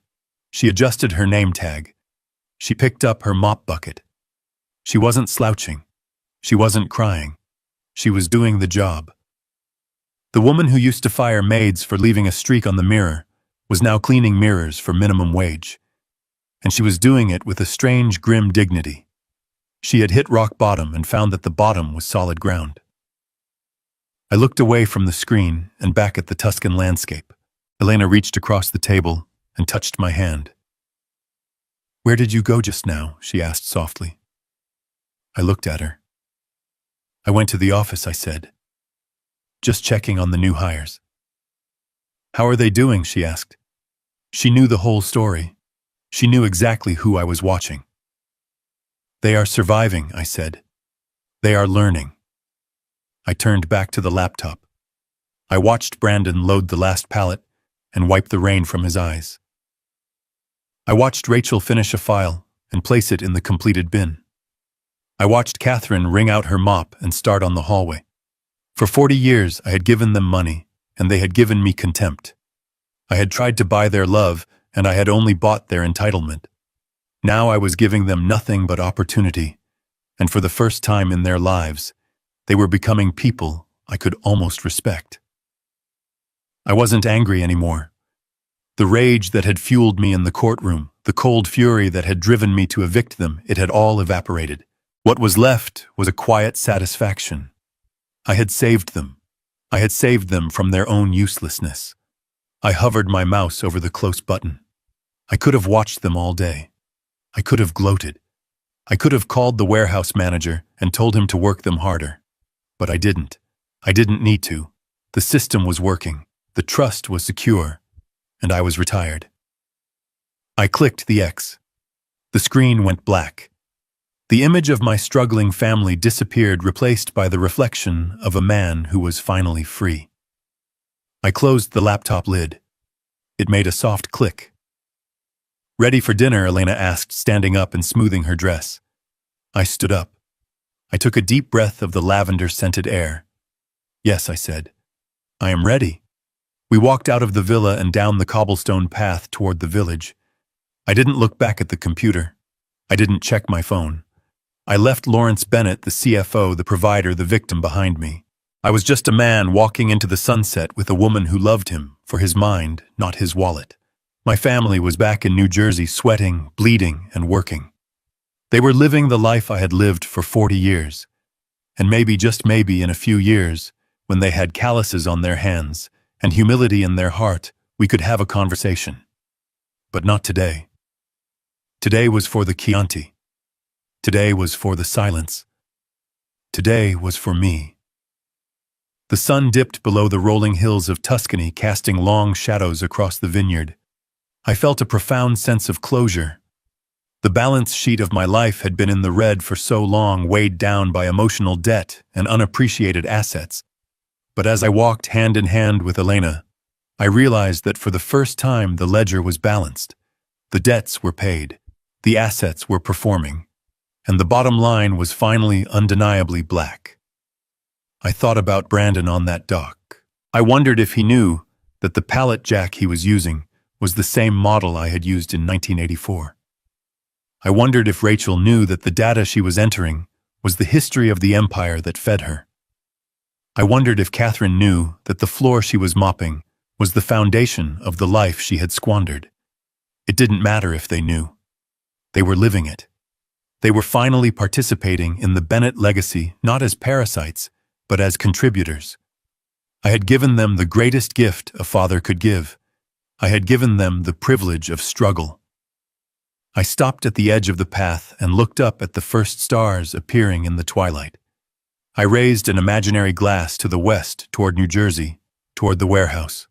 She adjusted her name tag. She picked up her mop bucket. She wasn't slouching. She wasn't crying. She was doing the job. The woman who used to fire maids for leaving a streak on the mirror was now cleaning mirrors for minimum wage. And she was doing it with a strange, grim dignity. She had hit rock bottom and found that the bottom was solid ground. I looked away from the screen and back at the Tuscan landscape. Elena reached across the table and touched my hand. "Where did you go just now?" she asked softly. I looked at her. "I went to the office," I said. "Just checking on the new hires." "How are they doing?" she asked. She knew the whole story. She knew exactly who I was watching. "They are surviving," I said. "They are learning." I turned back to the laptop. I watched Brandon load the last pallet and wipe the rain from his eyes. I watched Rachel finish a file and place it in the completed bin. I watched Catherine wring out her mop and start on the hallway. For 40 years, I had given them money, and they had given me contempt. I had tried to buy their love, and I had only bought their entitlement. Now I was giving them nothing but opportunity, and for the first time in their lives, they were becoming people I could almost respect. I wasn't angry anymore. The rage that had fueled me in the courtroom, the cold fury that had driven me to evict them, it had all evaporated. What was left was a quiet satisfaction. I had saved them. I had saved them from their own uselessness. I hovered my mouse over the close button. I could have watched them all day. I could have gloated. I could have called the warehouse manager and told him to work them harder. But I didn't. I didn't need to. The system was working. The trust was secure. And I was retired. I clicked the X. The screen went black. The image of my struggling family disappeared, replaced by the reflection of a man who was finally free. I closed the laptop lid. It made a soft click. "Ready for dinner?" Elena asked, standing up and smoothing her dress. I stood up. I took a deep breath of the lavender-scented air. "Yes," I said. "I am ready." We walked out of the villa and down the cobblestone path toward the village. I didn't look back at the computer. I didn't check my phone. I left Lawrence Bennett, the CFO, the provider, the victim behind me. I was just a man walking into the sunset with a woman who loved him for his mind, not his wallet. My family was back in New Jersey, sweating, bleeding, and working. They were living the life I had lived for 40 years. And maybe, just maybe, in a few years, when they had calluses on their hands and humility in their heart, we could have a conversation. But not today. Today was for the Chianti. Today was for the silence. Today was for me. The sun dipped below the rolling hills of Tuscany, casting long shadows across the vineyard. I felt a profound sense of closure. The balance sheet of my life had been in the red for so long, weighed down by emotional debt and unappreciated assets. But as I walked hand in hand with Elena, I realized that for the first time the ledger was balanced. The debts were paid, the assets were performing, and the bottom line was finally undeniably black. I thought about Brandon on that dock. I wondered if he knew that the pallet jack he was using was the same model I had used in 1984. I wondered if Rachel knew that the data she was entering was the history of the empire that fed her. I wondered if Catherine knew that the floor she was mopping was the foundation of the life she had squandered. It didn't matter if they knew. They were living it. They were finally participating in the Bennett legacy, not as parasites, but as contributors. I had given them the greatest gift a father could give. I had given them the privilege of struggle. I stopped at the edge of the path and looked up at the first stars appearing in the twilight. I raised an imaginary glass to the west, toward New Jersey, toward the warehouse.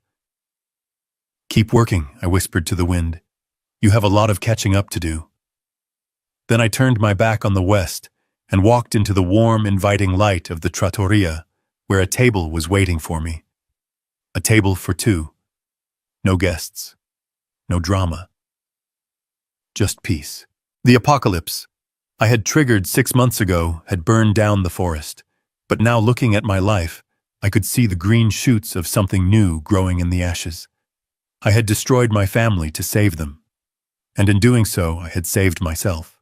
"Keep working," I whispered to the wind. "You have a lot of catching up to do." Then I turned my back on the west and walked into the warm, inviting light of the trattoria, where a table was waiting for me. A table for two. No guests. no drama. Just peace. The apocalypse I had triggered 6 months ago had burned down the forest, but now looking at my life, I could see the green shoots of something new growing in the ashes. I had destroyed my family to save them, and in doing so, I had saved myself.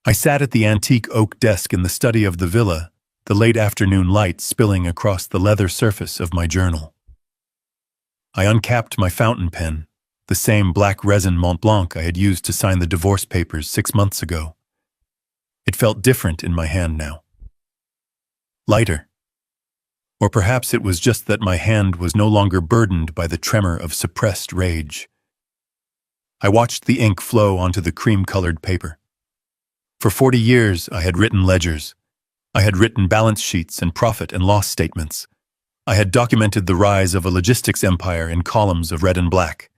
I sat at the antique oak desk in the study of the villa, the late afternoon light spilling across the leather surface of my journal. I uncapped my fountain pen, the same black resin Mont Blanc I had used to sign the divorce papers 6 months ago. It felt different in my hand now. Lighter. Or perhaps it was just that my hand was no longer burdened by the tremor of suppressed rage. I watched the ink flow onto the cream-colored paper. For 40 years, I had written ledgers. I had written balance sheets and profit and loss statements. I had documented the rise of a logistics empire in columns of red and black.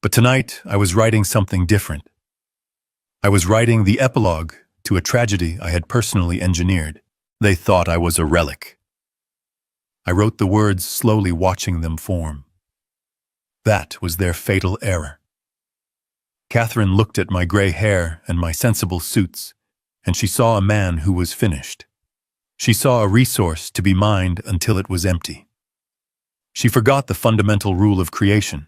But tonight, I was writing something different. I was writing the epilogue to a tragedy I had personally engineered. They thought I was a relic. I wrote the words, slowly watching them form. That was their fatal error. Catherine looked at my gray hair and my sensible suits, and she saw a man who was finished. She saw a resource to be mined until it was empty. She forgot the fundamental rule of creation.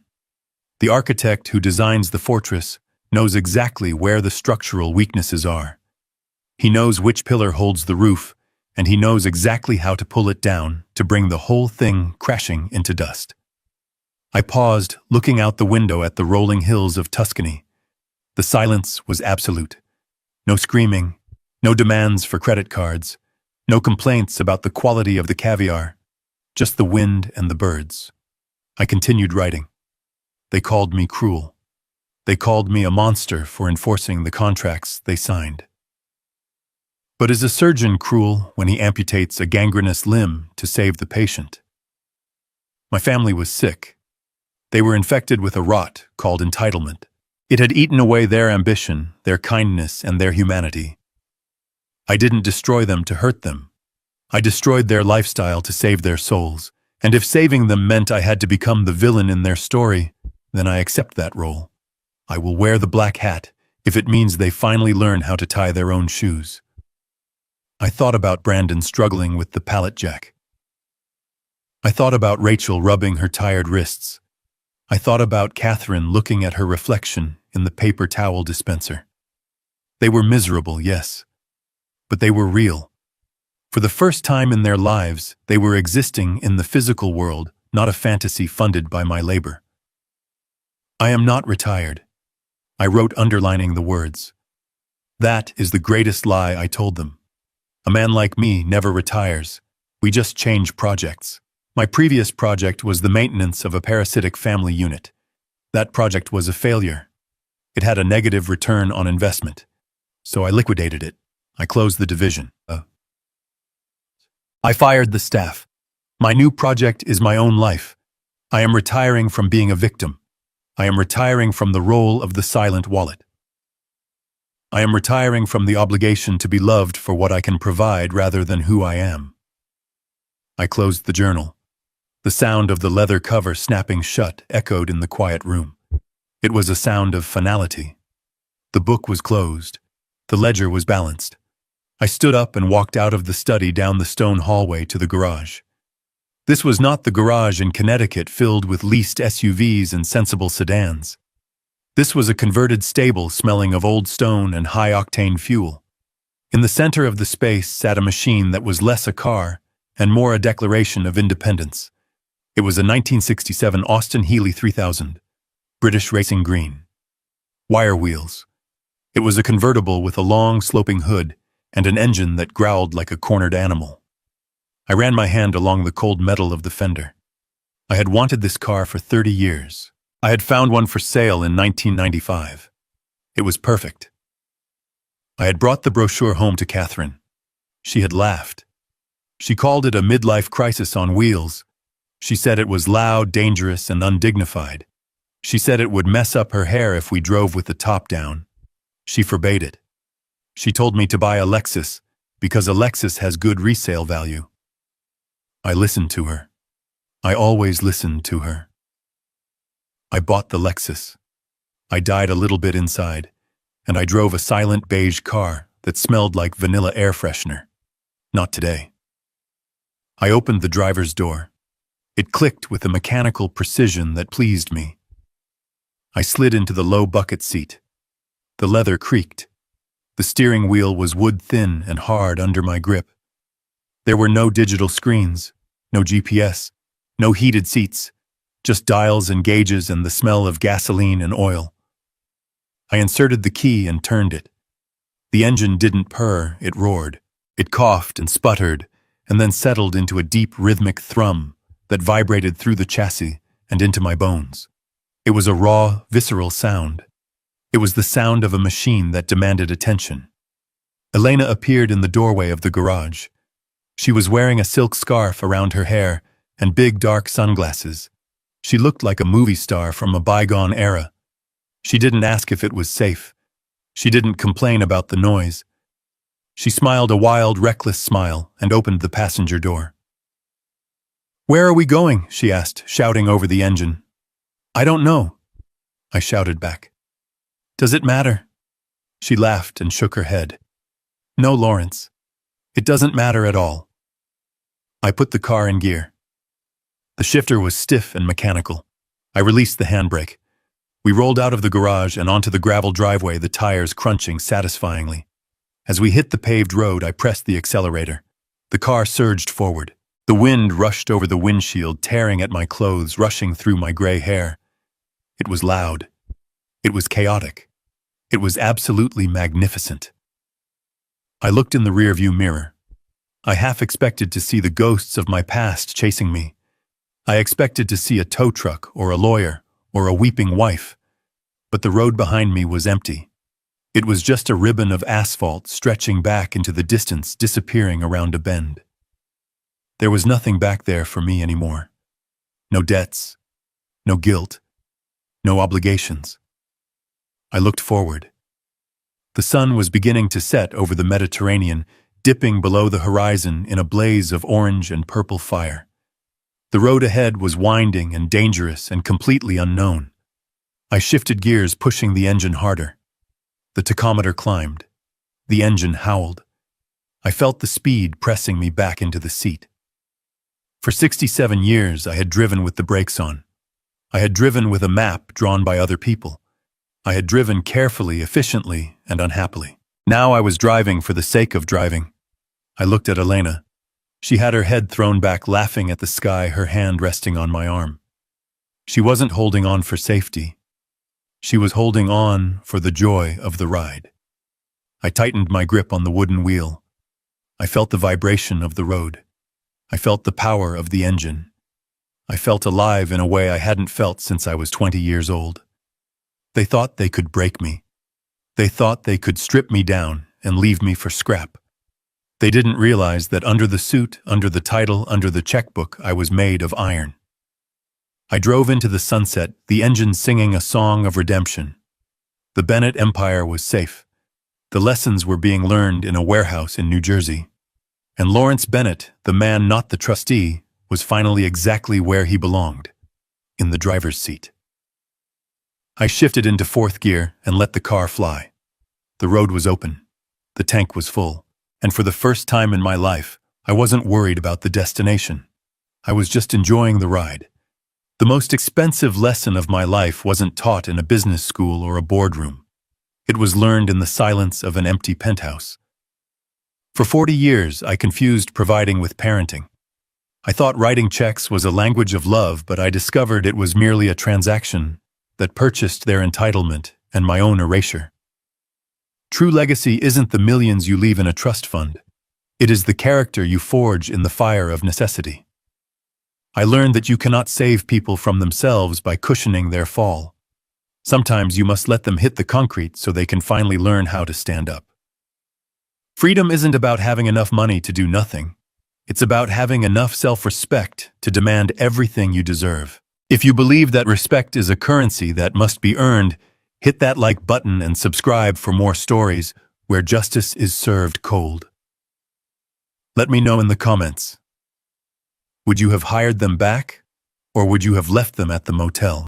The architect who designs the fortress knows exactly where the structural weaknesses are. He knows which pillar holds the roof, and he knows exactly how to pull it down to bring the whole thing crashing into dust. I paused, looking out the window at the rolling hills of Tuscany. The silence was absolute. No screaming, no demands for credit cards, no complaints about the quality of the caviar, just the wind and the birds. I continued writing. They called me cruel. They called me a monster for enforcing the contracts they signed. But is a surgeon cruel when he amputates a gangrenous limb to save the patient? My family was sick. They were infected with a rot called entitlement. It had eaten away their ambition, their kindness, and their humanity. I didn't destroy them to hurt them. I destroyed their lifestyle to save their souls, and if saving them meant I had to become the villain in their story, then I accept that role. I will wear the black hat if it means they finally learn how to tie their own shoes. I thought about Brandon struggling with the pallet jack. I thought about Rachel rubbing her tired wrists. I thought about Catherine looking at her reflection in the paper towel dispenser. They were miserable, yes, but they were real. For the first time in their lives, they were existing in the physical world, not a fantasy funded by my labor. I am not retired. I wrote underlining the words. That is the greatest lie I told them. A man like me never retires. We just change projects. My previous project was the maintenance of a parasitic family unit. That project was a failure. It had a negative return on investment. So I liquidated it. I closed the division. I fired the staff. My new project is my own life. I am retiring from being a victim. I am retiring from the role of the silent wallet. I am retiring from the obligation to be loved for what I can provide rather than who I am. I closed the journal. The sound of the leather cover snapping shut echoed in the quiet room. It was a sound of finality. The book was closed. The ledger was balanced. I stood up and walked out of the study down the stone hallway to the garage. This was not the garage in Connecticut filled with leased SUVs and sensible sedans. This was a converted stable smelling of old stone and high-octane fuel. In the center of the space sat a machine that was less a car and more a declaration of independence. It was a 1967 Austin Healey 3000, British racing green. Wire wheels. It was a convertible with a long, sloping hood and an engine that growled like a cornered animal. I ran my hand along the cold metal of the fender. I had wanted this car for 30 years. I had found one for sale in 1995. It was perfect. I had brought the brochure home to Catherine. She had laughed. She called it a midlife crisis on wheels. She said it was loud, dangerous, and undignified. She said it would mess up her hair if we drove with the top down. She forbade it. She told me to buy a Lexus because a Lexus has good resale value. I listened to her. I always listened to her. I bought the Lexus. I died a little bit inside, and I drove a silent beige car that smelled like vanilla air freshener. Not today. I opened the driver's door. It clicked with a mechanical precision that pleased me. I slid into the low bucket seat. The leather creaked. The steering wheel was wood-thin and hard under my grip. There were no digital screens, no GPS, no heated seats, just dials and gauges and the smell of gasoline and oil. I inserted the key and turned it. The engine didn't purr, it roared. It coughed and sputtered, and then settled into a deep rhythmic thrum that vibrated through the chassis and into my bones. It was a raw, visceral sound. It was the sound of a machine that demanded attention. Elena appeared in the doorway of the garage. She was wearing a silk scarf around her hair and big dark sunglasses. She looked like a movie star from a bygone era. She didn't ask if it was safe. She didn't complain about the noise. She smiled a wild, reckless smile and opened the passenger door. "Where are we going?" she asked, shouting over the engine. "I don't know," I shouted back. "Does it matter?" She laughed and shook her head. "No, Lawrence. It doesn't matter at all." I put the car in gear. The shifter was stiff and mechanical. I released the handbrake. We rolled out of the garage and onto the gravel driveway, the tires crunching satisfyingly. As we hit the paved road, I pressed the accelerator. The car surged forward. The wind rushed over the windshield, tearing at my clothes, rushing through my gray hair. It was loud. It was chaotic. It was absolutely magnificent. I looked in the rearview mirror. I half expected to see the ghosts of my past chasing me. I expected to see a tow truck or a lawyer or a weeping wife. But the road behind me was empty. It was just a ribbon of asphalt stretching back into the distance, disappearing around a bend. There was nothing back there for me anymore. No debts, no guilt, no obligations. I looked forward. The sun was beginning to set over the Mediterranean, dipping below the horizon in a blaze of orange and purple fire. The road ahead was winding and dangerous and completely unknown. I shifted gears, pushing the engine harder. The tachometer climbed. The engine howled. I felt the speed pressing me back into the seat. For 67 years, I had driven with the brakes on. I had driven with a map drawn by other people. I had driven carefully, efficiently, and unhappily. Now I was driving for the sake of driving. I looked at Elena. She had her head thrown back, laughing at the sky, her hand resting on my arm. She wasn't holding on for safety. She was holding on for the joy of the ride. I tightened my grip on the wooden wheel. I felt the vibration of the road. I felt the power of the engine. I felt alive in a way I hadn't felt since I was 20 years old. They thought they could break me. They thought they could strip me down and leave me for scrap. They didn't realize that under the suit, under the title, under the checkbook, I was made of iron. I drove into the sunset, the engine singing a song of redemption. The Bennett Empire was safe. The lessons were being learned in a warehouse in New Jersey. And Lawrence Bennett, the man not the trustee, was finally exactly where he belonged, in the driver's seat. I shifted into fourth gear and let the car fly. The road was open. The tank was full. And for the first time in my life, I wasn't worried about the destination. I was just enjoying the ride. The most expensive lesson of my life wasn't taught in a business school or a boardroom. It was learned in the silence of an empty penthouse. For 40 years, I confused providing with parenting. I thought writing checks was a language of love, but I discovered it was merely a transaction that purchased their entitlement and my own erasure. True legacy isn't the millions you leave in a trust fund. It is the character you forge in the fire of necessity. I learned that you cannot save people from themselves by cushioning their fall. Sometimes you must let them hit the concrete so they can finally learn how to stand up. Freedom isn't about having enough money to do nothing. It's about having enough self-respect to demand everything you deserve. If you believe that respect is a currency that must be earned, hit that like button and subscribe for more stories where justice is served cold. Let me know in the comments. Would you have hired them back, or would you have left them at the motel?